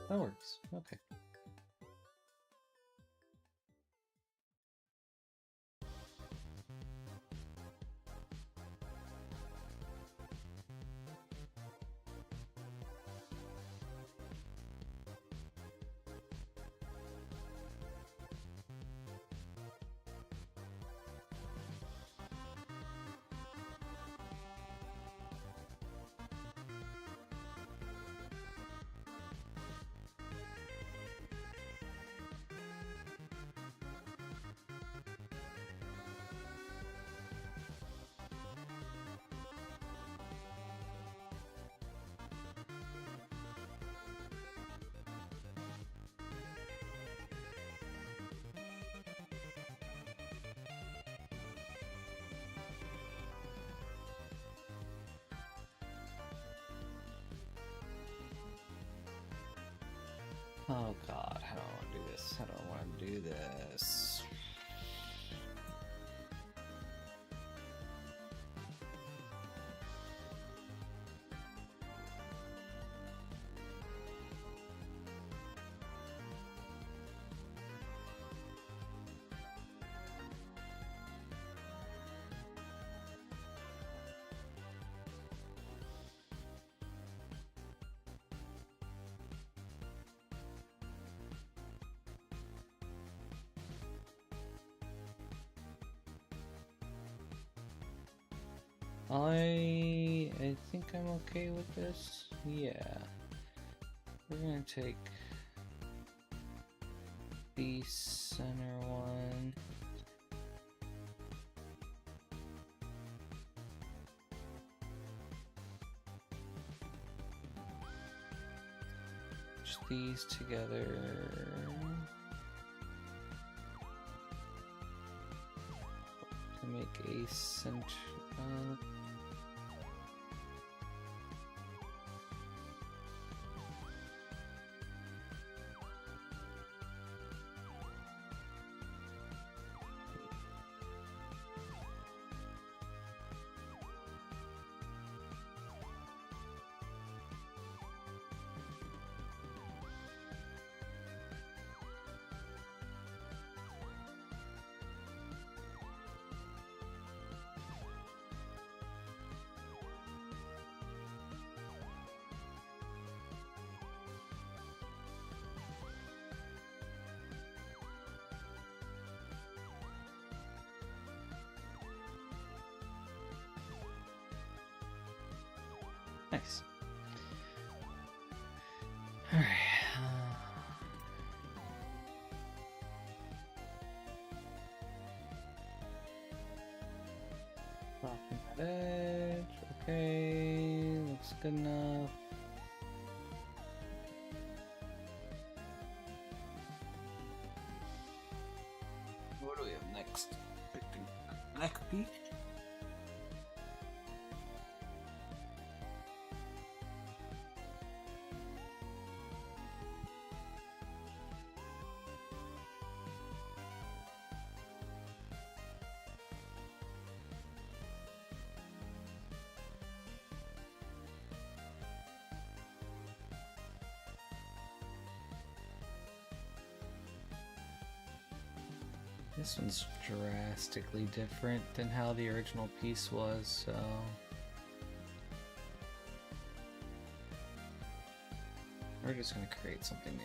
That works. Okay. Oh god, how do I want to do this? How do I want to do this? I think I'm okay with this. Yeah. We're gonna take the center one. Push these together. To make a center. Nice. All right. Blocking that edge. Okay, looks good enough. What do we have next? Black Beach. This one's drastically different than how the original piece was, so... we're just gonna create something new.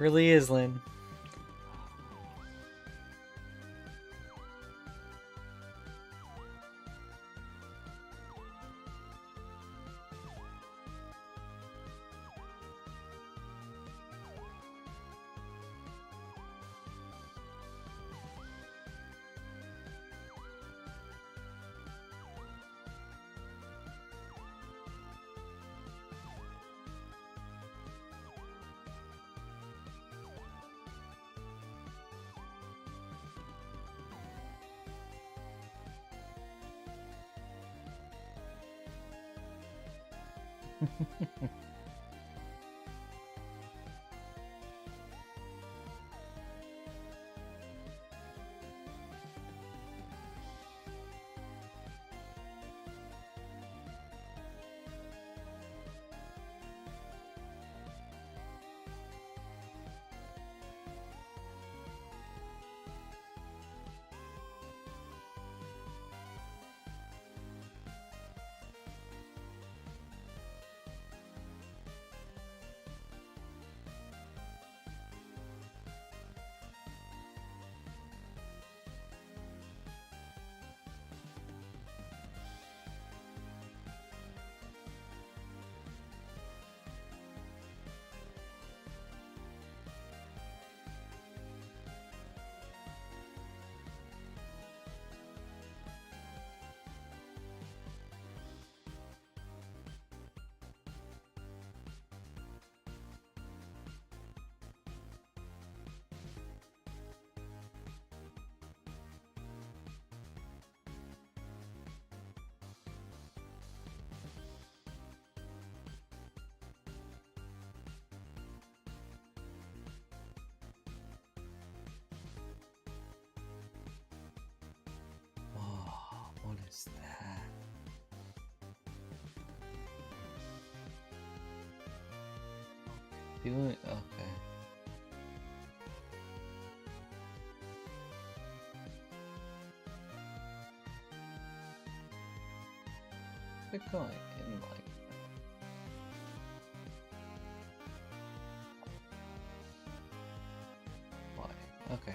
really is, Lynn. What is that? Doing okay. Keep going in like why? Okay.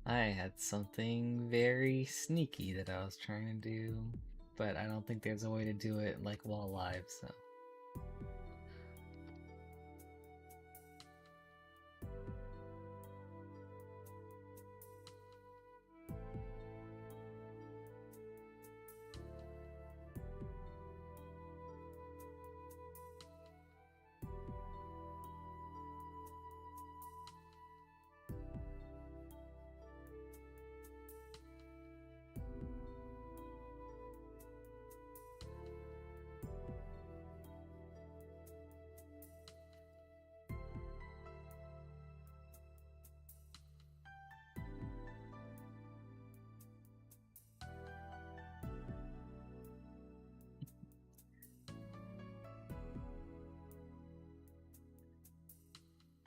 I had something very sneaky that I was trying to do, but I don't think there's a way to do it like while live, so.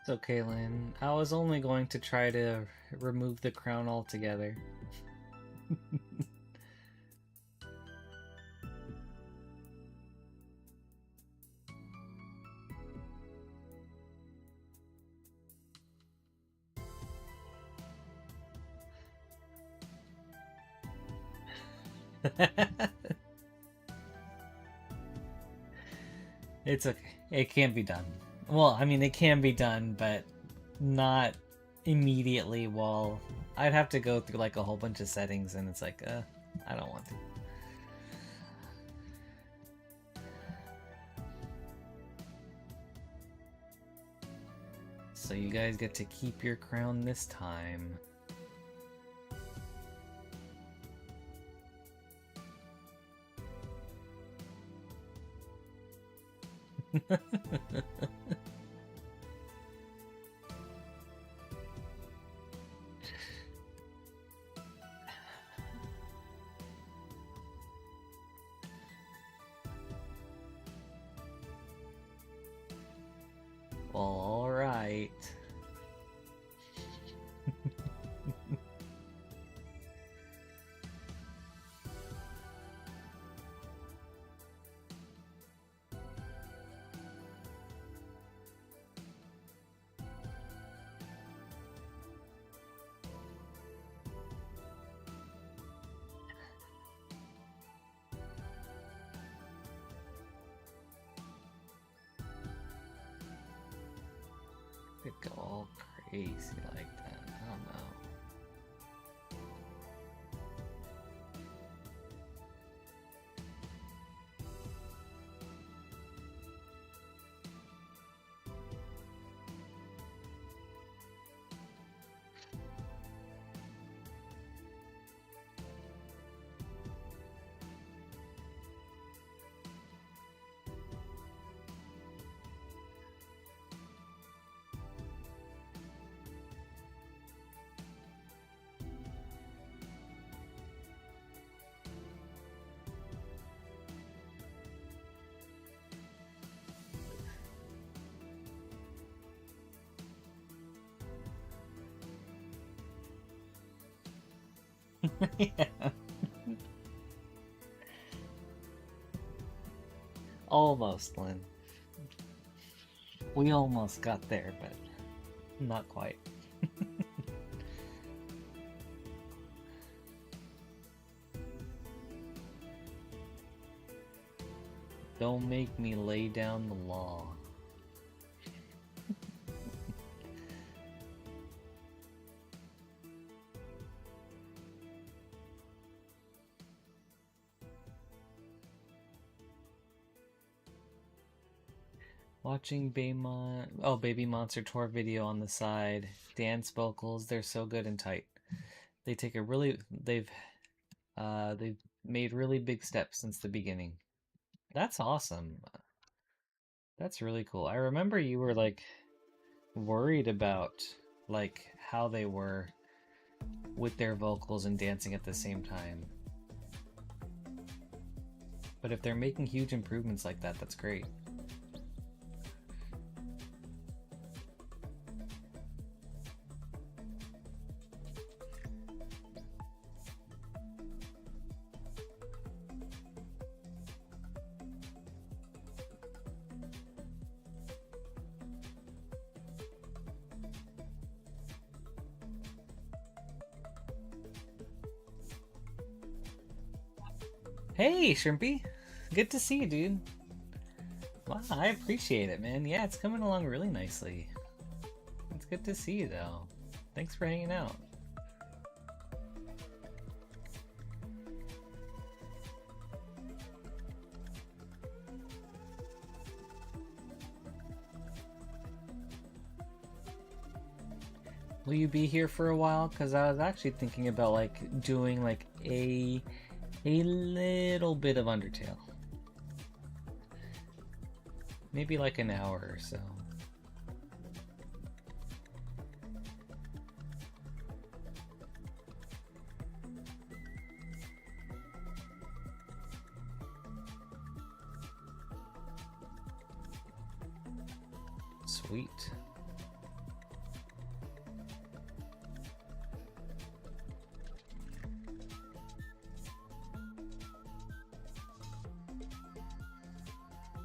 It's okay, Lynn. I was only going to try to remove the crown altogether. It's okay. It can be done. Well, I mean, it can be done, but not immediately while... I'd have to go through like a whole bunch of settings, and it's like, I don't want to. So you guys get to keep your crown this time. Well, alright. Could go all crazy like that. I don't know. Yeah. Almost, Lynn. We almost got there, but not quite. Don't make me lay down the law. Watching Baby Monster Tour video on the side. Dance vocals, they're so good and tight. They take a really they've made really big steps since the beginning. That's awesome. That's really cool. I remember you were like worried about like how they were with their vocals and dancing at the same time. But if they're making huge improvements like that, that's great. Hey, Shrimpy! Good to see you, dude. Wow, I appreciate it, man. Yeah, it's coming along really nicely. It's good to see you, though. Thanks for hanging out. Will you be here for a while? Because I was actually thinking about like doing like a little bit of Undertale. Maybe like an hour or so. Sweet.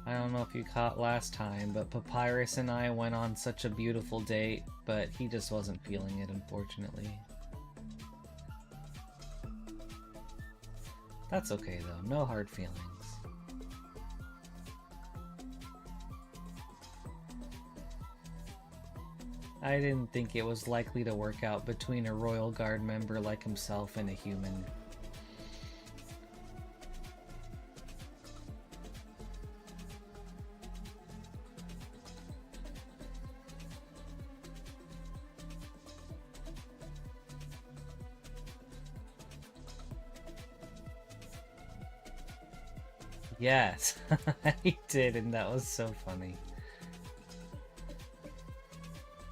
I don't know if you caught last time, but Papyrus and I went on such a beautiful date, but he just wasn't feeling it, unfortunately. That's okay though, no hard feelings. I didn't think it was likely to work out between a Royal Guard member like himself and a human. Yes, he did, and that was so funny.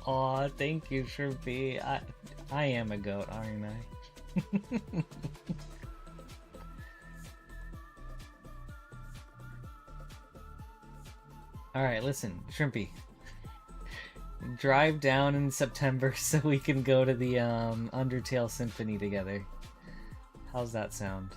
Aw, thank you, Shrimpy. I am a goat, aren't I? Alright, listen, Shrimpy. Drive down in September so we can go to the Undertale Symphony together. How's that sound?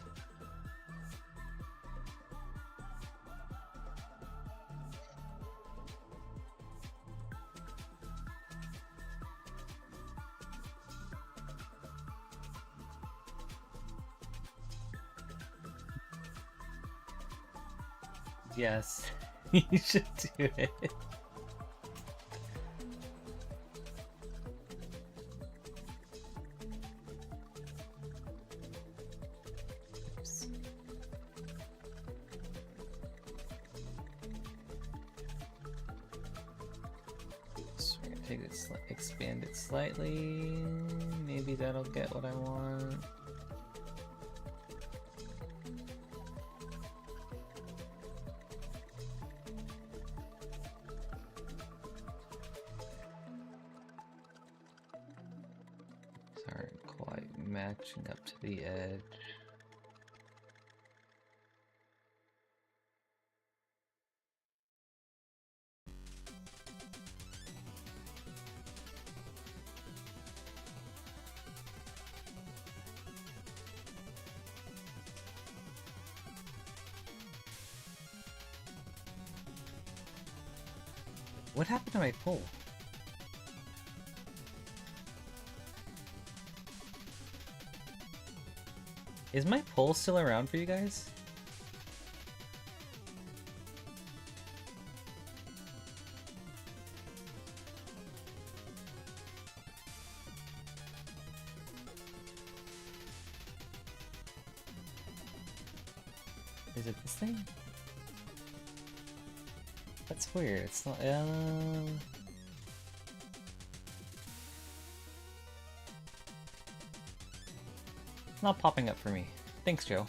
Yes, you should do it. Oops. So we're gonna take it, expand it slightly. Maybe that'll get what I want. Matching up to the edge. What happened to my pole? Is my pole still around for you guys? Is it this thing? That's weird. It's not. Not popping up for me. Thanks, Joe.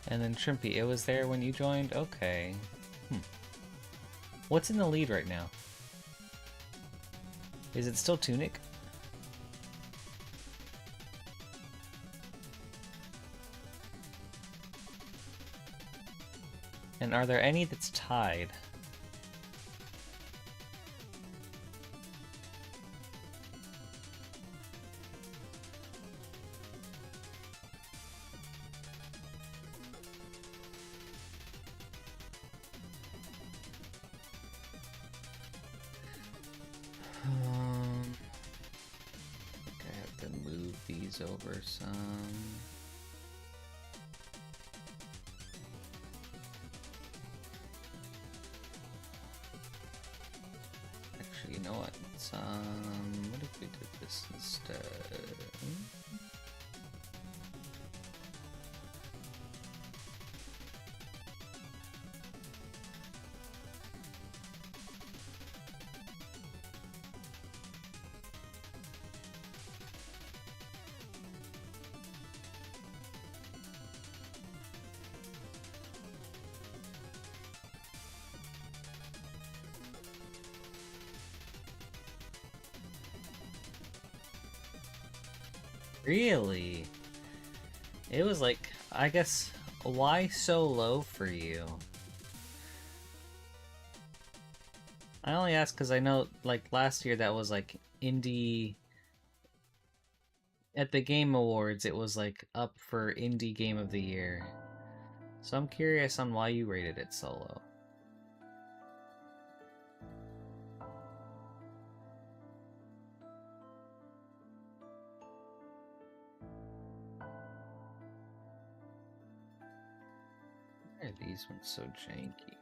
And then Shrimpy, it was there when you joined? Okay. What's in the lead right now? Is it still Tunic? And are there any that's tied? Over some. Actually, you know what? What if we did this instead? Really? It was like, I guess, why so low for you? I only ask because I know, like, last year that was, like, indie... At the Game Awards, it was, like, up for Indie Game of the Year. So I'm curious on why you rated it so low. Why are these ones so janky?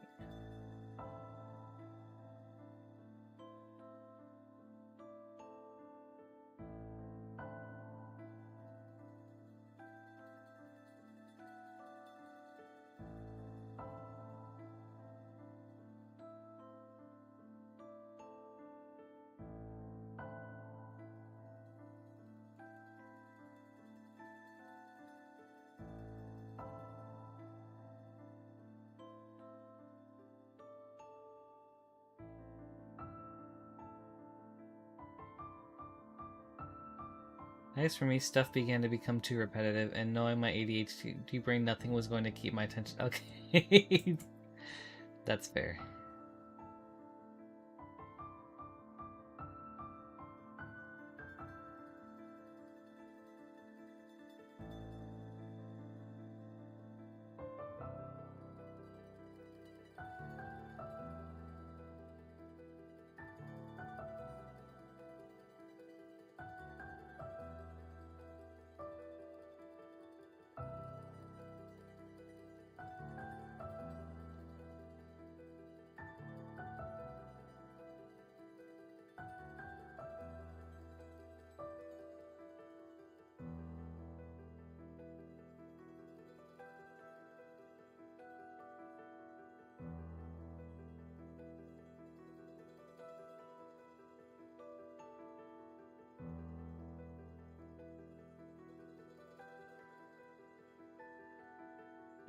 I guess for me, stuff began to become too repetitive, and knowing my ADHD brain, nothing was going to keep my attention. Okay. That's fair.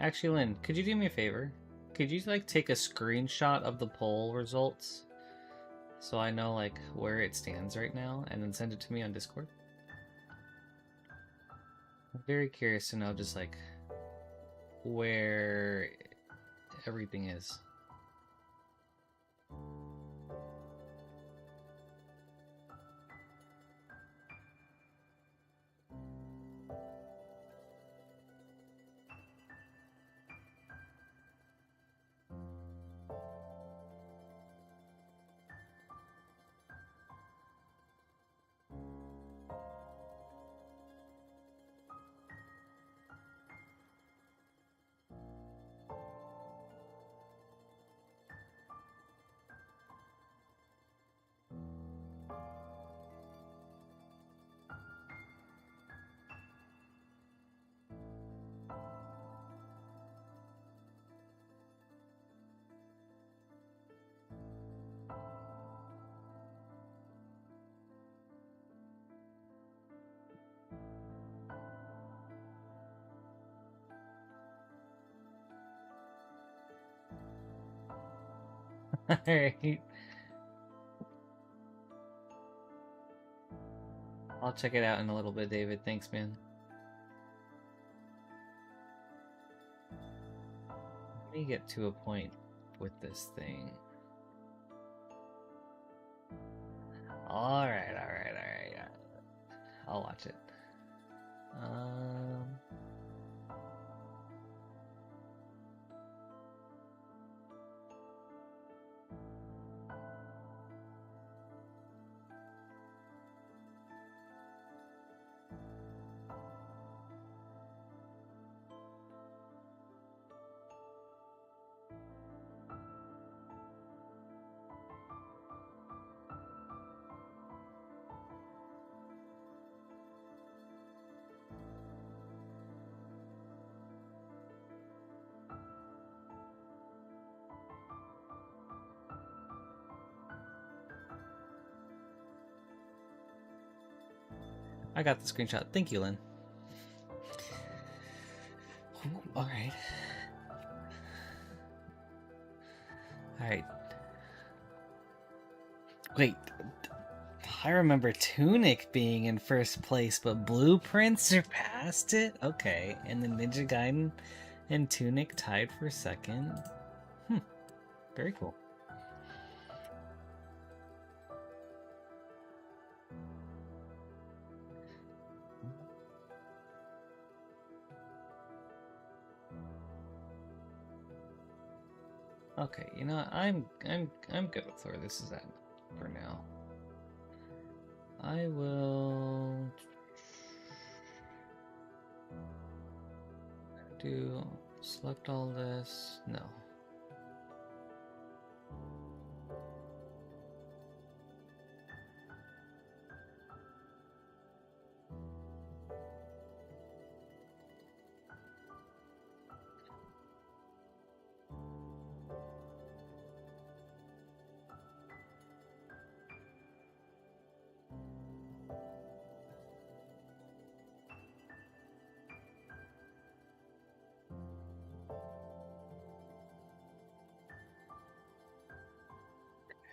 Actually, Lynn, could you do me a favor? Could you like take a screenshot of the poll results so I know like where it stands right now, and then send it to me on Discord? I'm very curious to know just like where everything is. Alright. I'll check it out in a little bit, David. Thanks, man. Let me get to a point with this thing. Alright. I'll watch it. I got the screenshot. Thank you, Lynn. Alright. Alright. Wait. I remember Tunic being in first place, but Blueprint surpassed it? Okay. And then Ninja Gaiden and Tunic tied for second. Very cool. Okay, you know what? I'm good with where this is at for now. I will do select all this. No.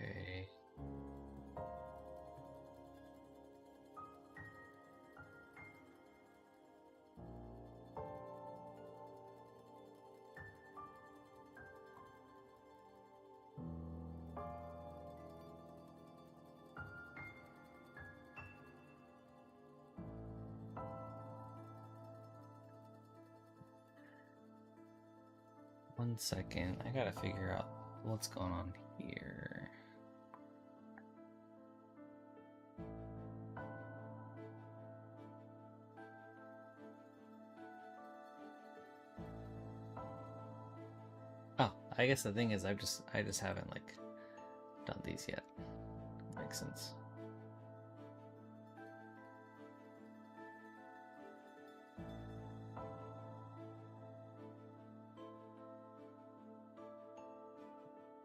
Okay. One second, I gotta figure out what's going on here. Oh, I guess the thing is I just haven't like done these yet. Makes sense.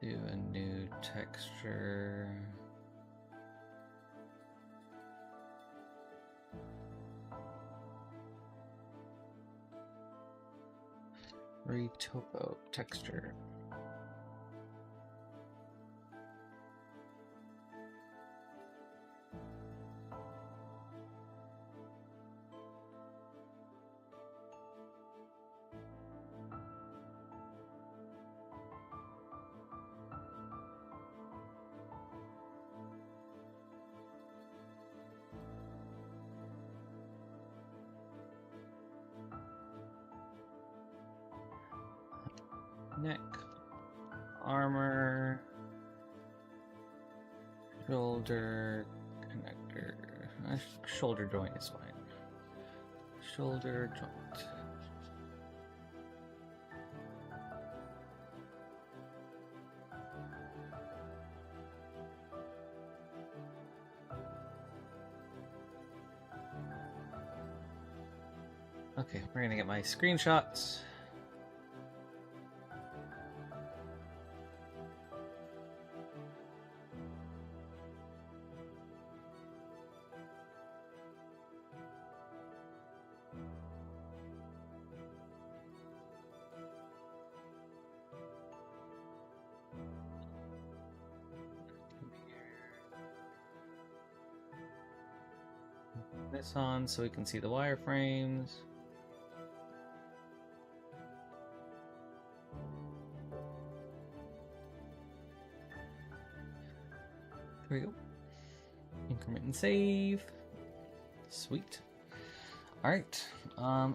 Do a new texture. Retopo texture. Neck, armor, shoulder, connector. Shoulder joint is fine. Shoulder joint. Okay, we're gonna get my screenshots. This on so we can see the wireframes. There we go. Increment and save. Sweet. Alright.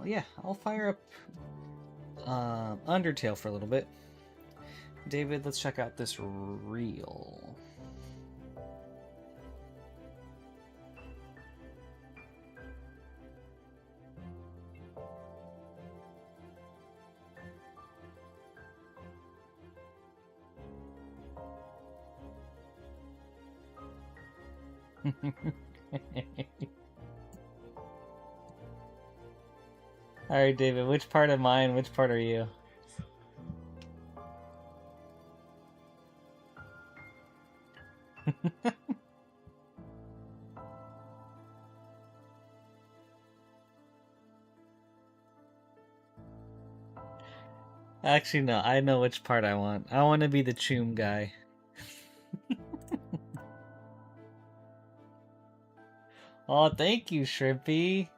Yeah, I'll fire up Undertale for a little bit. David, let's check out this reel. Alright, David, which part of mine, which part are you? Actually, no, I know which part I want. I want to be the Choom guy. Oh, thank you, Shrimpy.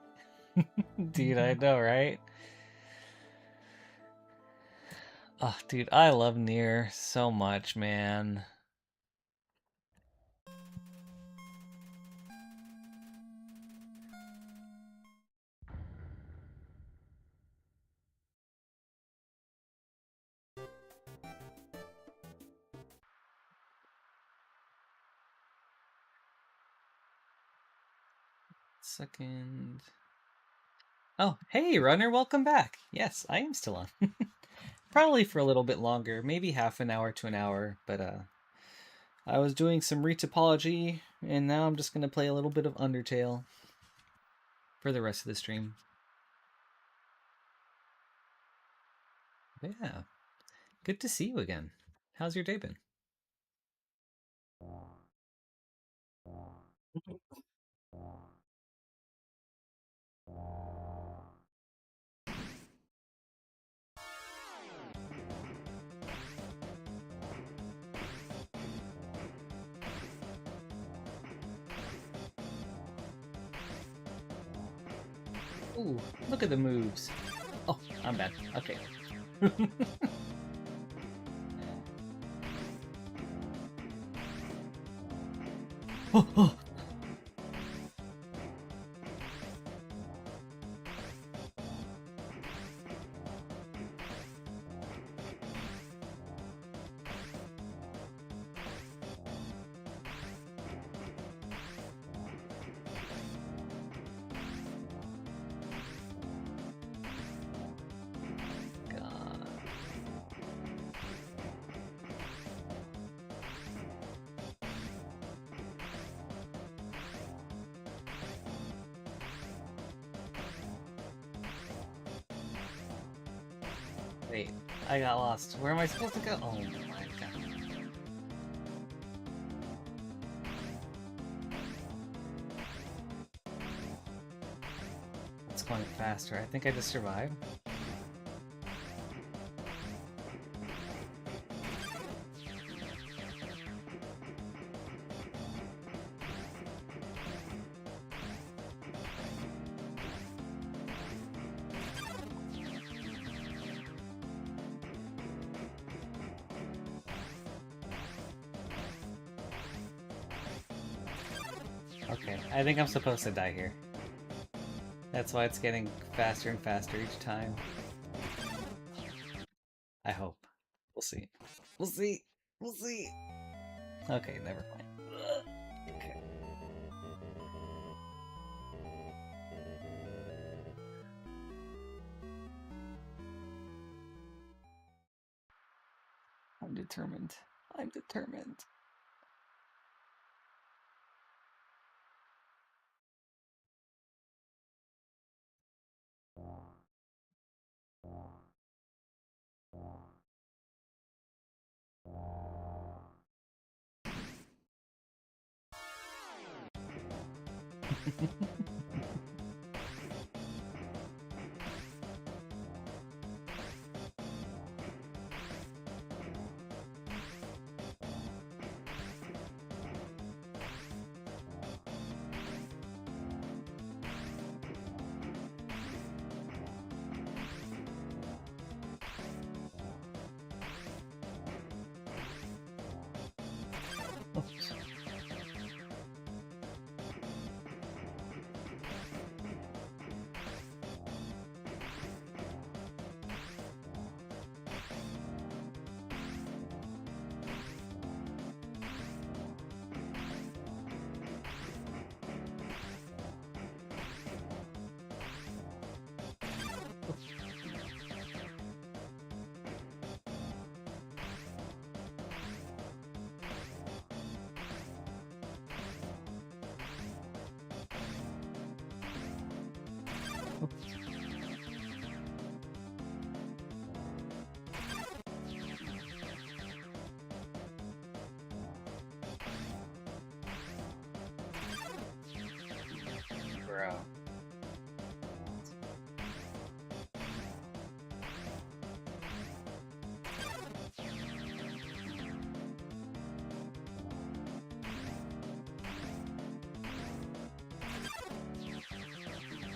Dude, I know, right? Oh, dude, I love Nier so much, man. second. Oh, hey, runner, welcome back. Yes, I am still on. Probably for a little bit longer, maybe half an hour to an hour, but I was doing some retopology, and now I'm just going to play a little bit of Undertale for the rest of the stream. But yeah, good to see you again. How's your day been? Ooh, look at the moves. Oh, I'm bad. Okay. Oh, oh. God. Wait, I got lost. Where am I supposed to go? Oh my god. It's going faster. I think I just survived. Okay, I think I'm supposed to die here. That's why it's getting faster and faster each time. I hope. We'll see. We'll see. We'll see. Okay, never mind. Okay. I'm determined. I'm determined. Oops. Bro.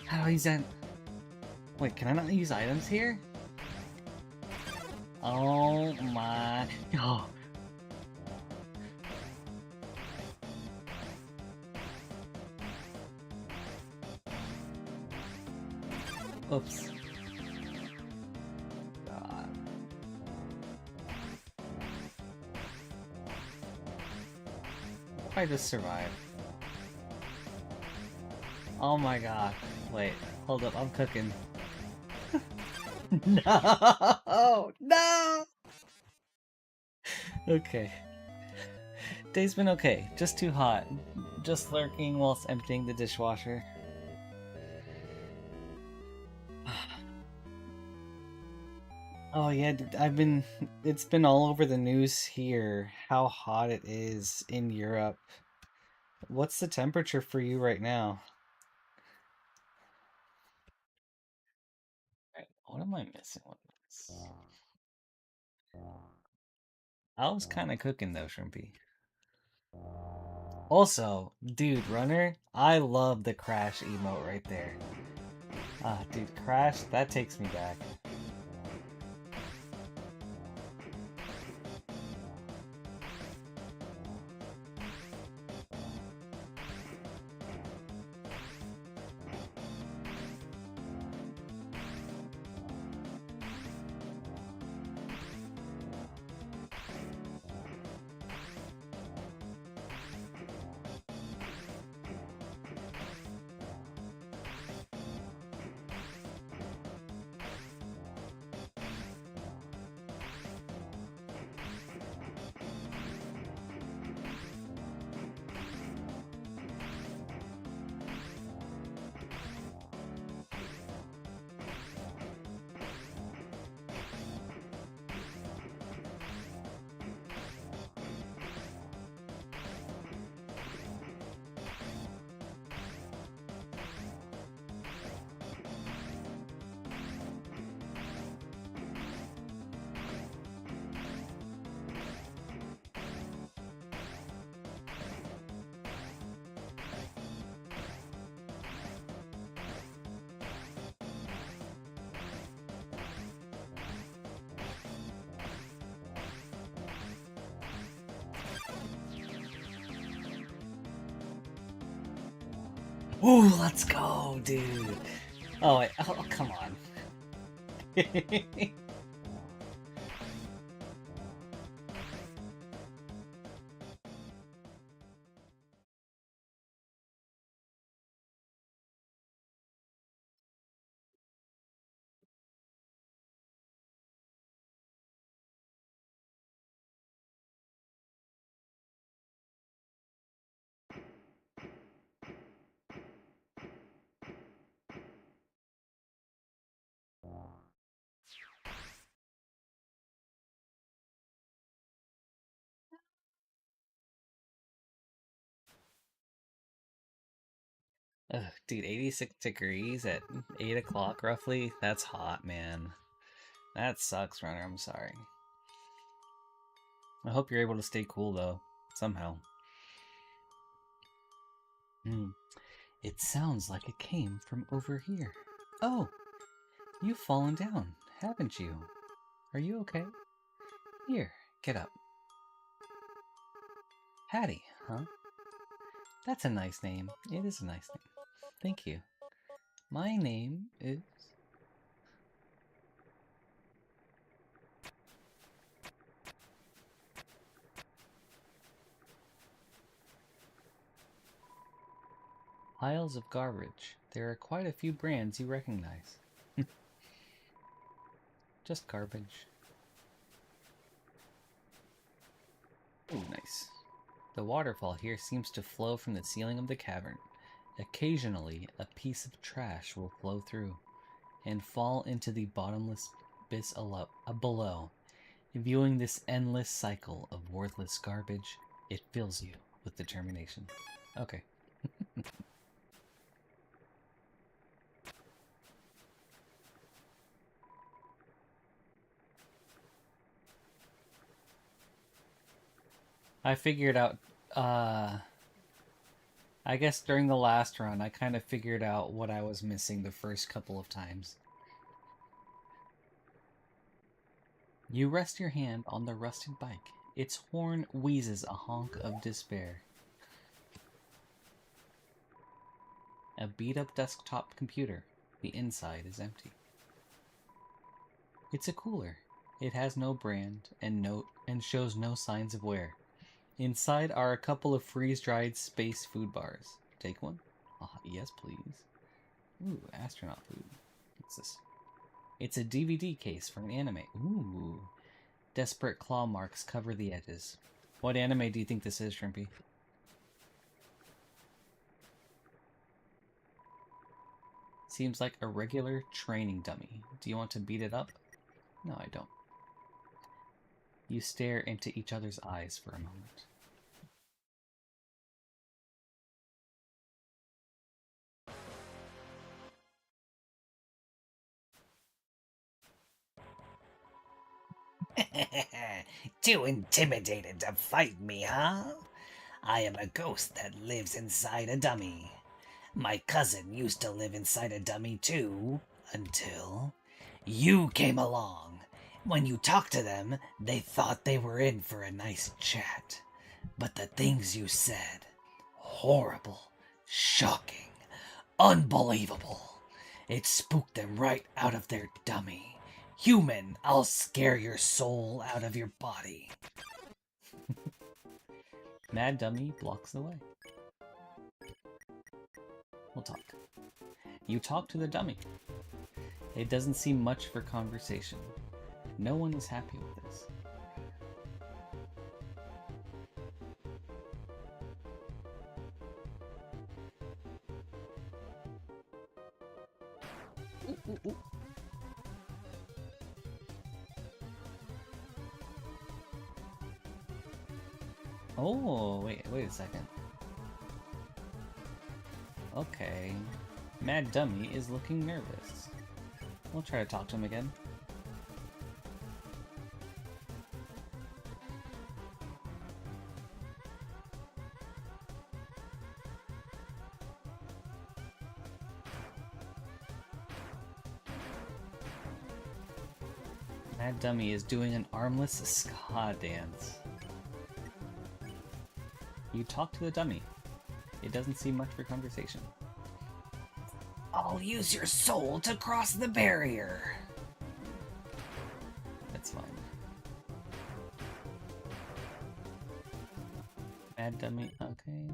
How do I use that? Wait, can I not use items here? Oh my... Oh. Oops. God. What if I just survive? Oh my god. Wait, hold up, I'm cooking. No! No! Okay. Day's been okay. Just too hot. Just lurking whilst emptying the dishwasher. Oh yeah, it's been all over the news here how hot it is in Europe. What's the temperature for you right now? Right, what am I missing with this? I was kind of cooking though, Shrimpy. Also, dude, Runner, I love the Crash emote right there. Ah, dude, Crash, that takes me back. Ooh, let's go, dude. Oh, wait. Oh, come on. Ugh, dude, 86 degrees at 8 o'clock roughly? That's hot, man. That sucks, Runner. I'm sorry. I hope you're able to stay cool, though. Somehow. Hmm. It sounds like it came from over here. Oh, you've fallen down, haven't you? Are you okay? Here, get up. Hattie, huh? That's a nice name. It is a nice name. Thank you. My name is... Piles of garbage. There are quite a few brands you recognize. Just garbage. Ooh, nice. The waterfall here seems to flow from the ceiling of the cavern. Occasionally, a piece of trash will flow through and fall into the bottomless abyss below. Viewing this endless cycle of worthless garbage, it fills you with determination. Okay. I figured out, I guess during the last run, I kind of figured out what I was missing the first couple of times. You rest your hand on the rusted bike. Its horn wheezes a honk of despair. A beat-up desktop computer. The inside is empty. It's a cooler. It has no brand and shows no signs of wear. Inside are a couple of freeze-dried space food bars. Take one? Yes, please. Ooh, astronaut food. What's this? It's a DVD case for an anime. Ooh. Desperate claw marks cover the edges. What anime do you think this is, Shrimpy? Seems like a regular training dummy. Do you want to beat it up? No, I don't. You stare into each other's eyes for a moment. Too intimidated to fight me, huh? I am a ghost that lives inside a dummy. My cousin used to live inside a dummy too, until you came along. When you talked to them, they thought they were in for a nice chat. But the things you said, horrible, shocking, unbelievable. It spooked them right out of their dummy. Human, I'll scare your soul out of your body. Mad Dummy blocks the way. We'll talk. You talk to the dummy. It doesn't seem much for conversation. No one is happy with this. Ooh. Oh, wait a second. Okay. Mad Dummy is looking nervous. We'll try to talk to him again. Mad Dummy is doing an armless ska dance. You talk to the dummy. It doesn't seem much for conversation. I'll use your soul to cross the barrier. That's fine. Mad Dummy, okay.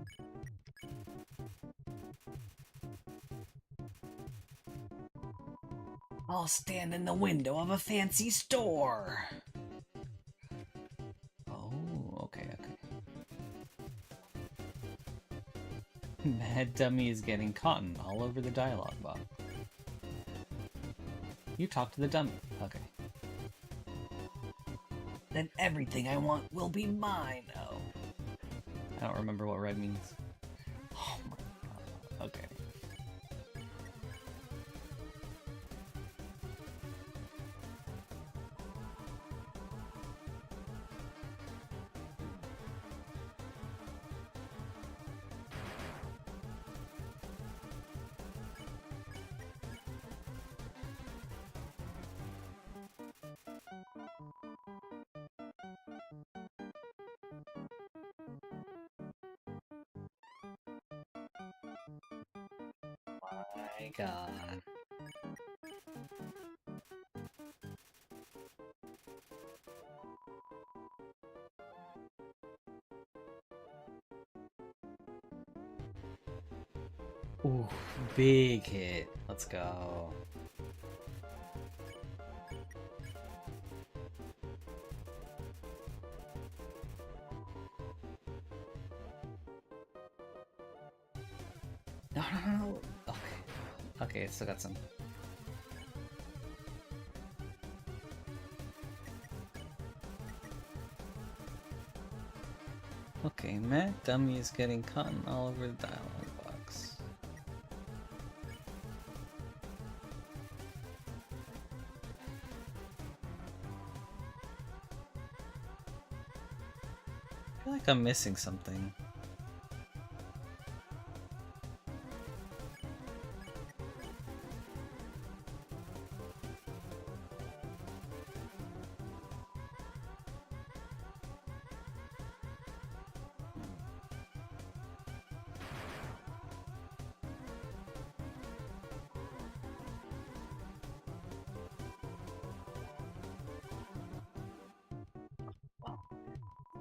I'll stand in the window of a fancy store. Oh, okay. Mad Dummy is getting cotton all over the dialogue box. You talk to the dummy. Okay. Then everything I want will be mine. Oh. I don't remember what red means. Oh my god. Okay. My god. Ooh, big hit. Let's go. No. Okay. Okay, still got some. Okay, Mad Dummy is getting cotton all over the dialogue box. I feel like I'm missing something.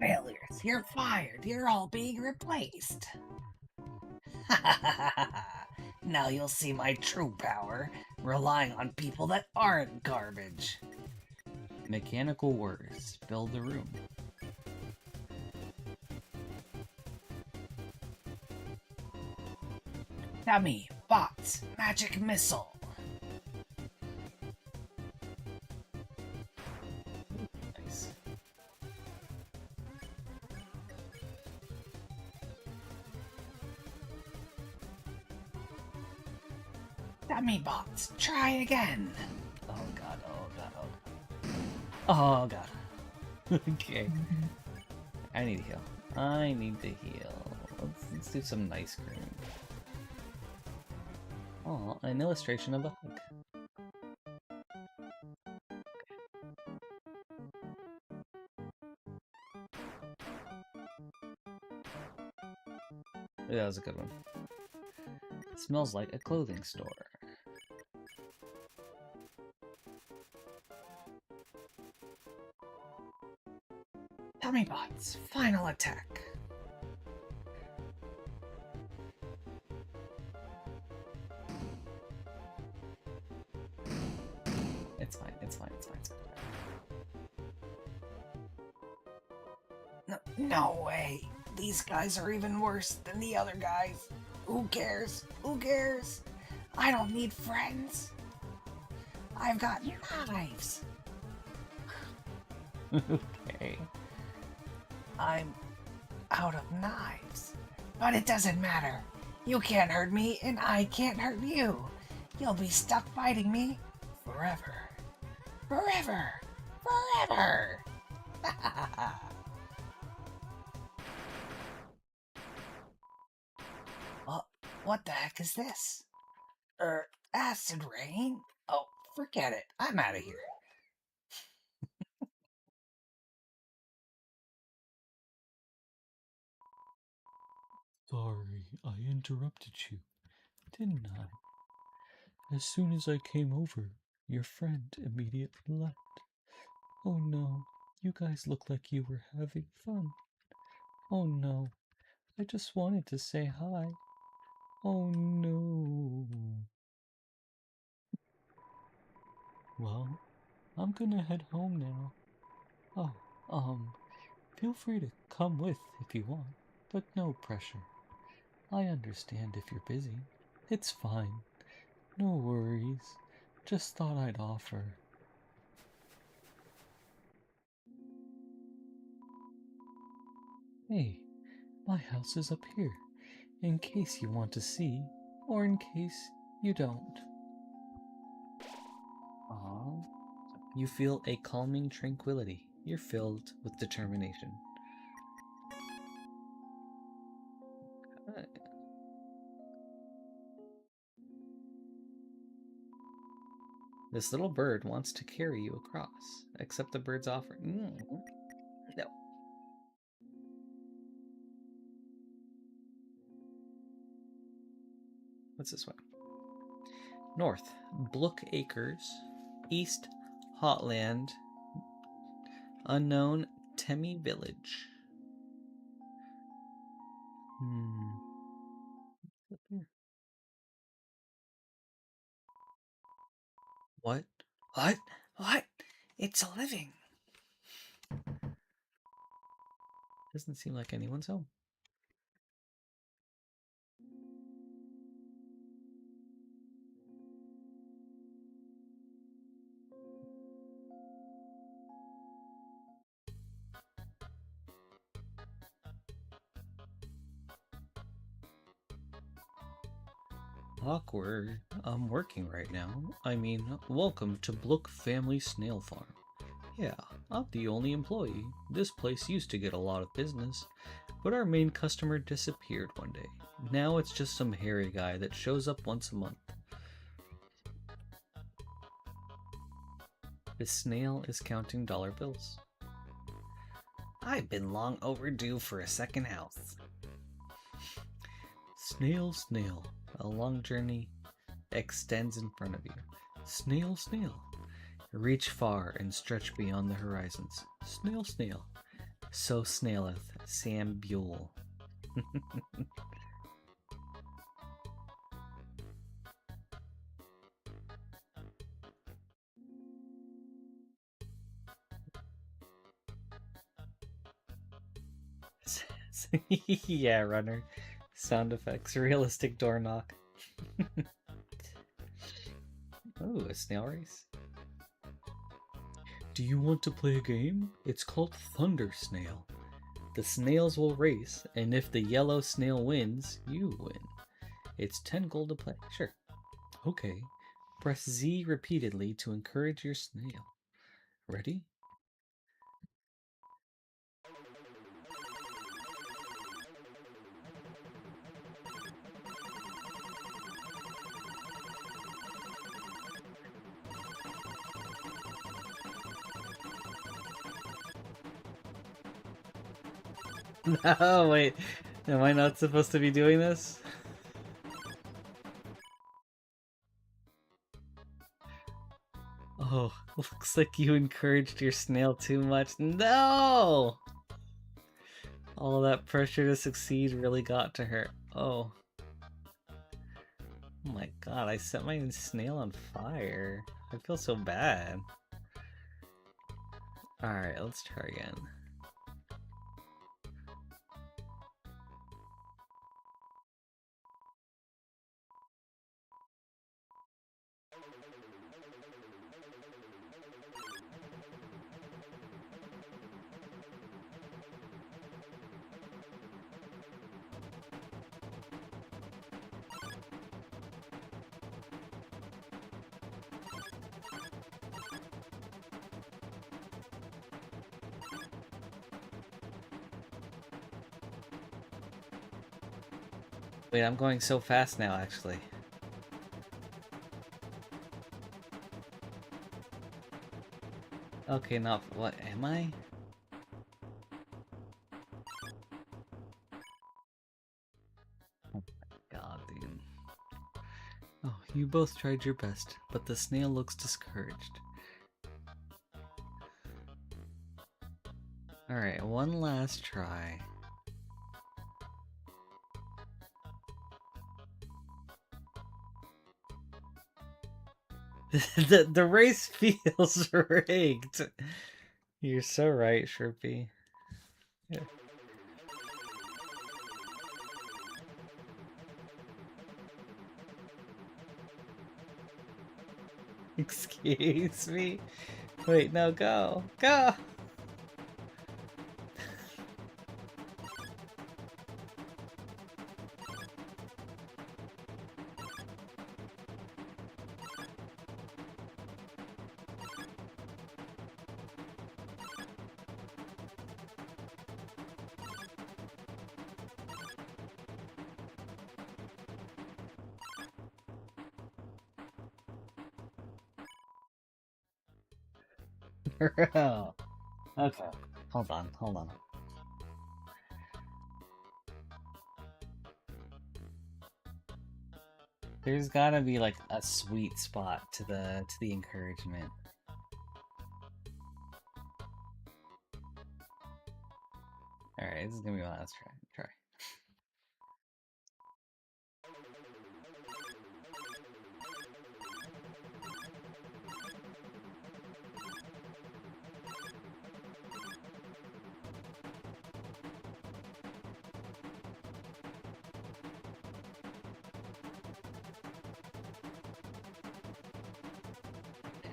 Failures, you're fired. You're all being replaced. Now you'll see my true power, relying on people that aren't garbage. Mechanical words fill the room. Dummy, bots, magic missile. Nice. Dummy bots, try again. Oh god, oh god, oh god. Oh god. Okay. I need to heal. I need to heal. Let's do some nice cream. Oh, an illustration of a hug. Ooh, that was a good one. It smells like a clothing store. Dummy bots, final attack. It's fine, it's fine, it's fine, it's fine. No way. These guys are even worse than the other guys. Who cares? Who cares? I don't need friends. I've got knives. Okay. I'm out of knives. But it doesn't matter. You can't hurt me, and I can't hurt you. You'll be stuck fighting me forever. Forever. Forever. What the heck is this? Acid rain? Oh, forget it. I'm out of here. Sorry, I interrupted you, didn't I? As soon as I came over, your friend immediately left. Oh no, you guys look like you were having fun. Oh no, I just wanted to say hi. Oh no. Well, I'm gonna head home now. Oh, feel free to come with if you want, but no pressure. I understand if you're busy. It's fine. No worries. Just thought I'd offer. Hey, my house is up here, in case you want to see, or in case you don't. Aww. You feel a calming tranquility. You're filled with determination. Okay. This little bird wants to carry you across. Accept the bird's offer. No. What's this one? North, Blook Acres. East, Hotland. Unknown, Temi Village. What's up here? What? What? It's a living. Doesn't seem like anyone's home. Awkward. I'm working right now. I mean, welcome to Blook Family Snail Farm. Yeah, I'm the only employee. This place used to get a lot of business, but our main customer disappeared one day. Now it's just some hairy guy that shows up once a month. The snail is counting dollar bills. I've been long overdue for a second house. Snail, snail, a long journey extends in front of you. Snail, snail, reach far and stretch beyond the horizons. Snail, snail, so snaileth Sam Buell. Yeah, runner. Sound effects, realistic door knock. Oh, a snail race. Do you want to play a game? It's called Thunder Snail. The snails will race, and if the yellow snail wins, you win. It's 10 gold to play. Sure. Okay. Press Z repeatedly to encourage your snail. Ready? No, wait. Am I not supposed to be doing this? Oh, looks like you encouraged your snail too much. No! All that pressure to succeed really got to her. Oh. Oh my god, I set my snail on fire. I feel so bad. Alright, let's try again. Wait, I'm going so fast now, actually. Okay, not what am I? Oh my god, dude. Oh, you both tried your best, but the snail looks discouraged. Alright, one last try. the race feels rigged. You're so right, Sherpy. Yeah. Excuse me. Wait, no, go. Go! Bro. Okay, hold on, hold on. There's gotta be like a sweet spot to the encouragement. Alright, this is gonna be my last try.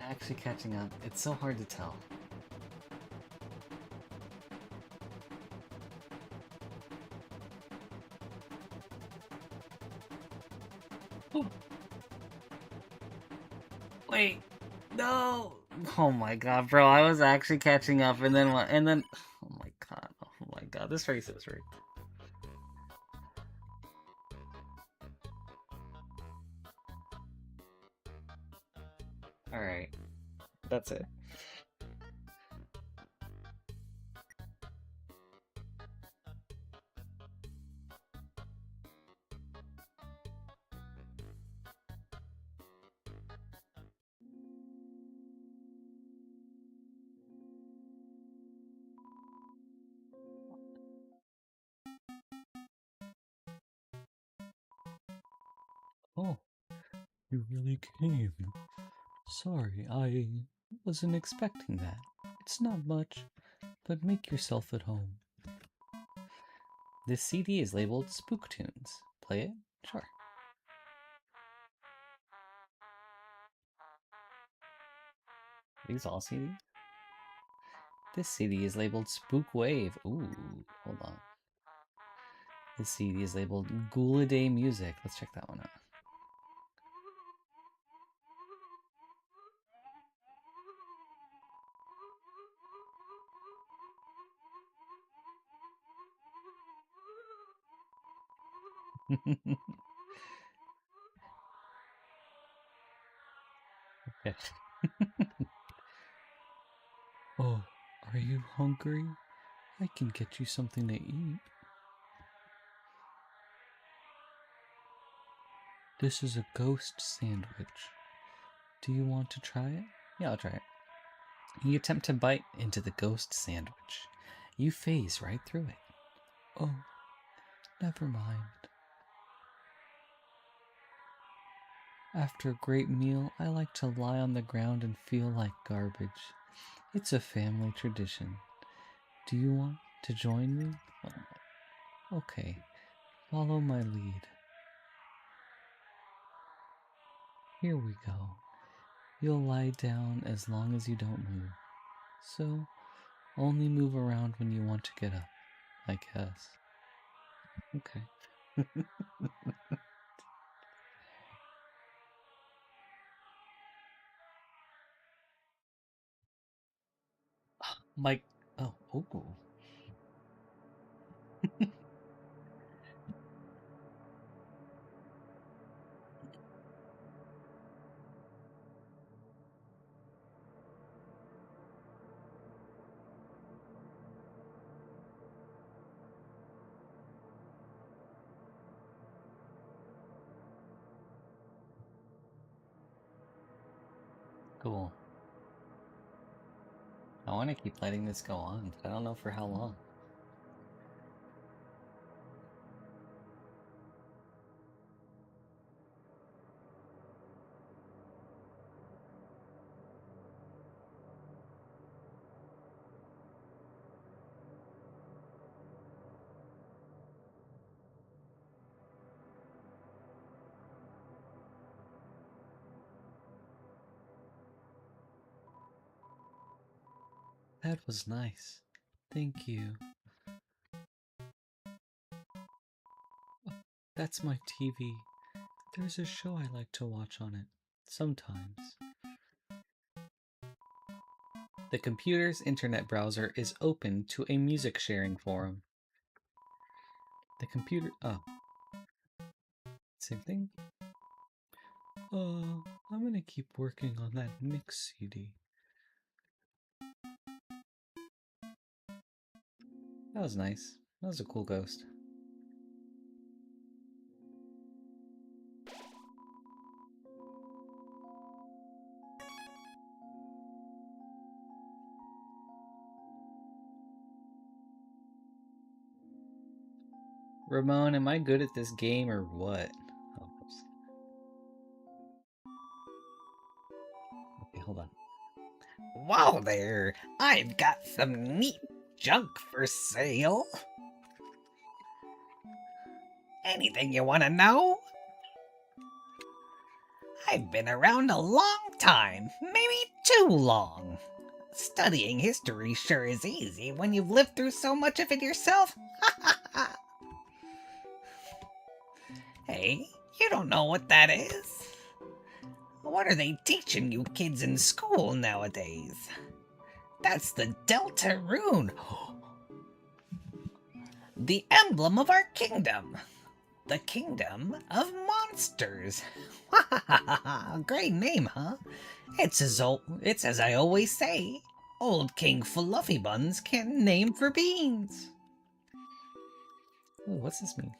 Actually catching up. It's so hard to tell. Wait, no! Oh my god, bro! I was actually catching up, and then what? And then, oh my god! This race is rigged. All right, that's it. Oh, you really came. Sorry, I wasn't expecting that. It's not much, but make yourself at home. This CD is labeled Spook Tunes. Play it? Sure. Are these all CDs? This CD is labeled Spook Wave. Ooh, hold on. This CD is labeled Ghouladay Music. Let's check that one out. Okay. Oh, are you hungry? I can get you something to eat. This is a ghost sandwich. Do you want to try it? Yeah, I'll try it. You attempt to bite into the ghost sandwich. You phase right through it. Oh, never mind. After a great meal, I like to lie on the ground and feel like garbage. It's a family tradition. Do you want to join me? Okay, follow my lead. Here we go. You'll lie down as long as you don't move. So, only move around when you want to get up, I guess. Okay. Mike. Oh, ooh. Cool. I want to keep letting this go on, but I don't know for how long. That was nice. Thank you. That's my TV. There's a show I like to watch on it. Sometimes. The computer's internet browser is open to a music sharing forum. The computer. Oh. Same thing? I'm gonna keep working on that mix CD. That was nice. That was a cool ghost. Ramon, am I good at this game or what? Oh, oops. Okay, hold on. Whoa there! I've got some neat junk for sale. Anything you want to know? I've been around a long time, maybe too long. Studying history sure is easy when you've lived through so much of it yourself. Hey, you don't know what that is? What are they teaching you kids in school nowadays? That's the Delta Rune. The emblem of our kingdom. The kingdom of monsters. Great name, huh? It's as I always say. Old King Fluffy Buns can't name for beans. Ooh, what's this mean?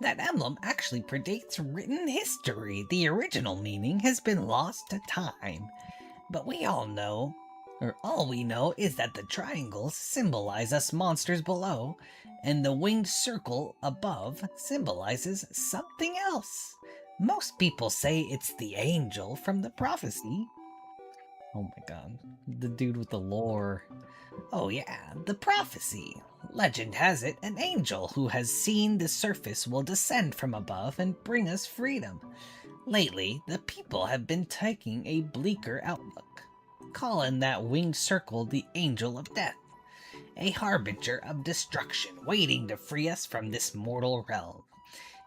That emblem actually predates written history. The original meaning has been lost to time. But we all know, or all we know, is that the triangles symbolize us monsters below, and the winged circle above symbolizes something else. Most people say it's the angel from the prophecy. Oh my god. The dude with the lore. Oh yeah, the prophecy. Legend has it an angel who has seen the surface will descend from above and bring us freedom. Lately, the people have been taking a bleaker outlook, calling that winged circle the Angel of Death, a harbinger of destruction waiting to free us from this mortal realm.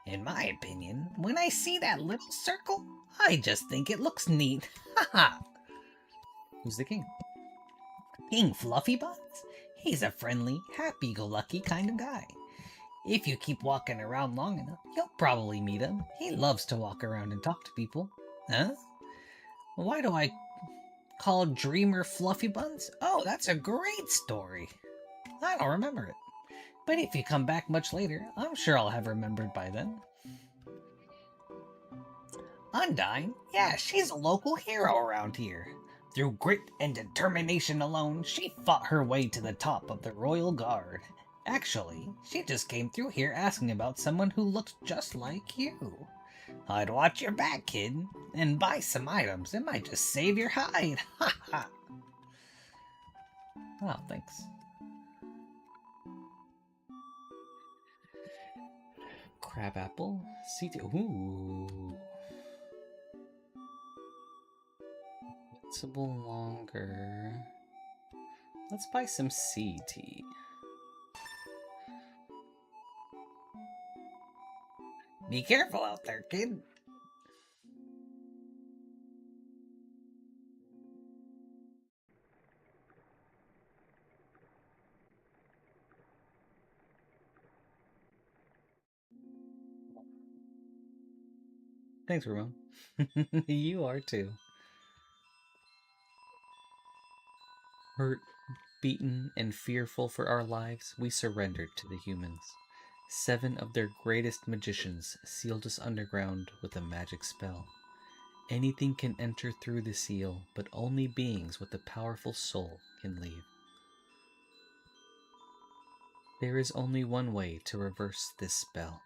In my opinion, when I see that little circle, I just think it looks neat. Haha! Who's the king? King Fluffy Buns? He's a friendly, happy-go-lucky kind of guy. If you keep walking around long enough, you'll probably meet him. He loves to walk around and talk to people. Huh? Why do I call Dreamer Fluffy Buns? Oh, that's a great story. I don't remember it. But if you come back much later, I'm sure I'll have remembered by then. Undyne? Yeah, she's a local hero around here. Through grit and determination alone, she fought her way to the top of the Royal Guard. Actually, she just came through here asking about someone who looked just like you. I'd watch your back, kid, and buy some items. It might just save your hide. Ha ha! Oh, thanks. Crabapple? CT. Ooh. Invincible longer. Let's buy some CT. Be careful out there, kid. Thanks, Ramon. You are too. Hurt, beaten, and fearful for our lives, we surrendered to the humans. 7 of their greatest magicians sealed us underground with a magic spell. Anything can enter through the seal, but only beings with a powerful soul can leave. There is only one way to reverse this spell.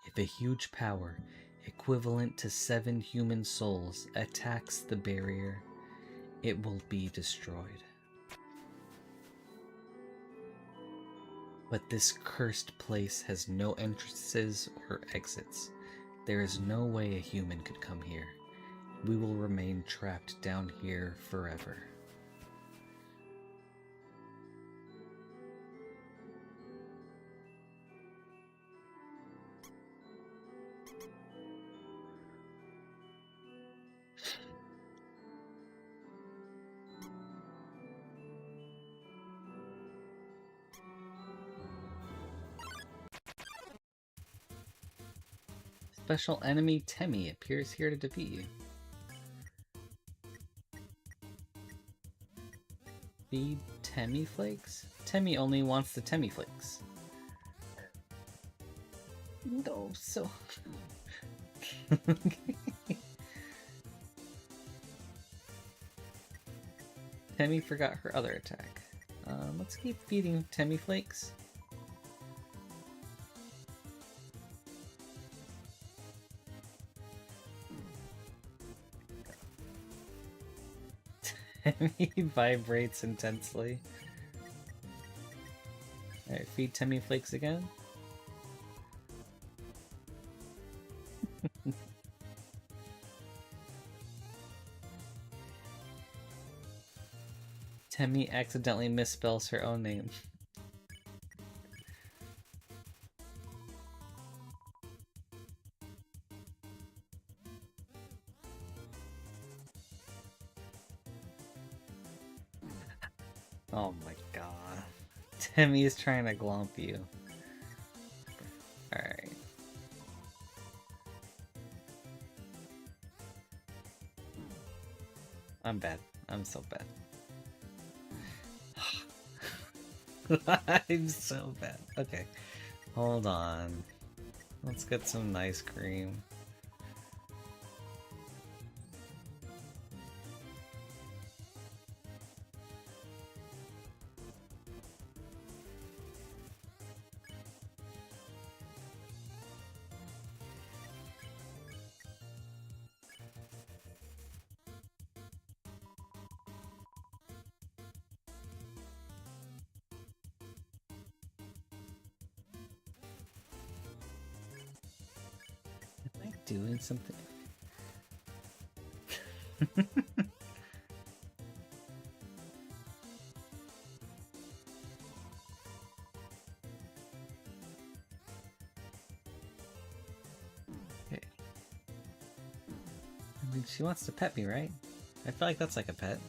If a huge power, equivalent to 7 human souls, attacks the barrier, it will be destroyed. But this cursed place has no entrances or exits. There is no way a human could come here. We will remain trapped down here forever. Special enemy Temmie appears here to defeat you. Feed Temmie Flakes? Temmie only wants the Temmie Flakes. No, so... Temmie forgot her other attack. Let's keep feeding Temmie Flakes. Temmie vibrates intensely. Alright, feed Temmie Flakes again. Temmie accidentally misspells her own name. Oh my god. Temmie is trying to glomp you. Alright. I'm bad. I'm so bad. I'm so bad. Okay. Hold on. Let's get some nice cream. doing something. Okay. I mean, she wants to pet me, right? I feel like that's like a pet.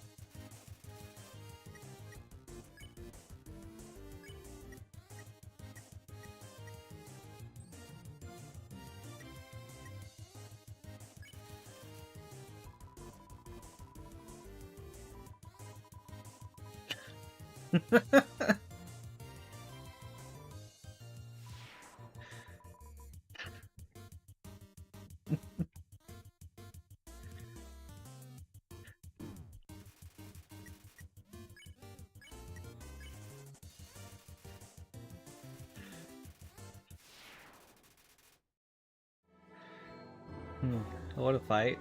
What a fight.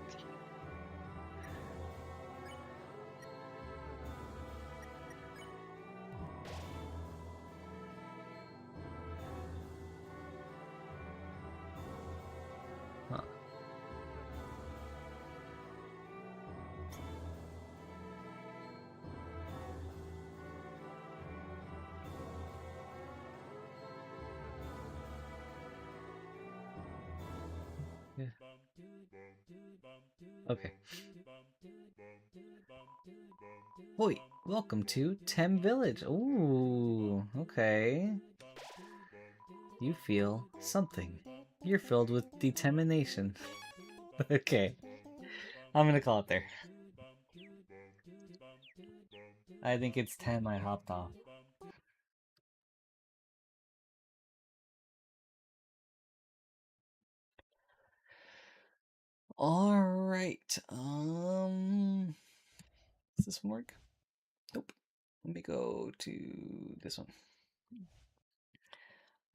Huh. Yeah. Okay. Wait, welcome to Tem Village. Ooh, okay. You feel something. You're filled with determination. Okay. I'm gonna call it there. I think it's 10 I hopped off. Alright. Does this one work? Nope. Let me go to this one.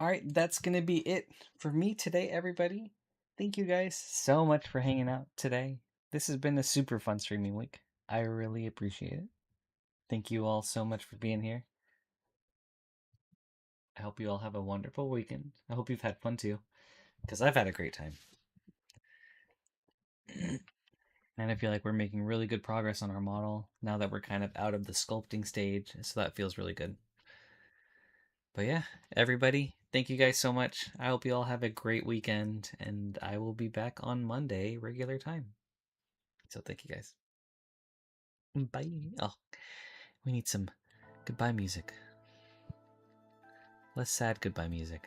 Alright, that's gonna be it for me today, everybody. Thank you guys so much for hanging out today. This has been a super fun streaming week. I really appreciate it. Thank you all so much for being here. I hope you all have a wonderful weekend. I hope you've had fun too, because I've had a great time. And I feel like we're making really good progress on our model now that we're kind of out of the sculpting stage, so that feels really good. But yeah, everybody, thank you guys so much. I hope you all have a great weekend, and I will be back on Monday, regular time. So thank you guys. Bye. Oh, we need some goodbye music. Less sad goodbye music.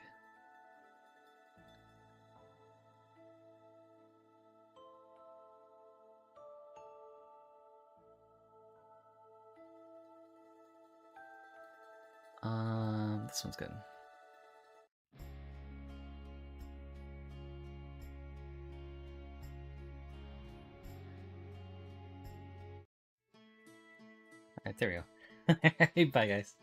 This one's good. All right, there we go. Bye, guys.